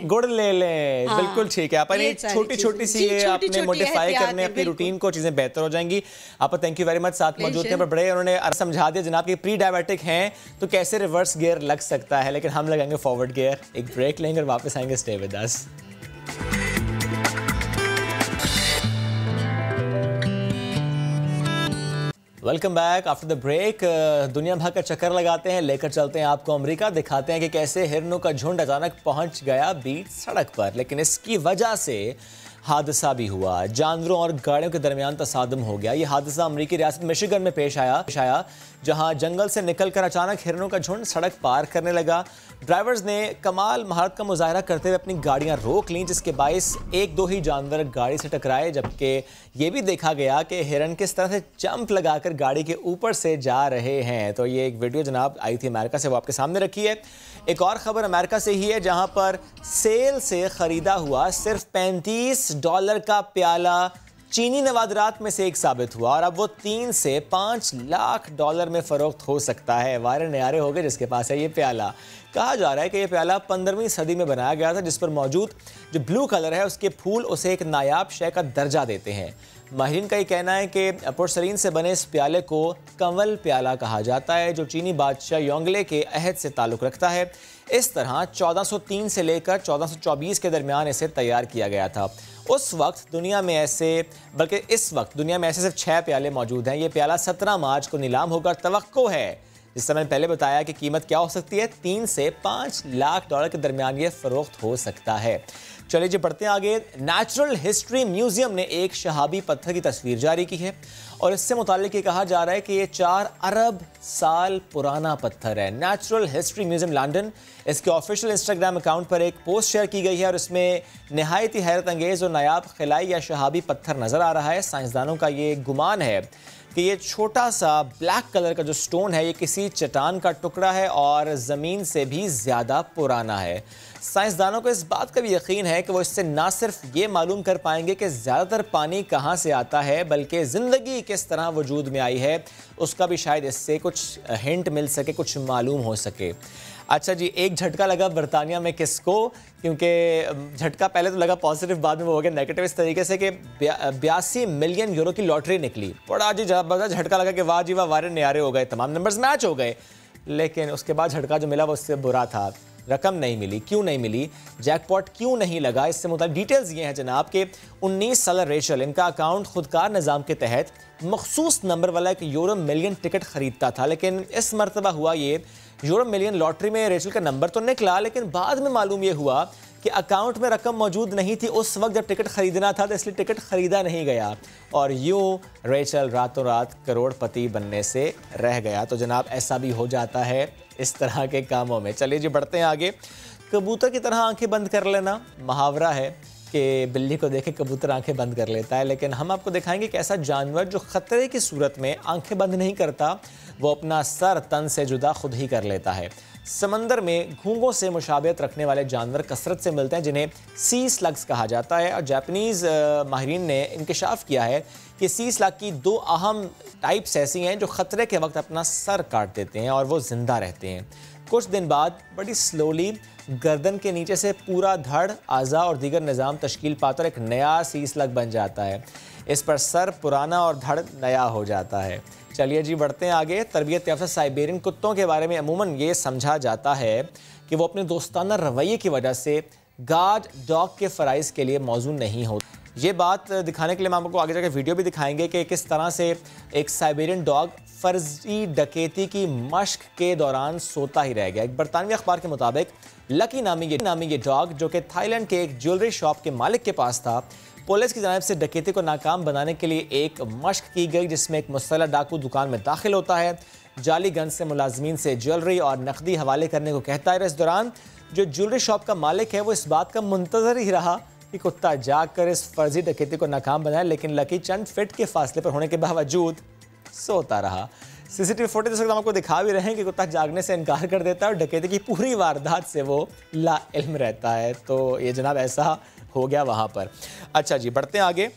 गुड़ ले लें। हाँ, बिल्कुल ठीक है। आप छोटी छोटी सी आपने मॉडिफाई करने अपनी रूटीन को, चीजें बेहतर हो जाएंगी। आप थैंक यू वेरी मच। साथ मौजूद थे बड़े, उन्होंने समझा दिया जनाब कि प्री डायबिटिक हैं तो कैसे रिवर्स गियर लग सकता है, लेकिन हम लगाएंगे फॉरवर्ड गियर। एक ब्रेक लेंगे और वापस आएंगे। Stay with us. Welcome back after the break. दुनिया भर का चक्कर लगाते हैं, लेकर चलते हैं आपको अमेरिका, दिखाते हैं कि कैसे हिरनों का झुंड अचानक पहुंच गया बीच सड़क पर, लेकिन इसकी वजह से हादसा भी हुआ। जानवरों और गाड़ियों के दरमियान तसादम हो गया। यह हादसा अमेरिकी रियासत मिशिगन में पेश आया जहां जंगल से निकलकर अचानक हिरनों का झुंड सड़क पार करने लगा। ड्राइवर्स ने कमाल महारत का मुजाहरा करते हुए अपनी गाड़ियां रोक लीं, जिसके बायस 1-2 ही जानवर गाड़ी से टकराए, जबकि ये भी देखा गया कि हिरन किस तरह से जंप लगाकर गाड़ी के ऊपर से जा रहे हैं। तो ये एक वीडियो जनाब आई थी अमेरिका से, वो आपके सामने रखी है। एक और खबर अमेरिका से ही है जहां पर सेल से खरीदा हुआ सिर्फ $35 का प्याला चीनी नवादरात में से एक साबित हुआ, और अब वो 3 से 5 लाख डॉलर में फरोख्त हो सकता है। वायरल नयारे हो गए जिसके पास है ये प्याला। कहा जा रहा है कि ये प्याला 15वीं सदी में बनाया गया था, जिस पर मौजूद जो ब्लू कलर है उसके फूल उसे एक नायाब शय का दर्जा देते हैं। माहिरीन का ये कहना है कि पोर्सलीन से बने इस प्याले को कंवल प्याला कहा जाता है, जो चीनी बादशाह योंगले के अहद से ताल्लुक़ रखता है। इस तरह 1403 से लेकर 1424 के दरमियान इसे तैयार किया गया था। इस वक्त दुनिया में ऐसे सिर्फ 6 प्याले मौजूद हैं। ये प्याला 17 मार्च को नीलाम होकर तवक्को है, जिस समय पहले बताया कि कीमत क्या हो सकती है, 3 से 5 लाख डॉलर के दरमियान ये फरोख्त हो सकता है। चलिए जी बढ़ते हैं आगे। नेचुरल हिस्ट्री म्यूजियम ने एक शहाबी पत्थर की तस्वीर जारी की है और इससे मुताल्लिक ये कहा जा रहा है कि ये 4 अरब साल पुराना पत्थर है। नेचुरल हिस्ट्री म्यूजियम लंदन, इसके ऑफिशियल इंस्टाग्राम अकाउंट पर एक पोस्ट शेयर की गई है और इसमें नहायत ही हैरत अंगेज और नायाब खिलाई या शहाबी पत्थर नजर आ रहा है। साइंसदानों का ये गुमान है कि ये छोटा सा ब्लैक कलर का जो स्टोन है ये किसी चट्टान का टुकड़ा है और ज़मीन से भी ज़्यादा पुराना है। साइंसदानों को इस बात का भी यकीन है कि वो इससे ना सिर्फ ये मालूम कर पाएंगे कि ज़्यादातर पानी कहाँ से आता है, बल्कि ज़िंदगी किस तरह वजूद में आई है उसका भी शायद इससे कुछ हिंट मिल सके, कुछ मालूम हो सके। अच्छा जी, एक झटका लगा बरतानिया में किसको, क्योंकि झटका पहले तो लगा पॉजिटिव, बाद में वो हो गया नेगेटिव इस तरीके से कि 82 मिलियन यूरो की लॉटरी निकली। बड़ा जी ज़बरदस्त झटका लगा कि वाह जी वाह, वारे न्यारे हो गए, तमाम नंबर्स मैच हो गए। लेकिन उसके बाद झटका जो मिला वो उससे बुरा था, रकम नहीं मिली। क्यों नहीं मिली, जैकपॉट क्यों नहीं लगा, इससे मुताबिक डिटेल्स ये हैं जनाब कि 19 साल रेचल, इनका अकाउंट खुदकार निज़ाम के तहत मखसूस नंबर वाला एक यूरो मिलियन टिकट खरीदता था। लेकिन इस मरतबा हुआ ये, यूरो मिलियन लॉटरी में रेचल का नंबर तो निकला, लेकिन बाद में मालूम ये हुआ कि अकाउंट में रकम मौजूद नहीं थी उस वक्त जब टिकट खरीदना था, तो इसलिए टिकट खरीदा नहीं गया और यूं रेचल रातों रात करोड़पति बनने से रह गया। तो जनाब ऐसा भी हो जाता है इस तरह के कामों में। चलिए जी बढ़ते हैं आगे। कबूतर की तरह आंखें बंद कर लेना, मुहावरा है कि बिल्ली को देखे कबूतर आंखें बंद कर लेता है, लेकिन हम आपको दिखाएंगे कि ऐसा जानवर जो खतरे की सूरत में आंखें बंद नहीं करता, वो अपना सर तन से जुदा खुद ही कर लेता है। समंदर में घोंघों से मुशाबियत रखने वाले जानवर कसरत से मिलते हैं जिन्हें सी स्लग्स कहा जाता है और जापानीज़ माहिरीन ने इंकशाफ किया है कि सी स्लग की 2 अहम टाइप्स ऐसी हैं जो ख़तरे के वक्त अपना सर काट देते हैं और वो ज़िंदा रहते हैं। कुछ दिन बाद बड़ी स्लोली गर्दन के नीचे से पूरा धड़, आज़ा और दीगर निज़ाम तश्कील पाता और एक नया सी स्लग बन जाता है। इस पर सर पुराना और धड़ नया हो जाता है। चलिए जी बढ़ते हैं आगे। तरबियत याफ्ता साइबेरियन कुत्तों के बारे में अमूमन ये समझा जाता है कि वो अपने दोस्ताना रवैये की वजह से गार्ड डॉग के फ़राइज़ के लिए मौजूद नहीं होते। ये बात दिखाने के लिए हम आपको आगे जाकर वीडियो भी दिखाएंगे कि किस तरह से एक साइबेरियन डॉग फर्जी डकैती की मश्क के दौरान सोता ही रह गया। एक बरतानवी अखबार के मुताबिक लकी नामी ये डॉग जो कि थाईलैंड के एक ज्वेलरी शॉप के मालिक के पास था, पुलिस की जानिब से डकैती को नाकाम बनाने के लिए एक मश्क की गई जिसमें एक मुसल्लह डाकू दुकान में दाखिल होता है, जाली गन से मुलाजमीन से ज्वेलरी और नकदी हवाले करने को कहता है। इस दौरान जो ज्वेलरी शॉप का मालिक है वो इस बात का मुंतज़र ही रहा कि कुत्ता जाग कर इस फर्जी डकैती को नाकाम बनाए, लेकिन लकी चंद फिट के फासले पर होने के बावजूद सोता रहा। सीसीटीवी फुटेज इस वक्त हम आपको दिखा भी रहे हैं कि कुत्ता जागने से इनकार कर देता है और डकैती की पूरी वारदात से वो ला इल्म रहता है। तो ये जनाब ऐसा हो गया वहाँ पर। अच्छा जी बढ़ते हैं आगे।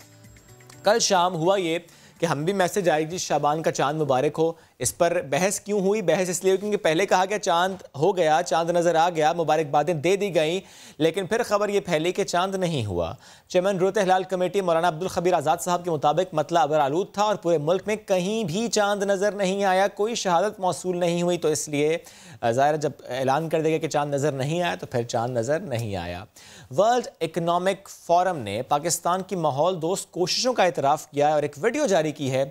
कल शाम हुआ ये कि हम भी मैसेज आएगी शाबान का चांद मुबारक हो। इस पर बहस क्यों हुई? बहस इसलिए क्योंकि पहले कहा गया चांद हो गया, चांद नज़र आ गया, मुबारकबादें दे दी गई, लेकिन फिर खबर ये फैली कि चांद नहीं हुआ। चेयरमैन रोत हिलाल कमेटी मौलाना अब्दुल खबीर आज़ाद साहब के मुताबिक मतला अबरालूद था और पूरे मुल्क में कहीं भी चांद नज़र नहीं आया, कोई शहादत मौसूल नहीं हुई। तो इसलिए ज़ाहिर जब ऐलान कर देगा कि चांद नज़र नहीं आया तो फिर चांद नज़र नहीं आया। वर्ल्ड इकनॉमिक फोरम ने पाकिस्तान की माहौल दोस्त कोशिशों का एतराफ़ किया और एक वीडियो जारी की है।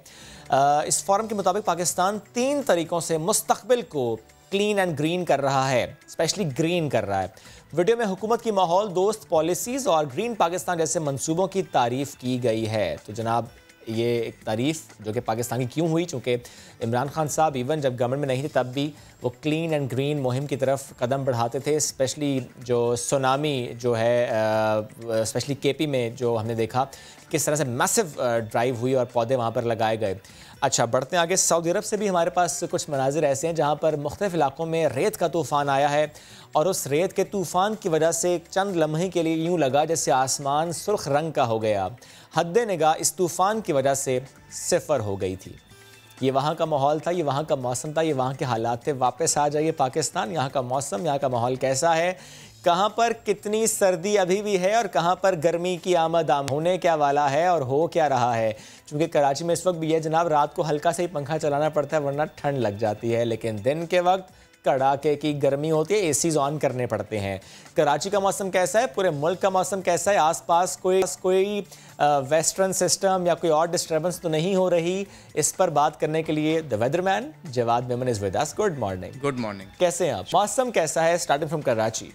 इस फोरम के मुताबिक पाकिस्तान 3 तरीक़ों से मुस्तक़बिल को क्लीन एंड ग्रीन कर रहा है, स्पेशली ग्रीन कर रहा है। वीडियो में हुकूमत की माहौल दोस्त पॉलिसीज़ और ग्रीन पाकिस्तान जैसे मंसूबों की तारीफ़ की गई है। तो जनाब ये एक तारीफ़ जो कि पाकिस्तान की क्यों हुई, चूँकि इमरान खान साहब इवन जब गवर्नमेंट में नहीं थे तब भी वो क्लीन एंड ग्रीन मुहिम की तरफ कदम बढ़ाते थे। स्पेशली जो सुनामी जो है स्पेशली केपी में जो हमने देखा किस तरह से मैसिव ड्राइव हुई और पौधे वहाँ पर लगाए गए। अच्छा बढ़ते हैं आगे। सऊदी अरब से भी हमारे पास कुछ मनाजिर ऐसे हैं जहाँ पर मुख्तलिफ इलाकों में रेत का तूफ़ान आया है और उस रेत के तूफ़ान की वजह से चंद लम्हे के लिए यूँ लगा जैसे आसमान सुर्ख रंग का हो गया। हद निगाह इस तूफ़ान की वजह से 0 हो गई थी। ये वहाँ का माहौल था, ये वहाँ का मौसम था, ये वहाँ के हालात थे। वापस आ जाइए पाकिस्तान, यहाँ का मौसम, यहाँ का माहौल कैसा है, कहाँ पर कितनी सर्दी अभी भी है और कहाँ पर गर्मी की आमद होने क्या वाला है और हो क्या रहा है। क्योंकि कराची में इस वक्त भी है जनाब, रात को हल्का से ही पंखा चलाना पड़ता है वरना ठंड लग जाती है, लेकिन दिन के वक्त कड़ाके की गर्मी होती है, एसीज ऑन करने पड़ते हैं। कराची का मौसम कैसा है, पूरे मुल्क का मौसम कैसा है, आसपास कोई वेस्टर्न सिस्टम या कोई और डिस्टर्बेंस तो नहीं हो रही? इस पर बात करने के लिए the weatherman Jawad Memon is with us. Good morning. Good morning. कैसे हैं आप? मौसम कैसा है स्टार्टिंग फ्रॉम कराची?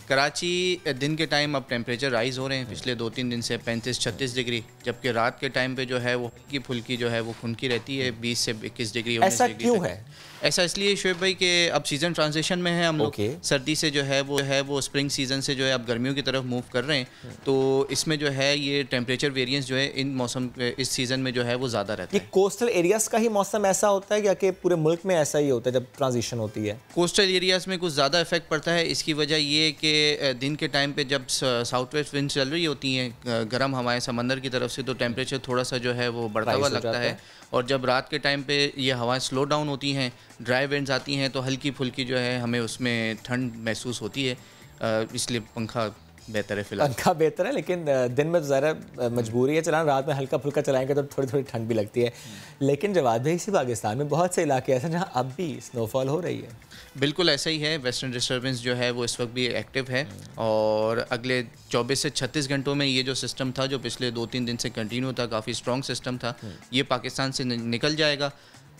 कराची दिन के टाइम अब टेम्परेचर राइज़ हो रहे हैं पिछले 2-3 दिन से 35-36 डिग्री, जबकि रात के टाइम पे जो है वो हल्की फुल्की जो है वो खुनकी रहती है 20 से 21 डिग्री। ऐसा क्यों है? ऐसा इसलिए शोएब भाई कि अब सीज़न ट्रांजिशन में है हम लोग। सर्दी से जो है वो स्प्रिंग सीज़न से जो है अब गर्मियों की तरफ मूव कर रहे हैं, तो इसमें जो है ये टेम्परेचर वेरिएंस जो है इन मौसम इस सीज़न में जो है वो ज़्यादा रहता है। ये कोस्टल एरियाज़ का ही मौसम ऐसा होता है या कि पूरे मुल्क में ऐसा ही होता है जब ट्रांजिशन होती है? कोस्टल एरियाज़ में कुछ ज़्यादा इफेक्ट पड़ता है। इसकी वजह ये कि दिन के टाइम पे जब साउथ वेस्ट विंड चल रही होती हैं गर्म हवाएं समंदर की तरफ से, तो टेम्परेचर थोड़ा सा जो है वो बढ़ता हुआ लगता है। और जब रात के टाइम पे ये हवाएं स्लो डाउन होती हैं, ड्राई विंड्स आती हैं, तो हल्की फुल्की जो है हमें उसमें ठंड महसूस होती है, इसलिए पंखा बेहतर है फिलहाल। पंखा बेहतर है, लेकिन दिन में तो ज़रा मजबूरी है चलाना, रात में हल्का फुल्का चलाएंगे तो थोड़ी थोड़ी ठंड भी लगती है। लेकिन जवाब है इसी पाकिस्तान में बहुत से इलाके ऐसे जहाँ अब भी स्नोफॉल हो रही है। बिल्कुल ऐसा ही है। वेस्टर्न डिस्टर्बेंस जो है वो इस वक्त भी एक्टिव है और अगले 24 से 36 घंटों में ये जो सिस्टम था जो पिछले 2-3 दिन से कंटिन्यू था, काफ़ी स्ट्रॉन्ग सिस्टम था, ये पाकिस्तान से निकल जाएगा।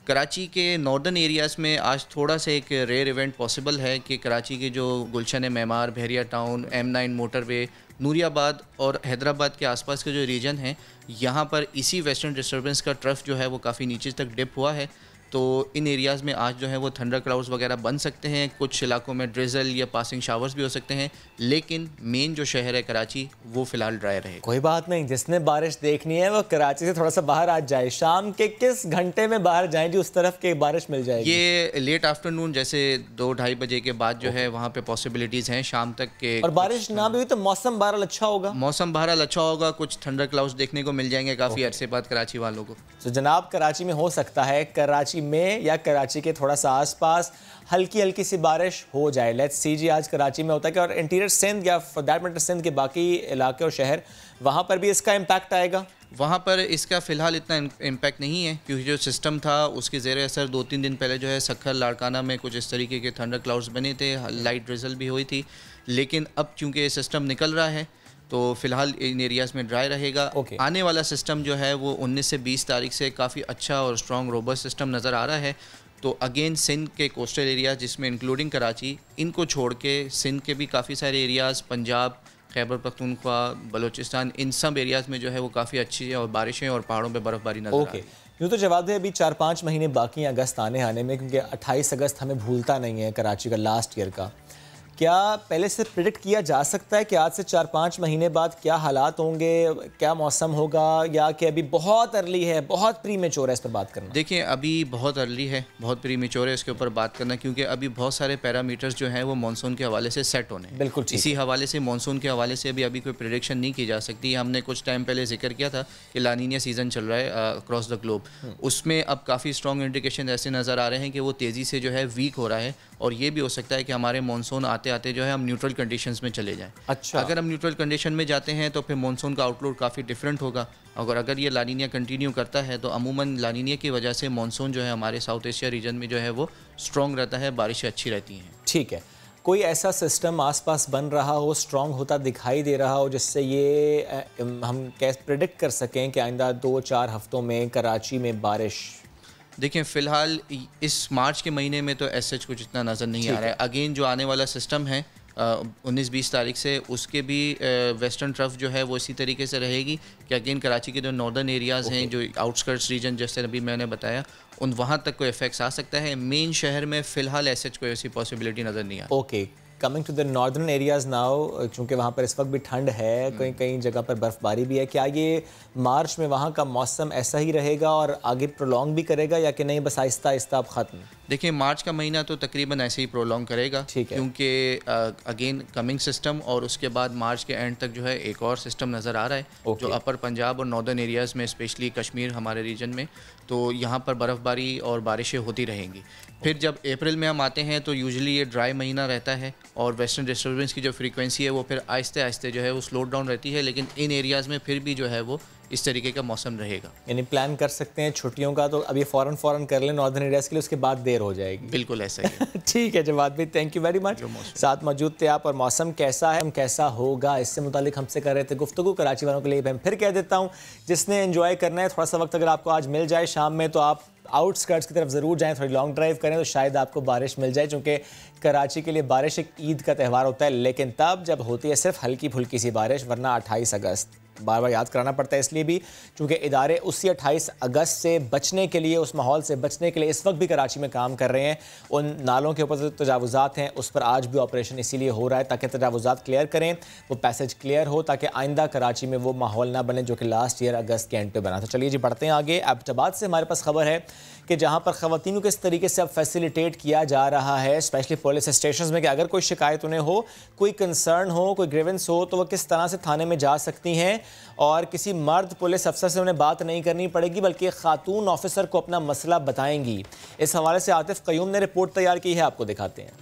कराची के नॉर्दर्न एरियाज़ में आज थोड़ा सा एक रेयर इवेंट पॉसिबल है कि कराची के जो गुलशन मेमार, बहरिया टाउन, M9 मोटरवे, नूरियाबाद और हैदराबाद के आसपास के जो रीजन हैं, यहाँ पर इसी वेस्टर्न डिस्टर्बेंस का ट्रफ जो है वो काफ़ी नीचे तक डिप हुआ है। तो इन एरियाज़ में आज जो है वो थंडर क्लाउड्स वगैरह बन सकते हैं, कुछ इलाकों में ड्रिजल या पासिंग शावर्स भी हो सकते हैं, लेकिन मेन जो शहर है कराची वो फ़िलहाल ड्राई रहेगा। कोई बात नहीं, जिसने बारिश देखनी है वो कराची से थोड़ा सा बाहर आ जाए। शाम के किस घंटे में बाहर जाएं जी उस तरफ के बारिश मिल जाएगी? ये लेट आफ्टरनून जैसे 2-2:30 बजे के बाद जो है वहाँ पे पॉसिबिलिटीज़ हैं शाम तक के। और बारिश ना भी हुई तो मौसम बहरहाल अच्छा होगा? मौसम बहरहाल अच्छा होगा, कुछ थंडर क्लाउड्स देखने को मिल जाएंगे काफ़ी अरसे बाद कराची वालों को। तो जनाब कराची में हो सकता है कराची में या कराची के थोड़ा सा आसपास हल्की हल्की सी बारिश हो जाए। लेट्स सी जी आज कराची में होता है कि और इंटीरियर सिंध या फॉर दैट मैटर सिंध के बाकी इलाके और शहर, वहाँ पर भी इसका इम्पैक्ट आएगा? वहाँ पर इसका फ़िलहाल इतना इम्पैक्ट नहीं है क्योंकि जो सिस्टम था उसके ज़ेरे असर 2-3 दिन पहले जो है सखर लाड़काना में कुछ इस तरीके के थंडर क्लाउड्स बने थे, लाइट ड्रिजल भी हुई थी, लेकिन अब चूँकि ये सिस्टम निकल रहा है तो फ़िलहाल इन एरियाज़ में ड्राई रहेगा। आने वाला सिस्टम जो है वो 19 से 20 तारीख से काफ़ी अच्छा और स्ट्रॉन्ग रोबस्ट सिस्टम नज़र आ रहा है। तो अगेन सिंध के कोस्टल एरिया जिसमें इंक्लूडिंग कराची, इनको छोड़ के सिंध के भी काफ़ी सारे एरियाज़, पंजाब, खैबर पख्तूनख्वा, बलूचिस्तान, इन सब एरियाज़ में जो है वो काफ़ी अच्छी है और बारिशें और पहाड़ों पे बर्फ़बारी नज़र आ रही है। यूँ तो जवाब है अभी 4-5 महीने बाकी हैं अगस्त आने में, क्योंकि 28 अगस्त हमें भूलता नहीं है कराची का लास्ट ईयर का। क्या पहले से प्रिडिक्ट किया जा सकता है कि आज से 4-5 महीने बाद क्या हालात होंगे, क्या मौसम होगा, या कि अभी बहुत अर्ली है, बहुत प्रीमेच्योर है इस पर बात करना? देखिए अभी बहुत अर्ली है, बहुत प्रीमेच्योर है इसके ऊपर बात करना, क्योंकि अभी बहुत सारे पैरामीटर्स जो हैं वो मानसून के हवाले से सेट होने हैं। बिल्कुल इसी हवाले से मानसून के हवाले से अभी कोई प्रिडिक्शन नहीं की जा सकती। हमने कुछ टाइम पहले जिक्र किया था कि लानीनिया सीज़न चल रहा है अक्रॉस द ग्लोब, उसमें अब काफ़ी स्ट्रॉन्ग इंडिकेशन ऐसे नज़र आ रहे हैं कि वो तेज़ी से जो है वीक हो रहा है और ये भी हो सकता है कि हमारे मानसून आते आते जो है हम न्यूट्रल कंडीशंस में चले जाएं। अच्छा, अगर हम न्यूट्रल कंडीशन में जाते हैं तो फिर मानसून का आउटलुक काफ़ी डिफरेंट होगा। अगर ये लानीनिया कंटिन्यू करता है तो अमूमन लानीनिया की वजह से मानसून जो है हमारे साउथ एशिया रीजन में जो है वो स्ट्रॉन्ग रहता है, बारिशें अच्छी रहती हैं। ठीक है, कोई ऐसा सिस्टम आसपास बन रहा हो, स्ट्रॉन्ग होता दिखाई दे रहा हो, जिससे ये हम कैसे प्रेडिक्ट कर सकें कि आइंदा 2-4 हफ्तों में कराची में बारिश? देखिए फ़िलहाल इस मार्च के महीने में तो ऐसे कुछ इतना नज़र नहीं आ रहा है। अगेन जो आने वाला सिस्टम है 19-20 तारीख से, उसके भी वेस्टर्न ट्रफ जो है वो इसी तरीके से रहेगी कि अगेन कराची के जो नॉर्दर्न एरियाज़ हैं, जो आउटस्कर्ट्स रीजन जैसे अभी मैंने बताया, उन वहाँ तक कोई इफेक्ट्स आ सकता है। मेन शहर में फ़िलहाल ऐसे कोई ऐसी पॉसिबिलिटी नज़र नहीं आ रही। Okay, coming to the northern areas now, चूँकि वहाँ पर इस वक्त भी ठंड है, कई जगह पर बर्फ़बारी भी है, क्या ये मार्च में वहाँ का मौसम ऐसा ही रहेगा और आगे प्रोलॉन्ग भी करेगा या कि नहीं बस आहिस्ता आहिस्ता अब ख़त्म? देखिए मार्च का महीना तो तकरीबन ऐसे ही प्रोलॉन्ग करेगा, क्योंकि अगेन कमिंग सिस्टम और उसके बाद मार्च के एंड तक जो है एक और सिस्टम नज़र आ रहा है जो अपर पंजाब और नॉर्दर्न एरियाज़ में, स्पेशली कश्मीर हमारे रीजन में, तो यहाँ पर बर्फ़बारी और बारिशें होती रहेंगी। फिर जब अप्रैल में हम आते हैं तो यूजुअली ये ड्राई महीना रहता है और वेस्टर्न डिस्टर्बेंस की जो फ्रीक्वेंसी है वो फिर आहिस्ते आहिस्ते जो है वो स्लो डाउन रहती है, लेकिन इन एरियाज़ में फिर भी जो है वो इस तरीके का मौसम रहेगा। यानी प्लान कर सकते हैं छुट्टियों का तो अभी फ़ौरन कर लें नॉर्दर्न एरियाज़ के लिए, उसके बाद देर हो जाएगी। बिल्कुल ऐसा ही है। ठीक है जवाद भाई, थैंक यू वेरी मच, साथ मौजूद थे आप। और मौसम कैसा है, कैसा होगा, इससे मुतालिक हमसे कर रहे थे गुफ्तगू कराची वालों के लिए। मैं फिर कह देता हूँ, जिसने एंजॉय करना है थोड़ा सा वक्त अगर आपको आज मिल जाए शाम में, तो आप आउटस्कर्ट्स की तरफ ज़रूर जाएं, थोड़ी लॉन्ग ड्राइव करें तो शायद आपको बारिश मिल जाए, क्योंकि कराची के लिए बारिश एक ईद का त्यौहार होता है, लेकिन तब जब होती है सिर्फ हल्की फुल्की सी बारिश, वरना 28 अगस्त बार बार याद कराना पड़ता है इसलिए भी क्योंकि इदारे उसी 28 अगस्त से बचने के लिए, उस माहौल से बचने के लिए इस वक्त भी कराची में काम कर रहे हैं। उन नालों के ऊपर जो तजावुज़ात हैं उस पर आज भी ऑपरेशन इसीलिए हो रहा है ताकि तजावुज़ात क्लियर करें, वो पैसेज क्लियर हो, ताकि आइंदा कराची में वो माहौल ना बने जो कि लास्ट ईयर अगस्त के एंड पे बना था। चलिए जी बढ़ते हैं आगे। एबटाबाद से हमारे पास खबर है कि जहाँ पर ख़वातीन को किस तरीके से अब फैसिलिटेट किया जा रहा है, स्पेशली पुलिस स्टेशन में, कि अगर कोई शिकायत उन्हें हो, कोई कंसर्न हो, कोई ग्रीवेंस हो, तो वह किस तरह से थाने में जा सकती हैं और किसी मर्द पुलिस अफसर से उन्हें बात नहीं करनी पड़ेगी बल्कि खातून ऑफिसर को अपना मसला बताएंगी। इस हवाले से आतिफ कयूम ने रिपोर्ट तैयार की है, आपको दिखाते हैं।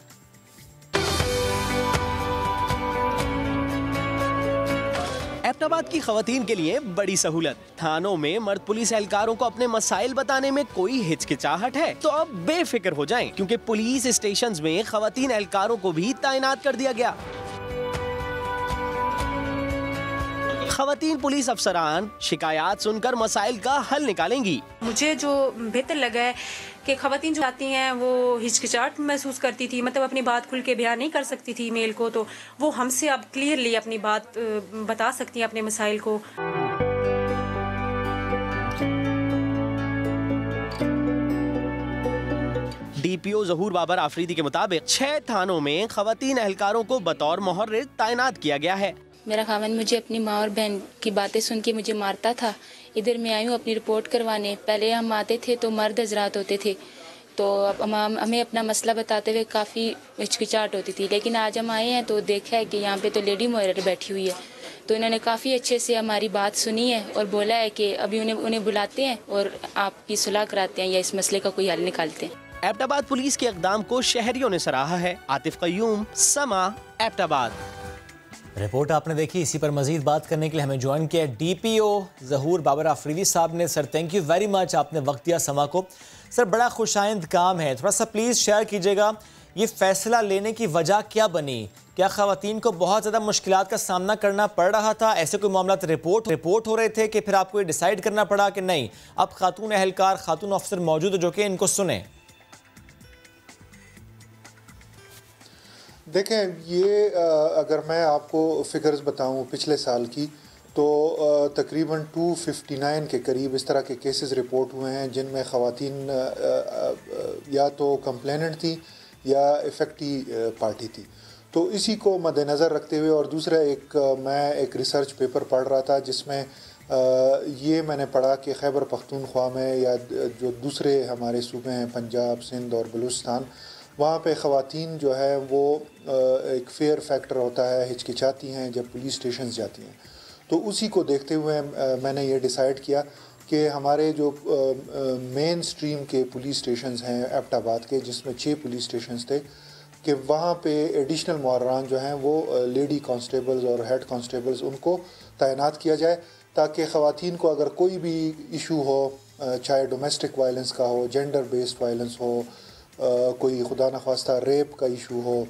एबटाबाद की खवातीन के लिए बड़ी सहूलत, थानों में मर्द पुलिस एहलकारों को अपने मसाइल बताने में कोई हिचकिचाहट है तो अब बेफिक्र हो जाएं, क्योंकि पुलिस स्टेशंस में खवातीन एहलकारों को भी तैनात कर दिया गया। खवातीन पुलिस अफसरान शिकायत सुनकर मसाइल का हल निकालेंगी। मुझे जो बेहतर लगा है कि खवातीन जो आती हैं वो हिचकिचाहट महसूस करती थी, मतलब अपनी बात खुल के बयान नहीं कर सकती थी मेल को, तो वो हमसे अब क्लियरली अपनी बात बता सकती हैं अपने मसाइल को। डीपीओ ज़हूर बाबर आफरीदी के मुताबिक 6 थानों में खवातीन एहलकारों को बतौर मुहर्रिर तैनात किया गया है। मेरा खामन मुझे अपनी माँ और बहन की बातें सुन के मुझे मारता था। इधर मैं आई हूँ अपनी रिपोर्ट करवाने। पहले हम आते थे तो मर्द हजरात होते थे, तो अब हमें अपना मसला बताते हुए काफ़ी हिचकिचाहट होती थी, लेकिन आज हम आए हैं तो देखा है कि यहाँ पे तो लेडी मुहर्रिर बैठी हुई है, तो इन्होंने काफ़ी अच्छे से हमारी बात सुनी है और बोला है कि अभी उन्हें बुलाते हैं और आपकी सुलह कराते हैं या इस मसले का कोई हल निकालते हैं। एबटाबाद पुलिस के इक़दाम को शहरियों ने सराहा है। आतिफ कयूम, समा, एबटाबाद। रिपोर्ट आपने देखी। इसी पर मजीद बात करने के लिए हमें ज्वाइन किया डीपीओ ज़हूर बाबर आफरीदी साहब ने। Sir thank you very much, आपने वक्त दिया समा को। सर बड़ा खुशाइंद काम है, थोड़ा सा प्लीज़ शेयर कीजिएगा, ये फैसला लेने की वजह क्या बनी? क्या ख़वातीन को बहुत ज़्यादा मुश्किलात का सामना करना पड़ रहा था? ऐसे कोई मामला रिपोर्ट हो रहे थे कि फिर आपको ये डिसाइड करना पड़ा कि नहीं अब खातून एहलकार, खातून ऑफिसर मौजूद है जो कि इनको सुने? देखें, ये अगर मैं आपको फ़िगर्स बताऊं पिछले साल की, तो तकरीबन 259 के करीब इस तरह के केसेस रिपोर्ट हुए हैं जिनमें ख़वातीन या तो कंप्लेनेंट थी या इफ़ेक्टी पार्टी थी। तो इसी को मद्देनज़र रखते हुए और दूसरा मैं एक रिसर्च पेपर पढ़ रहा था जिसमें ये मैंने पढ़ा कि खैबर पख्तूनख्वा में या जो दूसरे हमारे सूबे हैं पंजाब, सिंध और बलूचिस्तान, वहाँ पे ख़वातीन जो है वो एक फेयर फैक्टर होता है, हिचकिचाती हैं जब पुलिस स्टेशन जाती हैं। तो उसी को देखते हुए मैंने ये डिसाइड किया कि हमारे जो मेन स्ट्रीम के पुलिस स्टेशंस हैं एबटाबाद के, जिसमें 6 पुलिस स्टेशंस थे, कि वहाँ पे एडिशनल मुहर्रान जो हैं वो लेडी कांस्टेबल्स और हेड कांस्टेबल्स उनको तैनात किया जाए, ताकि ख़वातीन को अगर कोई भी इशू हो, चाहे डोमेस्टिक वायलेंस का हो, जेंडर बेस्ड वायलेंस हो, कोई खुदा न ख्वास्ता रेप का इशू हो,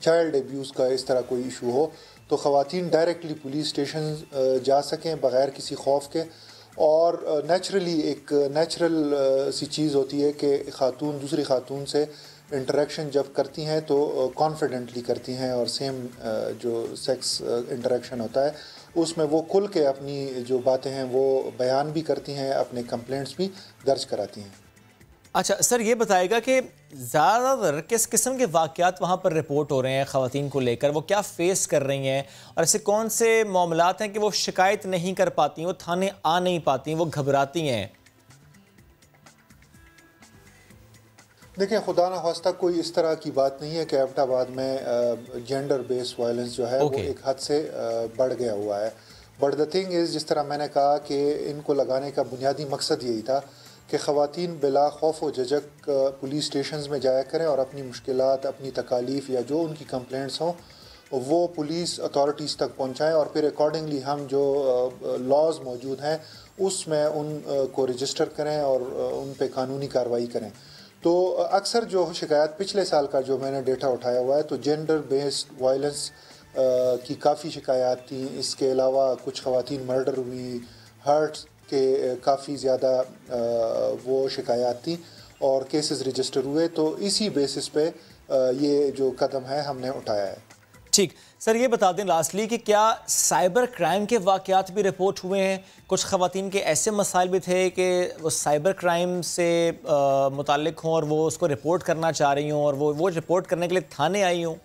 चाइल्ड एब्यूज़ का इस तरह कोई इशू हो, तो ख़वातीन डायरेक्टली पुलिस स्टेशन जा सकें बग़ैर किसी खौफ के। और नेचुरली एक नेचुरल सी चीज़ होती है कि खातून दूसरी खातून से इंटरेक्शन जब करती हैं तो कॉन्फिडेंटली करती हैं, और सेम जो सेक्स इंटरेक्शन होता है उसमें वो खुल के अपनी जो बातें हैं वो बयान भी करती हैं, अपने कंप्लेंट्स भी दर्ज कराती हैं। अच्छा सर, ये बताएगा कि ज़्यादातर किस किस्म के वाक़यात वहाँ पर रिपोर्ट हो रहे हैं ख़वातीन को लेकर, वो क्या फ़ेस कर रही हैं और ऐसे कौन से मामलात हैं कि वो शिकायत नहीं कर पाती, वो थाने आ नहीं पाती, वो घबराती हैं? देखिए, खुदा न ख्वास्ता कोई इस तरह की बात नहीं है कि एबटाबाद में जेंडर बेस्ड वायलेंस जो है वो एक हद से बढ़ गया हुआ है। बट द थिंग इज़, जिस तरह मैंने कहा कि इनको लगाने का बुनियादी मकसद यही था कि ख़वातीन बिला खौफ व झिझक पुलिस स्टेशंस में जाया करें और अपनी मुश्किलात, अपनी तकालीफ़ या जो उनकी कंप्लेंट्स हों वो पुलिस अथॉरिटीज़ तक पहुंचाएं, और फिर अकॉर्डिंगली हम जो लॉज मौजूद हैं उसमें उनको रजिस्टर करें और उन पे कानूनी कार्रवाई करें। तो अक्सर जो शिकायत पिछले साल का जो मैंने डेटा उठाया हुआ है, तो जेंडर बेस्ड वायलेंस की काफ़ी शिकायत थी। इसके अलावा कुछ ख़वातीन मर्डर हुई, हर्ट के काफ़ी ज़्यादा वो शिकायत थी और केसेस रजिस्टर हुए, तो इसी बेसिस पे ये जो कदम है हमने उठाया है। ठीक सर, ये बता दें लास्टली कि क्या साइबर क्राइम के वाक़यात भी रिपोर्ट हुए हैं? कुछ ख़वातीन के ऐसे मसाइल भी थे कि वो साइबर क्राइम से मुताल्लिक हों और वो उसको रिपोर्ट करना चाह रही हों और वो रिपोर्ट करने के लिए थाने आई हों?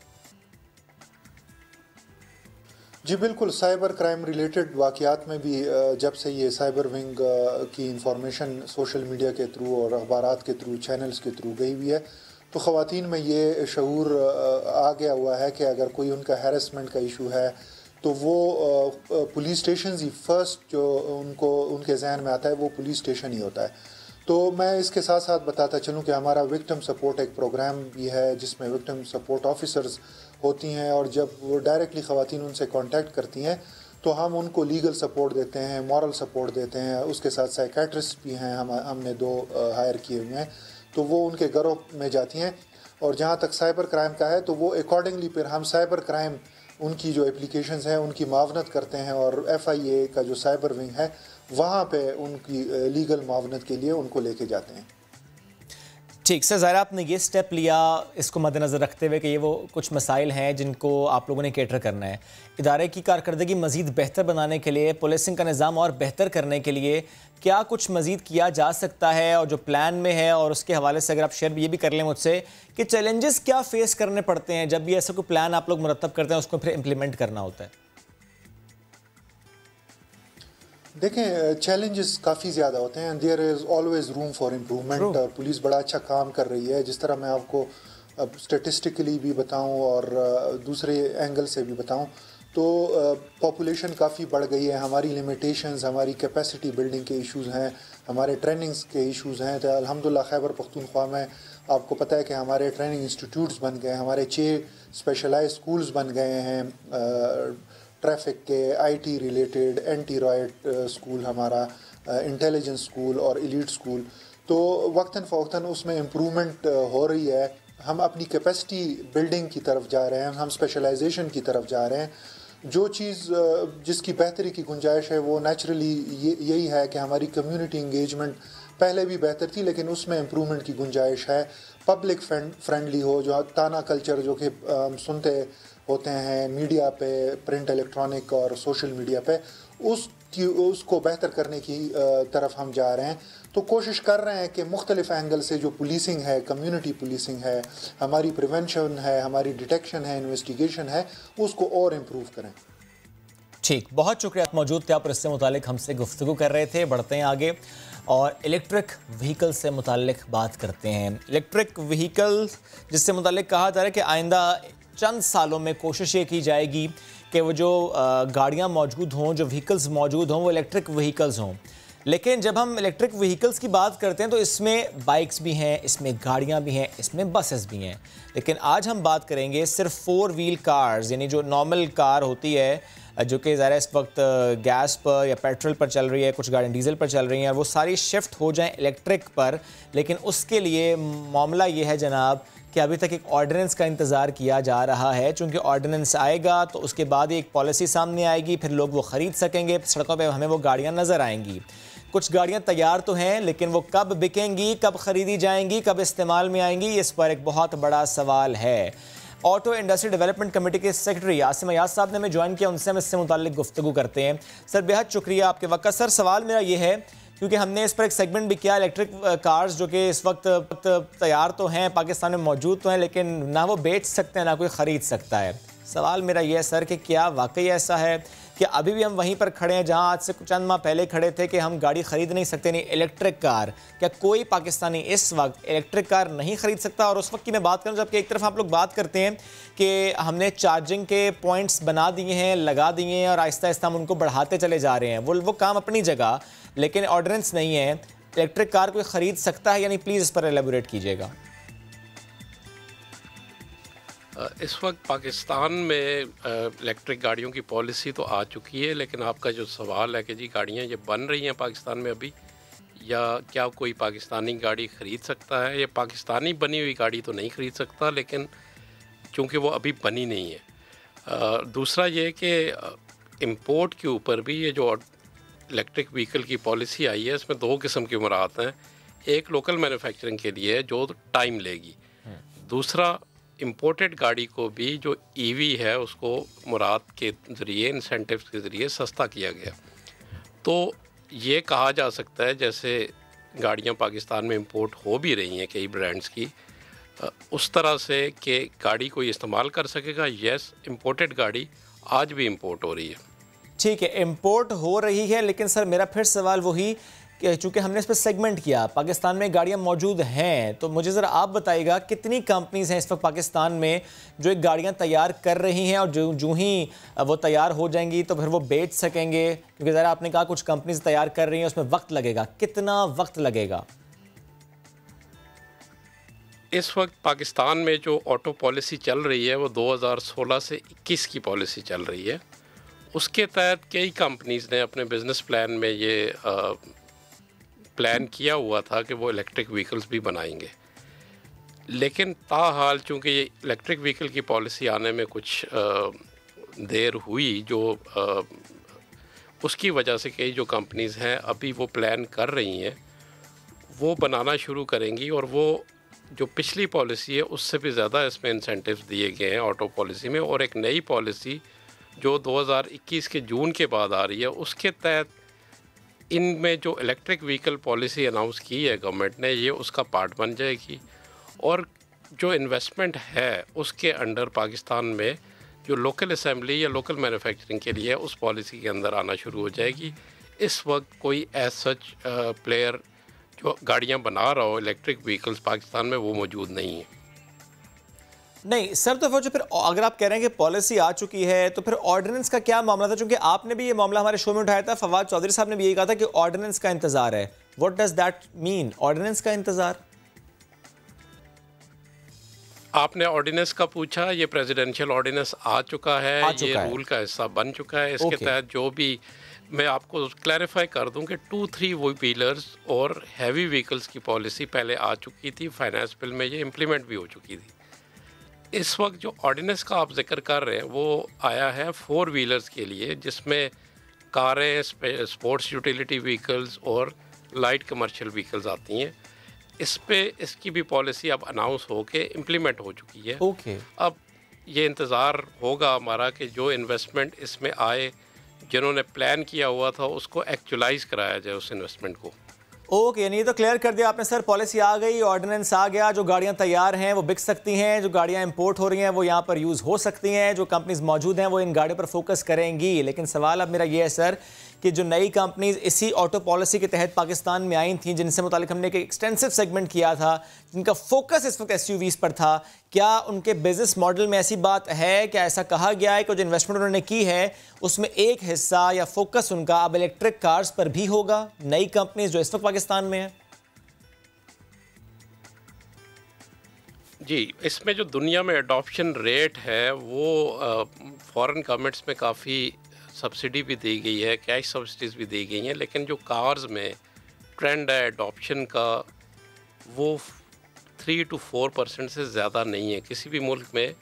जी बिल्कुल, साइबर क्राइम रिलेटेड वाक़यात में भी जब से ये साइबर विंग की इंफॉर्मेशन सोशल मीडिया के थ्रू और अखबारात के थ्रू, चैनल्स के थ्रू गई हुई है, तो ख़वातीन में ये शऊर आ गया हुआ है कि अगर कोई उनका हैरेसमेंट का इशू है तो वो पुलिस स्टेशन ही फर्स्ट जो उनके जहन में आता है वो पुलिस स्टेशन ही होता है। तो मैं इसके साथ साथ बताता चलूँ कि हमारा विक्टिम सपोर्ट एक प्रोग्राम भी है जिसमें विक्टिम सपोर्ट ऑफिसर्स होती हैं और जब वो डायरेक्टली ख़वातीन उनसे कांटेक्ट करती हैं तो हम उनको लीगल सपोर्ट देते हैं, मॉरल सपोर्ट देते हैं। उसके साथ साइकेट्रिस्ट भी हैं, हमने 2 हायर किए हुए हैं, तो वो उनके घरों में जाती हैं। और जहाँ तक साइबर क्राइम का है तो वो अकॉर्डिंगली फिर हम साइबर क्राइम उनकी जो एप्लीकेशंस हैं उनकी मावनत करते हैं और FIA का जो साइबर विंग है वहाँ पे उनकी लीगल मावनत के लिए उनको लेके जाते हैं। ठीक सर, ज़ाहिर आपने ये स्टेप लिया इसको मद्देनज़र रखते हुए कि ये वो कुछ मसाइल हैं जिनको आप लोगों ने कैटर करना है। इदारे की कारकर्दगी मज़ीद बेहतर बनाने के लिए, पुलिसिंग का निज़ाम और बेहतर करने के लिए क्या कुछ मज़ीद किया जा सकता है और जो प्लान में है, और उसके हवाले से अगर आप शेयर ये भी कर लें मुझसे कि चैलेंजेस क्या फेस करने पड़ते हैं जब भी ऐसा कोई प्लान आप लोग मुरतब करते हैं उसको फिर इम्प्लीमेंट करना होता है? देखें, चैलेंजेस काफ़ी ज़्यादा होते हैं। There is always room for improvement. Police बड़ा अच्छा काम कर रही है। जिस तरह मैं आपको अब स्टेटिस्टिकली भी बताऊं और दूसरे एंगल से भी बताऊं तो पॉपुलेशन काफ़ी बढ़ गई है। हमारी लिमिटेशंस, हमारी कैपेसिटी बिल्डिंग के इश्यूज़ हैं, हमारे ट्रेनिंग्स के इश्यूज़ हैं। तो अल्हम्दुलिल्लाह खैबर पख्तूनख्वा में आपको पता है कि हमारे ट्रेनिंग इंस्टीट्यूट्स बन गए, हमारे 6 स्पेशलाइज्ड स्कूल्स बन गए हैं, ट्रैफिक के, IT related, anti riot school हमारा, इंटेलिजेंस स्कूल और एलीट स्कूल। तो वक्तन फ़वक्तन उसमें इम्प्रूवमेंट हो रही है। हम अपनी कैपेसिटी बिल्डिंग की तरफ जा रहे हैं, हम स्पेशलाइजेशन की तरफ जा रहे हैं। जो चीज़ जिसकी बेहतरी की गुंजाइश है वो नेचुरली यही है कि हमारी कम्युनिटी इंगेजमेंट पहले भी बेहतर थी लेकिन उसमें इम्प्रूवमेंट की गुंजाइश है। पब्लिक फ्रेंडली हो, जो ताना कल्चर जो कि हम सुनते होते हैं मीडिया पे, प्रिंट, इलेक्ट्रॉनिक और सोशल मीडिया पे, उसको बेहतर करने की तरफ हम जा रहे हैं। तो कोशिश कर रहे हैं कि मुख्तलिफ एंगल से जो पुलिसिंग है, कम्युनिटी पुलिसिंग है, हमारी प्रिवेंशन है, हमारी डिटेक्शन है, इन्वेस्टिगेशन है, उसको और इम्प्रूव करें। ठीक, बहुत शुक्रिया आप मौजूद थे, आप इससे मुतालिक हमसे गुफ्तगू कर रहे थे। बढ़ते हैं आगे और इलेक्ट्रिक व्हीकल से मुतालिक बात करते हैं। इलेक्ट्रिक व्हीकल जिससे मुतालिक कहा जा रहा है कि आइंदा चंद सालों में कोशिश ये की जाएगी कि वो जो गाड़ियाँ मौजूद हों, जो व्हीकल्स मौजूद हों, वो इलेक्ट्रिक व्हीकल्स हों। लेकिन जब हम इलेक्ट्रिक व्हीकल्स की बात करते हैं तो इसमें बाइक्स भी हैं, इसमें गाड़ियाँ भी हैं, इसमें बसेस भी हैं। लेकिन आज हम बात करेंगे सिर्फ 4 व्हील कार्स, यानी जो नॉर्मल कार होती है जो कि ज़रा इस वक्त गैस पर या पेट्रोल पर चल रही है, कुछ गाड़ियाँ डीजल पर चल रही हैं, वो सारी शिफ्ट हो जाएं इलेक्ट्रिक पर। लेकिन उसके लिए मामला ये है जनाब कि अभी तक एक ऑर्डिनेंस का इंतज़ार किया जा रहा है। चूँकि ऑर्डिनेंस आएगा तो उसके बाद एक पॉलिसी सामने आएगी, फिर लोग वो ख़रीद सकेंगे, सड़कों पे हमें वो गाड़ियाँ नज़र आएंगी। कुछ गाड़ियाँ तैयार तो हैं लेकिन वो कब बिकेंगी, कब ख़रीदी जाएंगी, कब इस्तेमाल में आएंगी, इस पर एक बहुत बड़ा सवाल है। ऑटो इंडस्ट्री डेवलपमेंट कमेटी के सेक्रेटरी आसिम अयाज साहब ने हमें ज्वाइन किया, उनसे हम इससे मुताल्लिक गुफ्तगू करते हैं। सर बेहद शुक्रिया आपके वक्त। सर सवाल मेरा ये है, क्योंकि हमने इस पर एक सेगमेंट भी किया, इलेक्ट्रिक कार्स जो कि इस वक्त तैयार तो हैं, पाकिस्तान में मौजूद तो हैं, लेकिन ना वो बेच सकते हैं ना कोई ख़रीद सकता है। सवाल मेरा ये है सर कि क्या वाकई ऐसा है कि अभी भी हम वहीं पर खड़े हैं जहां आज से चंद माह पहले खड़े थे कि हम गाड़ी ख़रीद नहीं सकते, नहीं इलेक्ट्रिक कार? क्या कोई पाकिस्तानी इस वक्त इलेक्ट्रिक कार नहीं ख़रीद सकता? और उस वक्त की मैं बात करूं जबकि एक तरफ आप लोग बात करते हैं कि हमने चार्जिंग के पॉइंट्स बना दिए हैं, लगा दिए हैं और आहिस्ता आहिस्ता हम उनको बढ़ाते चले जा रहे हैं, वो काम अपनी जगह, लेकिन ऑर्डिनेंस नहीं है। इलेक्ट्रिक कार कोई ख़रीद सकता है यानी प्लीज़ इस पर एलेबोरेट कीजिएगा। इस वक्त पाकिस्तान में इलेक्ट्रिक गाड़ियों की पॉलिसी तो आ चुकी है, लेकिन आपका जो सवाल है कि जी गाड़ियाँ ये बन रही हैं पाकिस्तान में अभी, या क्या कोई पाकिस्तानी गाड़ी ख़रीद सकता है? ये पाकिस्तानी बनी हुई गाड़ी तो नहीं ख़रीद सकता, लेकिन चूँकि वो अभी बनी नहीं है। दूसरा ये कि इम्पोर्ट के ऊपर भी ये जो इलेक्ट्रिक व्हीकल की पॉलिसी आई है इसमें दो किस्म की मुराद हैं। एक लोकल मैन्युफैक्चरिंग के लिए जो टाइम लेगी, दूसरा इंपोर्टेड गाड़ी को भी जो ईवी है उसको मुराद के ज़रिए, इंसेंटिव्स के ज़रिए सस्ता किया गया। तो ये कहा जा सकता है जैसे गाड़ियाँ पाकिस्तान में इंपोर्ट हो भी रही हैं कई ब्रांड्स की, उस तरह से कि गाड़ी कोई इस्तेमाल कर सकेगा। यस, इंपोर्टेड गाड़ी आज भी इंपोर्ट हो रही है। ठीक है, इंपोर्ट हो रही है, लेकिन सर मेरा फिर सवाल वही कि चूँकि हमने इस पर सेगमेंट किया, पाकिस्तान में गाड़ियाँ मौजूद हैं, तो मुझे ज़रा आप बताइएगा कितनी कंपनीज़ हैं इस वक्त पाकिस्तान में जो एक गाड़ियाँ तैयार कर रही हैं और जो ही वो तैयार हो जाएंगी तो फिर वो बेच सकेंगे? क्योंकि ज़रा आपने कहा कुछ कंपनीज तैयार कर रही हैं, उसमें वक्त लगेगा, कितना वक्त लगेगा? इस वक्त पाकिस्तान में जो ऑटो पॉलिसी चल रही है वो 2016 से 21 की पॉलिसी चल रही है। उसके तहत कई कंपनीज़ ने अपने बिज़नेस प्लान में ये प्लान किया हुआ था कि वो इलेक्ट्रिक व्हीकल्स भी बनाएंगे, लेकिन ताहाल चूँकि ये इलेक्ट्रिक व्हीकल की पॉलिसी आने में कुछ देर हुई, जो उसकी वजह से कई जो कंपनीज़ हैं अभी वो प्लान कर रही हैं, वो बनाना शुरू करेंगी और वो जो पिछली पॉलिसी है उससे भी ज़्यादा इसमें इंसेंटिव्स दिए गए हैं ऑटो पॉलिसी में। और एक नई पॉलिसी जो 2021 के जून के बाद आ रही है, उसके तहत इनमें जो इलेक्ट्रिक व्हीकल पॉलिसी अनाउंस की है गवर्नमेंट ने, ये उसका पार्ट बन जाएगी। और जो इन्वेस्टमेंट है उसके अंडर पाकिस्तान में जो लोकल असेंबली या लोकल मैन्युफैक्चरिंग के लिए उस पॉलिसी के अंदर आना शुरू हो जाएगी। इस वक्त कोई एज सच प्लेयर जो गाड़ियाँ बना रहा हो इलेक्ट्रिक व्हीकल्स पाकिस्तान में वो मौजूद नहीं है। नहीं सर, तो फिर अगर आप कह रहे हैं कि पॉलिसी आ चुकी है तो फिर ऑर्डिनेंस का क्या मामला था? क्योंकि आपने भी ये मामला हमारे शो में उठाया था, फवाद चौधरी साहब ने भी यही कहा था कि ऑर्डिनेंस का इंतजार है। What does that mean, ordinance का इंतजार? आपने ऑर्डिनेंस का पूछा, ये प्रेसिडेंशियल ऑर्डिनेंस आ चुका है, ये रूल का हिस्सा बन चुका है। इसके तहत जो भी, मैं आपको क्लैरिफाई कर दूं कि 2-3 व्हीलर्स और हैवी व्हीकल्स की पॉलिसी पहले आ चुकी थी, फाइनेंस बिल में ये इम्प्लीमेंट भी हो चुकी थी। इस वक्त जो ऑर्डिनेंस का आप जिक्र कर रहे हैं वो आया है 4 व्हीलर्स के लिए, जिसमें कारें, स्पोर्ट्स यूटिलिटी व्हीकल्स और लाइट कमर्शियल व्हीकल्स आती हैं। इस पे इसकी भी पॉलिसी अब अनाउंस हो के इम्प्लीमेंट हो चुकी है। अब ये इंतज़ार होगा हमारा कि जो इन्वेस्टमेंट इसमें आए, जिन्होंने प्लान किया हुआ था, उसको एक्चुअलाइज कराया जाए उस इन्वेस्टमेंट को। ओके, यानी ये तो क्लियर कर दिया आपने सर, पॉलिसी आ गई, ऑर्डिनेंस आ गया, जो गाड़ियां तैयार हैं वो बिक सकती हैं, जो गाड़ियां इंपोर्ट हो रही हैं वो यहाँ पर यूज़ हो सकती हैं, जो कंपनीज मौजूद हैं वो इन गाड़ियों पर फोकस करेंगी। लेकिन सवाल अब मेरा ये है सर कि जो नई कंपनीज इसी ऑटो पॉलिसी के तहत पाकिस्तान में आई थी, जिनसे मुतालिक हमने एक एक्सटेंसिव सेगमेंट किया था, जिनका फोकस इस वक्त SUVs पर था, क्या उनके बिजनेस मॉडल में ऐसी बात है, क्या ऐसा कहा गया है कि जो इन्वेस्टमेंट उन्होंने की है उसमें एक हिस्सा या फोकस उनका अब इलेक्ट्रिक कार्स पर भी होगा? नई कंपनीज जो इस वक्त पाकिस्तान में है। जी, इसमें जो दुनिया में अडॉप्शन रेट है वो फॉरेन गवर्नमेंट्स में काफ़ी सब्सिडी भी दी गई है, कैश सब्सिडीज़ भी दी गई हैं, लेकिन जो कार्स में ट्रेंड है अडॉप्शन का वो 3 to 4% से ज़्यादा नहीं है किसी भी मुल्क में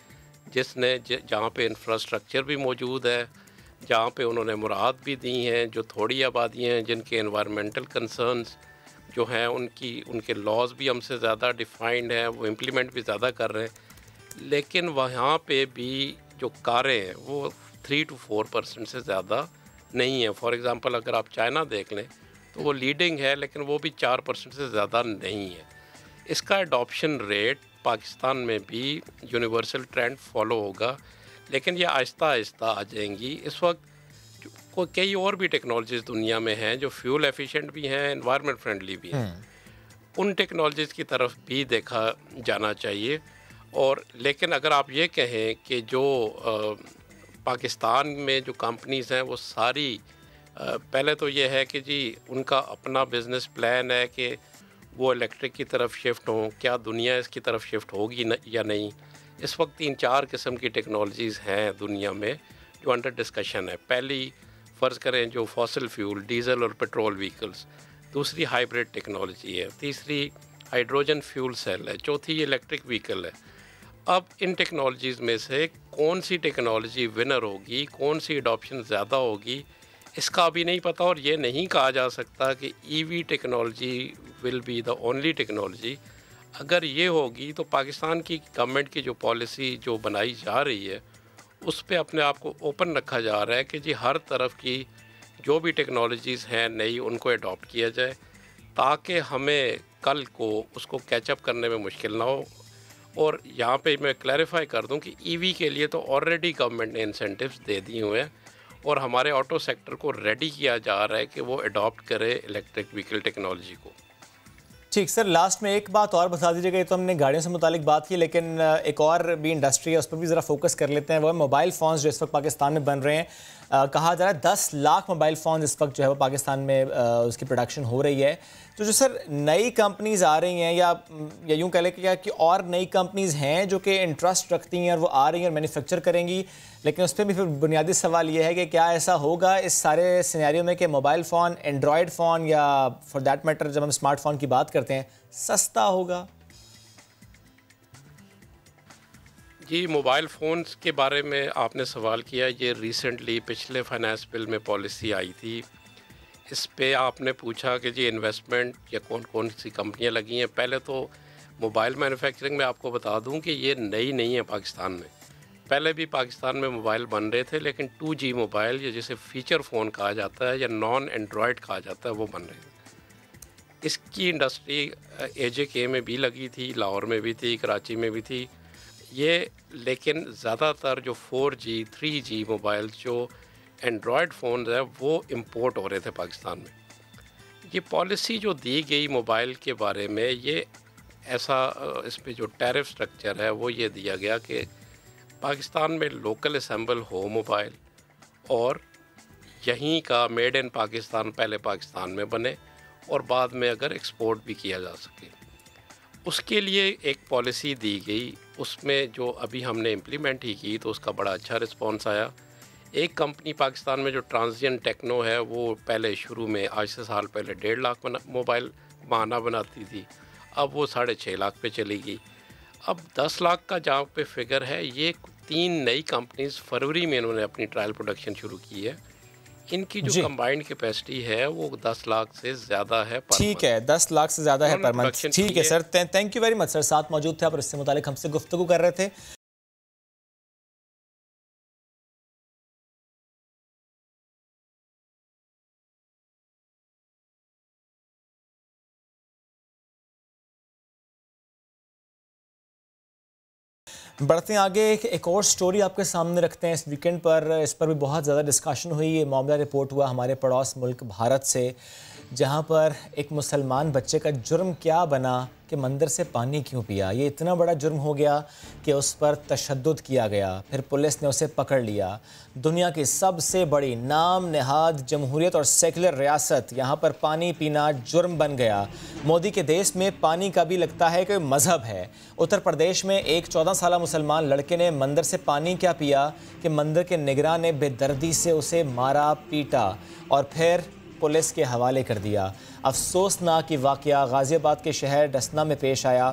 जिसने जहाँ पे इंफ्रास्ट्रक्चर भी मौजूद है, जहाँ पे उन्होंने मुराद भी दी हैं, जो थोड़ी आबादी हैं जिनके एनवायरमेंटल कंसर्न्स जो हैं उनके लॉज भी हमसे ज़्यादा डिफाइंड हैं, वो इम्प्लीमेंट भी ज़्यादा कर रहे हैं, लेकिन वहाँ पे भी जो कारें हैं वो 3 to 4% से ज़्यादा नहीं है। फॉर एग्ज़ाम्पल अगर आप चाइना देख लें तो वो लीडिंग है, लेकिन वो भी 4% से ज़्यादा नहीं है। इसका अडॉप्शन रेट पाकिस्तान में भी यूनिवर्सल ट्रेंड फॉलो होगा, लेकिन ये आहिस्ता आहिस्ता आ जाएंगी। इस वक्त कई और भी टेक्नोलॉजीज़ दुनिया में हैं जो फ्यूल एफिशिएंट भी हैं, एनवायरनमेंट फ्रेंडली भी हैं, उन टेक्नोलॉजीज़ की तरफ भी देखा जाना चाहिए। और लेकिन अगर आप ये कहें कि जो पाकिस्तान में जो कंपनीज़ हैं वो सारी पहले तो ये है कि जी उनका अपना बिज़नेस प्लान है कि वो इलेक्ट्रिक की तरफ शिफ्ट हों, क्या दुनिया इसकी तरफ शिफ्ट होगी या नहीं। इस वक्त 3-4 किस्म की टेक्नोलॉजीज़ हैं दुनिया में जो अंडर डिस्कशन है। पहली फ़र्ज़ करें जो फॉसिल फ्यूल, डीजल और पेट्रोल व्हीकल्स, दूसरी हाइब्रिड टेक्नोलॉजी है, तीसरी हाइड्रोजन फ्यूल सेल है, चौथी इलेक्ट्रिक व्हीकल है। अब इन टेक्नोलॉजीज़ में से कौन सी टेक्नोलॉजी विनर होगी, कौन सी अडॉप्शन ज़्यादा होगी, इसका अभी नहीं पता, और ये नहीं कहा जा सकता कि EV technology will be the only technology. अगर ये होगी तो पाकिस्तान की गवर्नमेंट की जो पॉलिसी जो बनाई जा रही है उस पे अपने आप को ओपन रखा जा रहा है कि जी हर तरफ की जो भी टेक्नोलॉजीज़ हैं नई उनको अडॉप्ट किया जाए, ताकि हमें कल को उसको कैचअप करने में मुश्किल ना हो। और यहाँ पे मैं क्लैरिफाई कर दूँ कि ईवी के लिए तो ऑलरेडी गवर्नमेंट ने इंसेंटिव्स दे दिए हुए हैं और हमारे ऑटो सेक्टर को रेडी किया जा रहा है कि वो अडॉप्ट करे इलेक्ट्रिक व्हीकल टेक्नोलॉजी को। ठीक सर, लास्ट में एक बात और बता दीजिएगा। ये तो हमने गाड़ियों से मुतालिक बात की, लेकिन एक और भी इंडस्ट्री है उस पर भी ज़रा फोकस कर लेते हैं। वो है मोबाइल फ़ोन्स जो इस वक्त पाकिस्तान में बन रहे हैं। कहा जा रहा है 10 लाख मोबाइल फ़ोन इस वक्त जो है वो पाकिस्तान में उसकी प्रोडक्शन हो रही है। तो जो सर नई कंपनीज़ आ रही हैं या यूँ कह लें कि और नई कंपनीज़ हैं जो कि इंटरेस्ट रखती हैं और वो आ रही हैं और मैन्युफैक्चर करेंगी, लेकिन उस पर भी फिर बुनियादी सवाल ये है कि क्या ऐसा होगा इस सारे सिनेरियो में कि मोबाइल फ़ोन, एंड्रॉयड फ़ोन या फॉर दैट मैटर जब हम स्मार्टफोन की बात करते हैं सस्ता होगा? जी, मोबाइल फ़ोन्स के बारे में आपने सवाल किया। ये रिसेंटली पिछले फाइनेंस बिल में पॉलिसी आई थी। इस पे आपने पूछा कि जी इन्वेस्टमेंट या कौन कौन सी कंपनियां लगी हैं। पहले तो मोबाइल मैन्युफैक्चरिंग में आपको बता दूं कि ये नई नहीं है पाकिस्तान में। पहले भी पाकिस्तान में मोबाइल बन रहे थे, लेकिन 2G मोबाइल या जिसे फ़ीचर फ़ोन कहा जाता है या नॉन एंड्रॉयड कहा जाता है वो बन रहे थे। इसकी इंडस्ट्री AJK में भी लगी थी, लाहौर में भी थी, कराची में भी थी ये। लेकिन ज़्यादातर जो 4G 3G मोबाइल जो एंड्रॉयड फ़ोन है वो इंपोर्ट हो रहे थे पाकिस्तान में। ये पॉलिसी जो दी गई मोबाइल के बारे में, ये ऐसा इस पे जो टैरिफ स्ट्रक्चर है वो ये दिया गया कि पाकिस्तान में लोकल असेंबल हो मोबाइल और यहीं का मेड इन पाकिस्तान पहले पाकिस्तान में बने और बाद में अगर एक्सपोर्ट भी किया जा सके। उसके लिए एक पॉलिसी दी गई, उसमें जो अभी हमने इम्प्लीमेंट ही की तो उसका बड़ा अच्छा रिस्पॉन्स आया। एक कंपनी पाकिस्तान में जो ट्रांजिएंट टेक्नो है वो पहले शुरू में आज से साल पहले 1.5 लाख मोबाइल माहाना बनाती थी, अब वो 6.5 लाख पे चली गई। अब 10 लाख का जहाँ पे फिगर है, ये 3 नई कंपनीज फरवरी में इन्होंने अपनी ट्रायल प्रोडक्शन शुरू की है। इनकी जो कंबाइंड कैपेसिटी है वो 10 लाख से ज़्यादा है। ठीक है, 10 लाख से ज़्यादा है पर मंथ। ठीक है sir, thank you very much sir, साथ मौजूद थे आप और इससे मुतालिक हमसे गुफ्तगू कर रहे थे। बढ़ते हैं आगे, एक और स्टोरी आपके सामने रखते हैं। इस वीकेंड पर इस पर भी बहुत ज़्यादा डिस्कशन हुई। ये मामला रिपोर्ट हुआ हमारे पड़ोस मुल्क भारत से, जहां पर एक मुसलमान बच्चे का जुर्म क्या बना कि मंदिर से पानी क्यों पिया। ये इतना बड़ा जुर्म हो गया कि उस पर तशद्दुद किया गया, फिर पुलिस ने उसे पकड़ लिया। दुनिया की सबसे बड़ी नाम नहाद जमहूरियत और सेकुलर रियासत, यहाँ पर पानी पीना जुर्म बन गया। मोदी के देश में पानी का भी लगता है कि मज़हब है। उत्तर प्रदेश में एक 14 साला मुसलमान लड़के ने मंदिर से पानी क्या पिया कि मंदिर के निगरान ने बेदर्दी से उसे मारा, पीटा और फिर पुलिस के हवाले कर दिया। अफसोसनाक ये वाक़या गाज़ियाबाद के शहर डसना में पेश आया।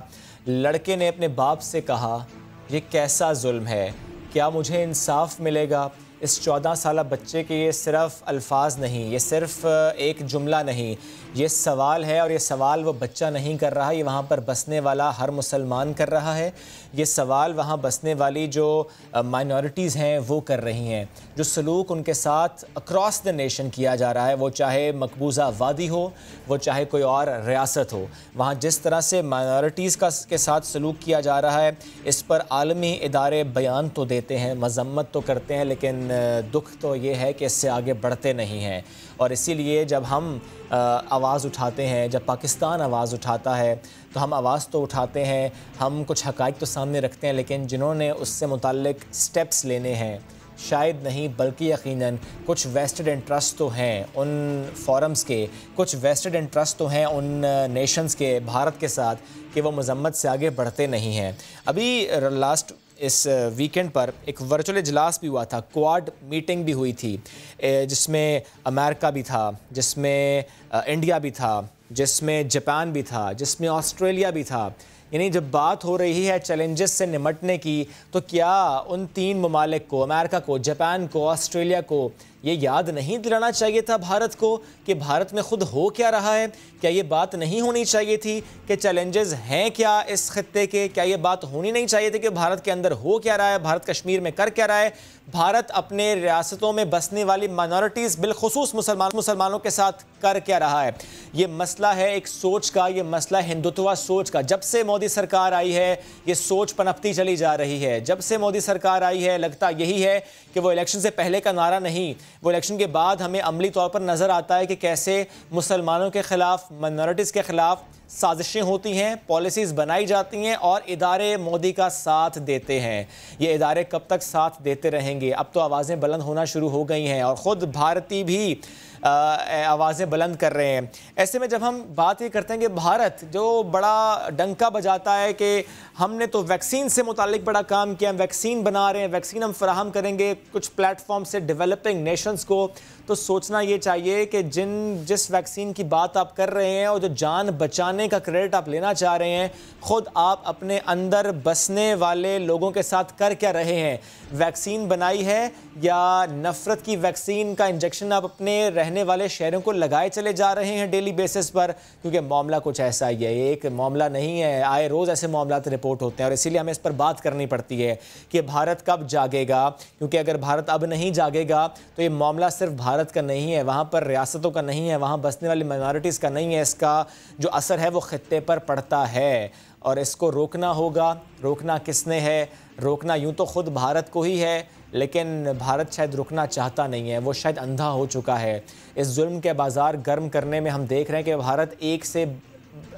लड़के ने अपने बाप से कहा, ये कैसा जुल्म है, क्या मुझे इंसाफ मिलेगा? इस 14 साला बच्चे के ये सिर्फ अल्फाज नहीं, ये सिर्फ एक जुमला नहीं, ये सवाल है। और ये सवाल वो बच्चा नहीं कर रहा, ये वहाँ पर बसने वाला हर मुसलमान कर रहा है। ये सवाल वहाँ बसने वाली जो माइनॉरिटीज़ हैं वो कर रही हैं। जो सलूक उनके साथ अक्रॉस द नेशन किया जा रहा है, वो चाहे मकबूजा वादी हो, वो चाहे कोई और रियासत हो, वहाँ जिस तरह से माइनॉरिटीज़ के साथ सलूक किया जा रहा है, इस पर आलमी इदारे बयान तो देते हैं, मजम्मत तो करते हैं, लेकिन दुख तो ये है कि इससे आगे बढ़ते नहीं हैं। और इसीलिए जब हम आवाज़ उठाते हैं, जब पाकिस्तान आवाज़ उठाता है, तो हम आवाज़ तो उठाते हैं, हम कुछ हक़ाइक़ तो सामने रखते हैं, लेकिन जिन्होंने उससे मुताल्लिक़ स्टेप्स लेने हैं, शायद नहीं बल्कि यकीनन कुछ वेस्टेड इंटरेस्ट तो हैं उन फोरम्स के, कुछ वेस्टेड इंटरेस्ट तो हैं उन नेशंस के भारत के साथ कि वो मजम्मत से आगे बढ़ते नहीं हैं। अभी लास्ट इस वीकेंड पर एक वर्चुअल इजलास भी हुआ था, क्वाड मीटिंग भी हुई थी, जिसमें अमेरिका भी था, जिसमें इंडिया भी था, जिसमें जापान भी था, जिसमें ऑस्ट्रेलिया भी था। यानी जब बात हो रही है चैलेंजेस से निमटने की, तो क्या उन 3 ममालिक को, अमेरिका को, जापान को, ऑस्ट्रेलिया को ये याद नहीं दिलाना चाहिए था भारत को कि भारत में खुद हो क्या रहा है? क्या ये बात नहीं होनी चाहिए थी कि चैलेंजेस हैं क्या इस खत्ते के? क्या ये बात होनी नहीं चाहिए थी कि भारत के अंदर हो क्या रहा है, भारत कश्मीर में कर क्या रहा है, भारत अपने रियासतों में बसने वाली माइनॉरिटीज़ बिलखुसूस मुसलमानों के साथ कर क्या रहा है? ये मसला है एक सोच का, ये मसला हिंदुत्व सोच का। जब से मोदी सरकार आई है ये सोच पनपती चली जा रही है। जब से मोदी सरकार आई है लगता यही है कि वो इलेक्शन से पहले का नारा नहीं, वो इलेक्शन के बाद हमें अमली तौर पर नज़र आता है कि कैसे मुसलमानों के ख़िलाफ़, माइनॉरिटीज़ के ख़िलाफ़ साजिशें होती हैं, पॉलिसीज़ बनाई जाती हैं और इदारे मोदी का साथ देते हैं। ये इदारे कब तक साथ देते रहेंगे? अब तो आवाज़ें बुलंद होना शुरू हो गई हैं और ख़ुद भारतीय भी आवाज़ें बुलंद कर रहे हैं। ऐसे में जब हम बात ये करते हैं कि भारत जो बड़ा डंका बजाता है कि हमने तो वैक्सीन से मुतालिक बड़ा काम किया, हम वैक्सीन बना रहे हैं, वैक्सीन हम फराहम करेंगे कुछ प्लेटफॉर्म से डेवलपिंग नेशंस को, तो सोचना ये चाहिए कि जिस वैक्सीन की बात आप कर रहे हैं और जो जान बचाने का क्रेडिट आप लेना चाह रहे हैं, ख़ुद आप अपने अंदर बसने वाले लोगों के साथ कर क्या रहे हैं? वैक्सीन बनाई है या नफ़रत की वैक्सीन का इंजेक्शन आप अपने रहने वाले शहरों को लगाए चले जा रहे हैं डेली बेसिस पर? क्योंकि मामला कुछ ऐसा ही है, एक मामला नहीं है, आए रोज़ ऐसे मामला रिपोर्ट होते हैं और इसीलिए हमें इस पर बात करनी पड़ती है कि भारत कब जागेगा। क्योंकि अगर भारत अब नहीं जागेगा तो ये मामला सिर्फ भारत का नहीं है, वहाँ पर रियासतों का नहीं है, वहाँ बसने वाली माइनॉरिटीज़ का नहीं है, इसका जो असर है वो खित्ते पर पड़ता है और इसको रोकना होगा। रोकना किसने है? रोकना यूँ तो ख़ुद भारत को ही है, लेकिन भारत शायद रुकना चाहता नहीं है, वो शायद अंधा हो चुका है। इस जुल्म के बाज़ार गर्म करने में हम देख रहे हैं कि भारत एक से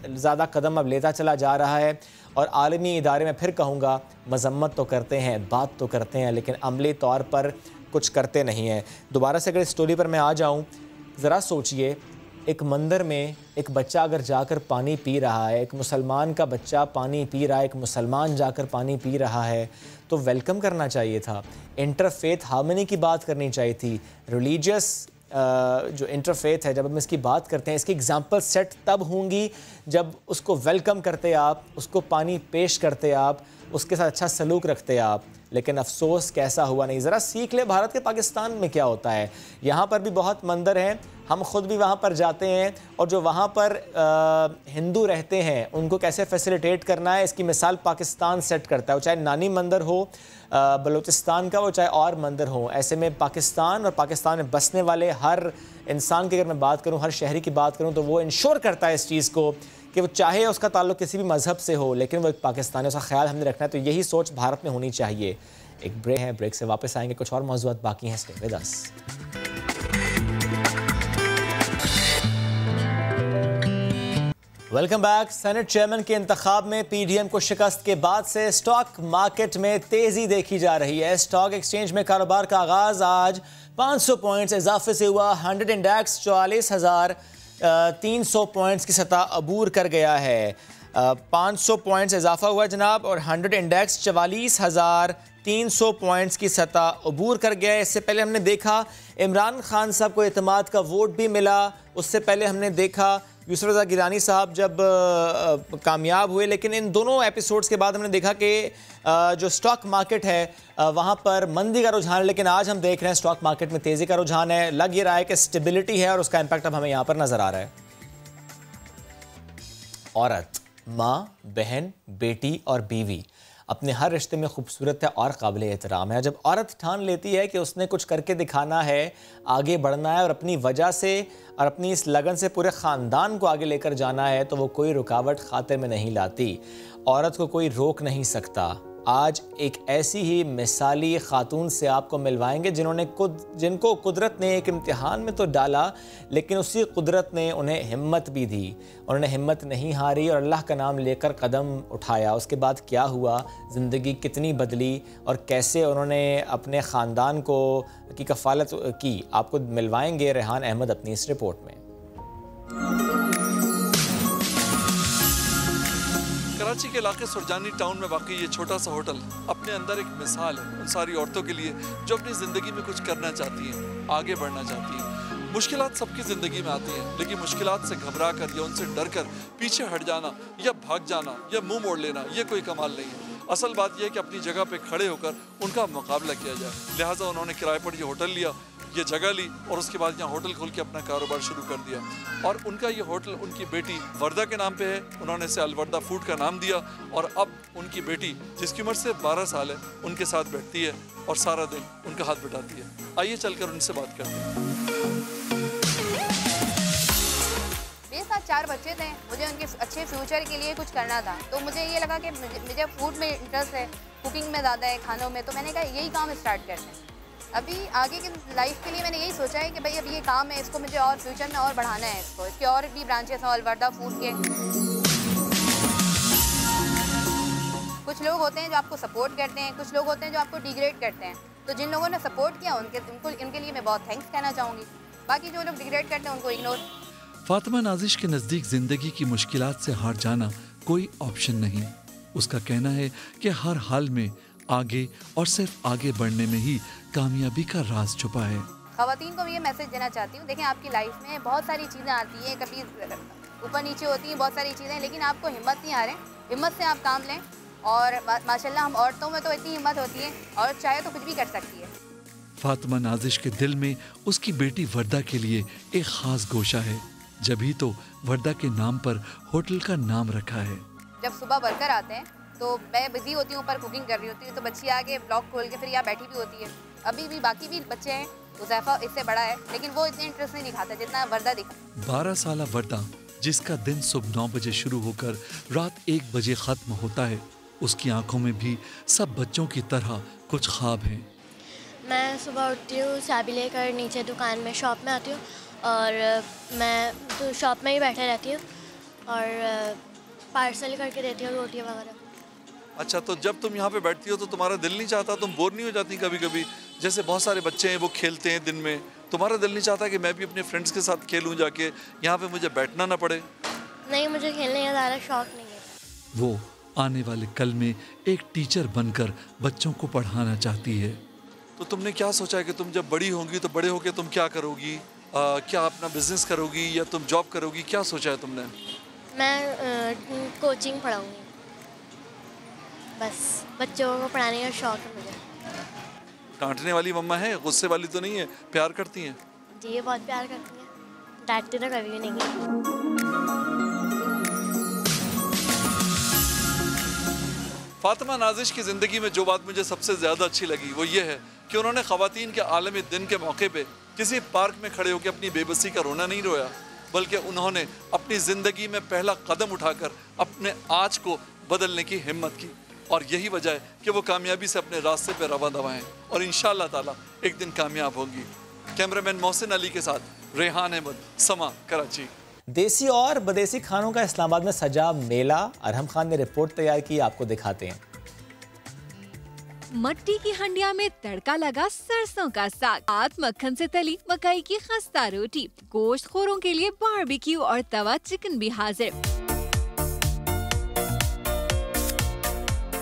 ज़्यादा कदम अब लेता चला जा रहा है और आलमी इदारे में फिर कहूँगा मजम्मत तो करते हैं, बात तो करते हैं, लेकिन अमली तौर पर कुछ करते नहीं हैं। दोबारा से अगर इस स्टोरी पर मैं आ जाऊँ, ज़रा सोचिए, एक मंदिर में एक बच्चा अगर जाकर पानी पी रहा है, एक मुसलमान का बच्चा पानी पी रहा है, एक मुसलमान जाकर पानी पी रहा है, तो वेलकम करना चाहिए था। इंटरफेथ हार्मनी की बात करनी चाहिए थी। रिलीजियस जो इंटरफेथ है, जब हम इसकी बात करते हैं, इसकी एग्जांपल सेट तब होंगी जब उसको वेलकम करते आप, उसको पानी पेश करते आप, उसके साथ अच्छा सलूक रखते आप। लेकिन अफसोस कैसा हुआ नहीं। ज़रा सीख ले भारत के पाकिस्तान में क्या होता है। यहाँ पर भी बहुत मंदिर हैं, हम ख़ुद भी वहाँ पर जाते हैं और जो वहाँ पर हिंदू रहते हैं उनको कैसे फैसिलिटेट करना है, इसकी मिसाल पाकिस्तान सेट करता है। वो चाहे नानी मंदिर हो बलूचिस्तान का, वो चाहे और मंदिर हो। ऐसे में पाकिस्तान और पाकिस्तान में बसने वाले हर इंसान की अगर मैं बात करूँ, हर शहरी की बात करूँ, तो वो इंश्योर करता है इस चीज़ को कि वो चाहे उसका ताल्लुक़ किसी भी मज़हब से हो, लेकिन वो एक पाकिस्तानी, उसका ख्याल हमने रखना है। तो यही सोच भारत में होनी चाहिए। एक ब्रेक है, ब्रेक से वापस आएंगे, कुछ और मौज़ूआत बाकी हैं, stay with us. Welcome back. Senate chairman के इंतखाब में पीडीएम को शिकस्त के बाद से स्टॉक मार्केट में तेज़ी देखी जा रही है। स्टॉक एक्सचेंज में कारोबार का आगाज़ आज 500 पॉइंट्स इजाफे से हुआ। 100 इंडेक्स 44,300 पॉइंट्स की सतह अबूर कर गया है। 500 पॉइंट्स इजाफा हुआ जनाब और 100 इंडेक्स 44,300 पॉइंट्स की सतह अबूर कर गया है। इससे पहले हमने देखा इमरान खान साहब को एतमाद का वोट भी मिला। उससे पहले हमने देखा यूसुफ रज़ा गिलानी साहब जब कामयाब हुए। लेकिन इन दोनों एपिसोड्स के बाद हमने देखा कि जो स्टॉक मार्केट है वहाँ पर मंदी का रुझान, लेकिन आज हम देख रहे हैं स्टॉक मार्केट में तेज़ी का रुझान है। लग ये रहा है कि स्टेबिलिटी है और उसका इम्पैक्ट अब हमें यहाँ पर नज़र आ रहा है। औरत, माँ, बहन, बेटी और बीवी अपने हर रिश्ते में खूबसूरत है और काबिल एहतराम है। जब औरत ठान लेती है कि उसने कुछ करके दिखाना है, आगे बढ़ना है और अपनी वजह से और अपनी इस लगन से पूरे ख़ानदान को आगे लेकर जाना है, तो वो कोई रुकावट खातिर में नहीं लाती। औरत को कोई रोक नहीं सकता। आज एक ऐसी ही मिसाली खातून से आपको मिलवाएंगे जिनको कुदरत ने एक इम्तिहान में तो डाला, लेकिन उसी कुदरत ने उन्हें हिम्मत भी दी। उन्होंने हिम्मत नहीं हारी और अल्लाह का नाम लेकर कदम उठाया। उसके बाद क्या हुआ, ज़िंदगी कितनी बदली और कैसे उन्होंने अपने ख़ानदान की कफ़ालत की, आपको मिलवाएंगे रेहान अहमद अपनी इस रिपोर्ट में। कराची के इलाके सुरजानी टाउन में वाकई ये छोटा सा होटल अपने अंदर एक मिसाल है उन सारी औरतों के लिए जो अपनी ज़िंदगी में कुछ करना चाहती हैं, आगे बढ़ना चाहती हैं। मुश्किलात सबकी ज़िंदगी में आती हैं, लेकिन मुश्किलात से घबरा कर या उनसे डर कर पीछे हट जाना या भाग जाना या मुंह मोड़ लेना, ये कोई कमाल नहीं है। असल बात यह है कि अपनी जगह पे खड़े होकर उनका मुकाबला किया जाए। लिहाजा उन्होंने किराए पर ये होटल लिया ये जगह ली और उसके बाद यहाँ होटल खोल के अपना कारोबार शुरू कर दिया। और उनका ये होटल उनकी बेटी वर्दा के नाम पे है, उन्होंने इसे अलवर्दा फूड का नाम दिया। और अब उनकी बेटी जिसकी उम्र से 12 साल है उनके साथ बैठती है और सारा दिन उनका हाथ बटाती है। आइए चलकर उनसे बात करते हैं। मेरे साथ 4 बच्चे थे, मुझे उनके अच्छे फ्यूचर के लिए कुछ करना था, तो मुझे ये लगा कि मुझे फूड में इंटरेस्ट है, कुकिंग में ज़्यादा है, खानों में, तो मैंने कहा यही काम स्टार्ट करते हैं। अभी आगे की लाइफ के लिए मैंने यही सोचा है कि भाई अब ये काम है, इसको मुझे और फ्यूचर में और बढ़ाना है, इसके और भी ब्रांचेस हैं अलवर्दा फूड के। कुछ लोग होते हैं जो आपको सपोर्ट करते हैं, कुछ लोग होते हैं जो आपको डिग्रेड करते हैं, तो जिन लोगों ने सपोर्ट किया उनके लिए मैं बहुत थैंक्स कहना चाहूँगी। बाकी जो लोग डिग्रेड करते हैं उनको इग्नोर। फातिमा नाजिश के नज़दीक ज़िंदगी की मुश्किलात से हार जाना कोई ऑप्शन नहीं। उसका कहना है कि हर हाल में आगे और सिर्फ आगे बढ़ने में ही कामयाबी का राज छुपा है। ख़वातीन को मैं ये मैसेज देना चाहती हूँ, देखें आपकी लाइफ में बहुत सारी चीज़ें आती हैं, कभी ऊपर नीचे होती हैं, बहुत सारी चीज़ें, लेकिन आपको हिम्मत नहीं हारें, हिम्मत से आप काम लें। और माशाल्लाह हम औरतों में तो इतनी हिम्मत होती है, औरत चाहे तो कुछ भी कर सकती है। फातिमा नाजिश के दिल में उसकी बेटी वर्दा के लिए एक ख़ास गोशा है, जभी तो वर्दा के नाम पर होटल का नाम रखा है। जब सुबह वर्कर आते हैं तो मैं बिजी होती हूँ, ऊपर कुकिंग कर रही होती हूँ, तो बच्ची आके ब्लॉग खोल के फिर यहाँ बैठी भी होती है। अभी भी बाकी भी बच्चे हैं, उज़ैफा इससे बड़ा है, लेकिन वो इतने इंटरेस्ट नहीं दिखाता जितना वर्दा दिखा। 12 साल वर्दा, जिसका दिन सुबह 9 बजे शुरू होकर रात 1 बजे ख़त्म होता है, उसकी आंखों में भी सब बच्चों की तरह कुछ ख्वाब हैं। मैं सुबह उठती हूँ, चाबी लेकर नीचे दुकान में शॉप में आती हूँ और मैं तो शॉप में ही बैठे रहती हूँ और पार्सल करके देती हूँ रोटियाँ वगैरह। अच्छा, तो जब तुम यहाँ पे बैठती हो तो तुम्हारा दिल नहीं चाहता, तुम बोर नहीं हो जाती कभी कभी? जैसे बहुत सारे बच्चे हैं वो खेलते हैं दिन में, तुम्हारा दिल नहीं चाहता कि मैं भी अपने फ्रेंड्स के साथ खेलूँ जाके, यहाँ पे मुझे बैठना ना पड़े? नहीं, मुझे खेलने का ज़्यादा शौक नहीं है। वो आने वाले कल में एक टीचर बनकर बच्चों को पढ़ाना चाहती है। तो तुमने क्या सोचा है कि तुम जब बड़ी होंगी तो बड़े होकर तुम क्या करोगी? क्या अपना बिजनेस करोगी या तुम जॉब करोगी? क्या सोचा है तुमने? मैं कोचिंग पढ़ाऊँगी, बस बच्चों को पढ़ाने का शौक है मुझे। डांटने वाली मम्मा है, गुस्से वाली तो नहीं है, प्यार करती हैं? जी, ये बहुत प्यार करती हैं, डांटती तो कभी भी नहीं है। फातिमा नाजिश की ज़िंदगी में जो बात मुझे सबसे ज़्यादा अच्छी लगी वो ये है कि उन्होंने ख़वातीन के आलमी दिन के मौके पे किसी पार्क में खड़े होकर अपनी बेबसी का रोना नहीं रोया, बल्कि उन्होंने अपनी ज़िंदगी में पहला कदम उठाकर अपने आज को बदलने की हिम्मत की। और यही वजह है कि वो कामयाबी से अपने रास्ते पे रवा दवा हैं और इंशाअल्लाह ताला एक दिन कामयाब होंगी। कैमरामैन मोहसिन अली के साथ रेहान अहमद, समा, कराची। देसी और बदेसी खानों का इस्लामाबाद में सजा मेला, अरहम खान ने रिपोर्ट तैयार की, आपको दिखाते हैं। मट्टी की हंडिया में तड़का लगा सरसों का साग, आध मक्खन से तली मकई की खस्ता रोटी, गोश्त खोरों के लिए बारबेक्यू और तवा चिकन भी हाजिर।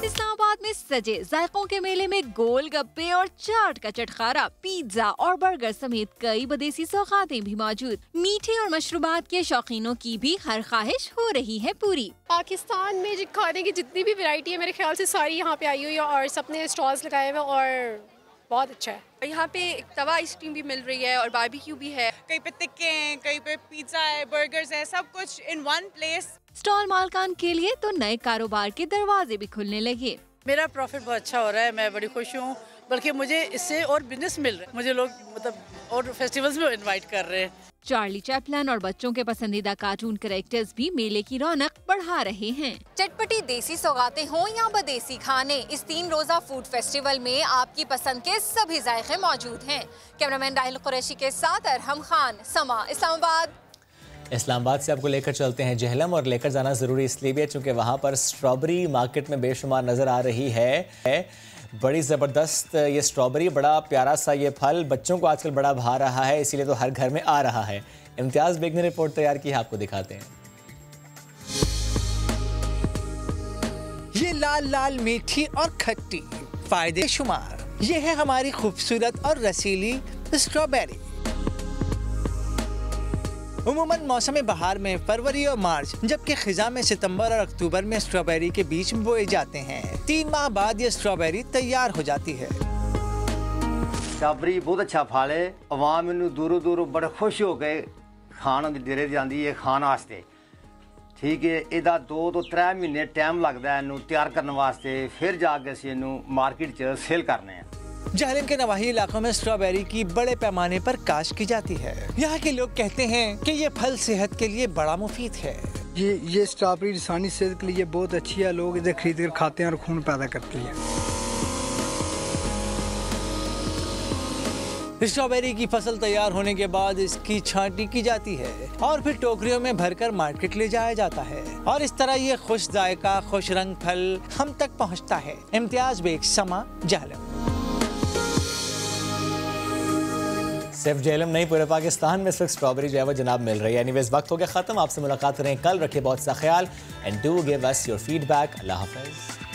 इस्लामाबाद में सजे जायकों के मेले में गोलगप्पे और चाट का चटखारा, पिज्जा और बर्गर समेत कई बदेसी सौगातें भी मौजूद। मीठे और मशरूबात के शौकीनों की भी हर ख्वाहिश हो रही है पूरी। पाकिस्तान में खाने की जितनी भी वैरायटी है मेरे ख्याल से सारी यहाँ पे आई हुई है और सबने स्टॉल्स लगाए हुए और बहुत अच्छा है। यहाँ पे तवा आइसक्रीम भी मिल रही है और बारबेक्यू भी है, कहीं पे टिक्के हैं, कहीं पे पिज्जा है, बर्गर्स है, सब कुछ इन वन प्लेस। स्टॉल मालकान के लिए तो नए कारोबार के दरवाजे भी खुलने लगे। मेरा प्रॉफिट बहुत अच्छा हो रहा है, मैं बड़ी खुश हूँ, बल्कि मुझे इससे और बिजनेस मिल रहा है, मुझे लोग और फेस्टिवल्स में इनवाइट कर रहे हैं। चार्ली चैपलन और बच्चों के पसंदीदा कार्टून कैरेक्टर्स भी मेले की रौनक बढ़ा रहे हैं। चटपटी देसी सौगातें हों या बदेसी खाने, इस 3 रोजा फूड फेस्टिवल में आपकी पसंद के सभी जायके मौजूद हैं। कैमरामैन राहिल कुरैशी के साथ अरहम खान, समा, इस्लामाबाद। इस्लामाबाद से आपको लेकर चलते हैं जहलम, और लेकर जाना ज़रूरी इसलिए भी है क्योंकि वहाँ पर स्ट्रॉबेरी मार्केट में बेशुमार नज़र आ रही है। बड़ी ज़बरदस्त ये स्ट्रॉबेरी, बड़ा प्यारा सा ये फल बच्चों को आजकल बड़ा भा रहा है, इसीलिए तो हर घर में आ रहा है। इम्तियाज़ बेग ने रिपोर्ट तैयार की है, आपको दिखाते हैं। ये लाल लाल मीठी और खट्टी, फायदे शुमार, ये है हमारी खूबसूरत और रसीली स्ट्रॉबेरी। उमूमन मौसम बहार में फरवरी और मार्च, जबकि खिजा में सितंबर और अक्टूबर में स्ट्रॉबेरी के बीज बोए जाते हैं। 3 माह बाद ये स्ट्रॉबेरी तैयार हो जाती है। स्ट्रॉबेरी बहुत अच्छा फल है। अवाम इनू दूरों दूरों बड़े खुश हो के खान डेरे जाती है खाने वास्ते। ठीक है, इहदा 2 ਤੋਂ 3 महीने टाइम लगता है इनू तैयार करने वास्ते, फिर जाके असीं इनू मार्केट च सेल करने हैं। जहलम के नवाही इलाकों में स्ट्रॉबेरी की बड़े पैमाने पर काश्त की जाती है। यहाँ के लोग कहते हैं कि ये फल सेहत के लिए बड़ा मुफीद है। ये स्ट्रॉबेरी इंसानी सेहत के लिए बहुत अच्छी है। लोग इसे खरीद कर खाते हैं और खून पैदा करती है। स्ट्रॉबेरी की फसल तैयार होने के बाद इसकी छांटी की जाती है और फिर टोकरियों में भरकर मार्केट ले जाया जाता है और इस तरह ये खुश जायका खुश रंग फल हम तक पहुँचता है। इम्तियाज बेग, समा, जहलम। सिर्फ जेलम नहीं, पूरे पाकिस्तान में इस वक्त स्ट्रॉबेरी जो है वो जनाब मिल रही है। एनीवेज वक्त हो गया ख़त्म। आपसे मुलाकात करें कल। रखिए बहुत सा ख्याल and do give us your feedback. Allah हाफ़िज़।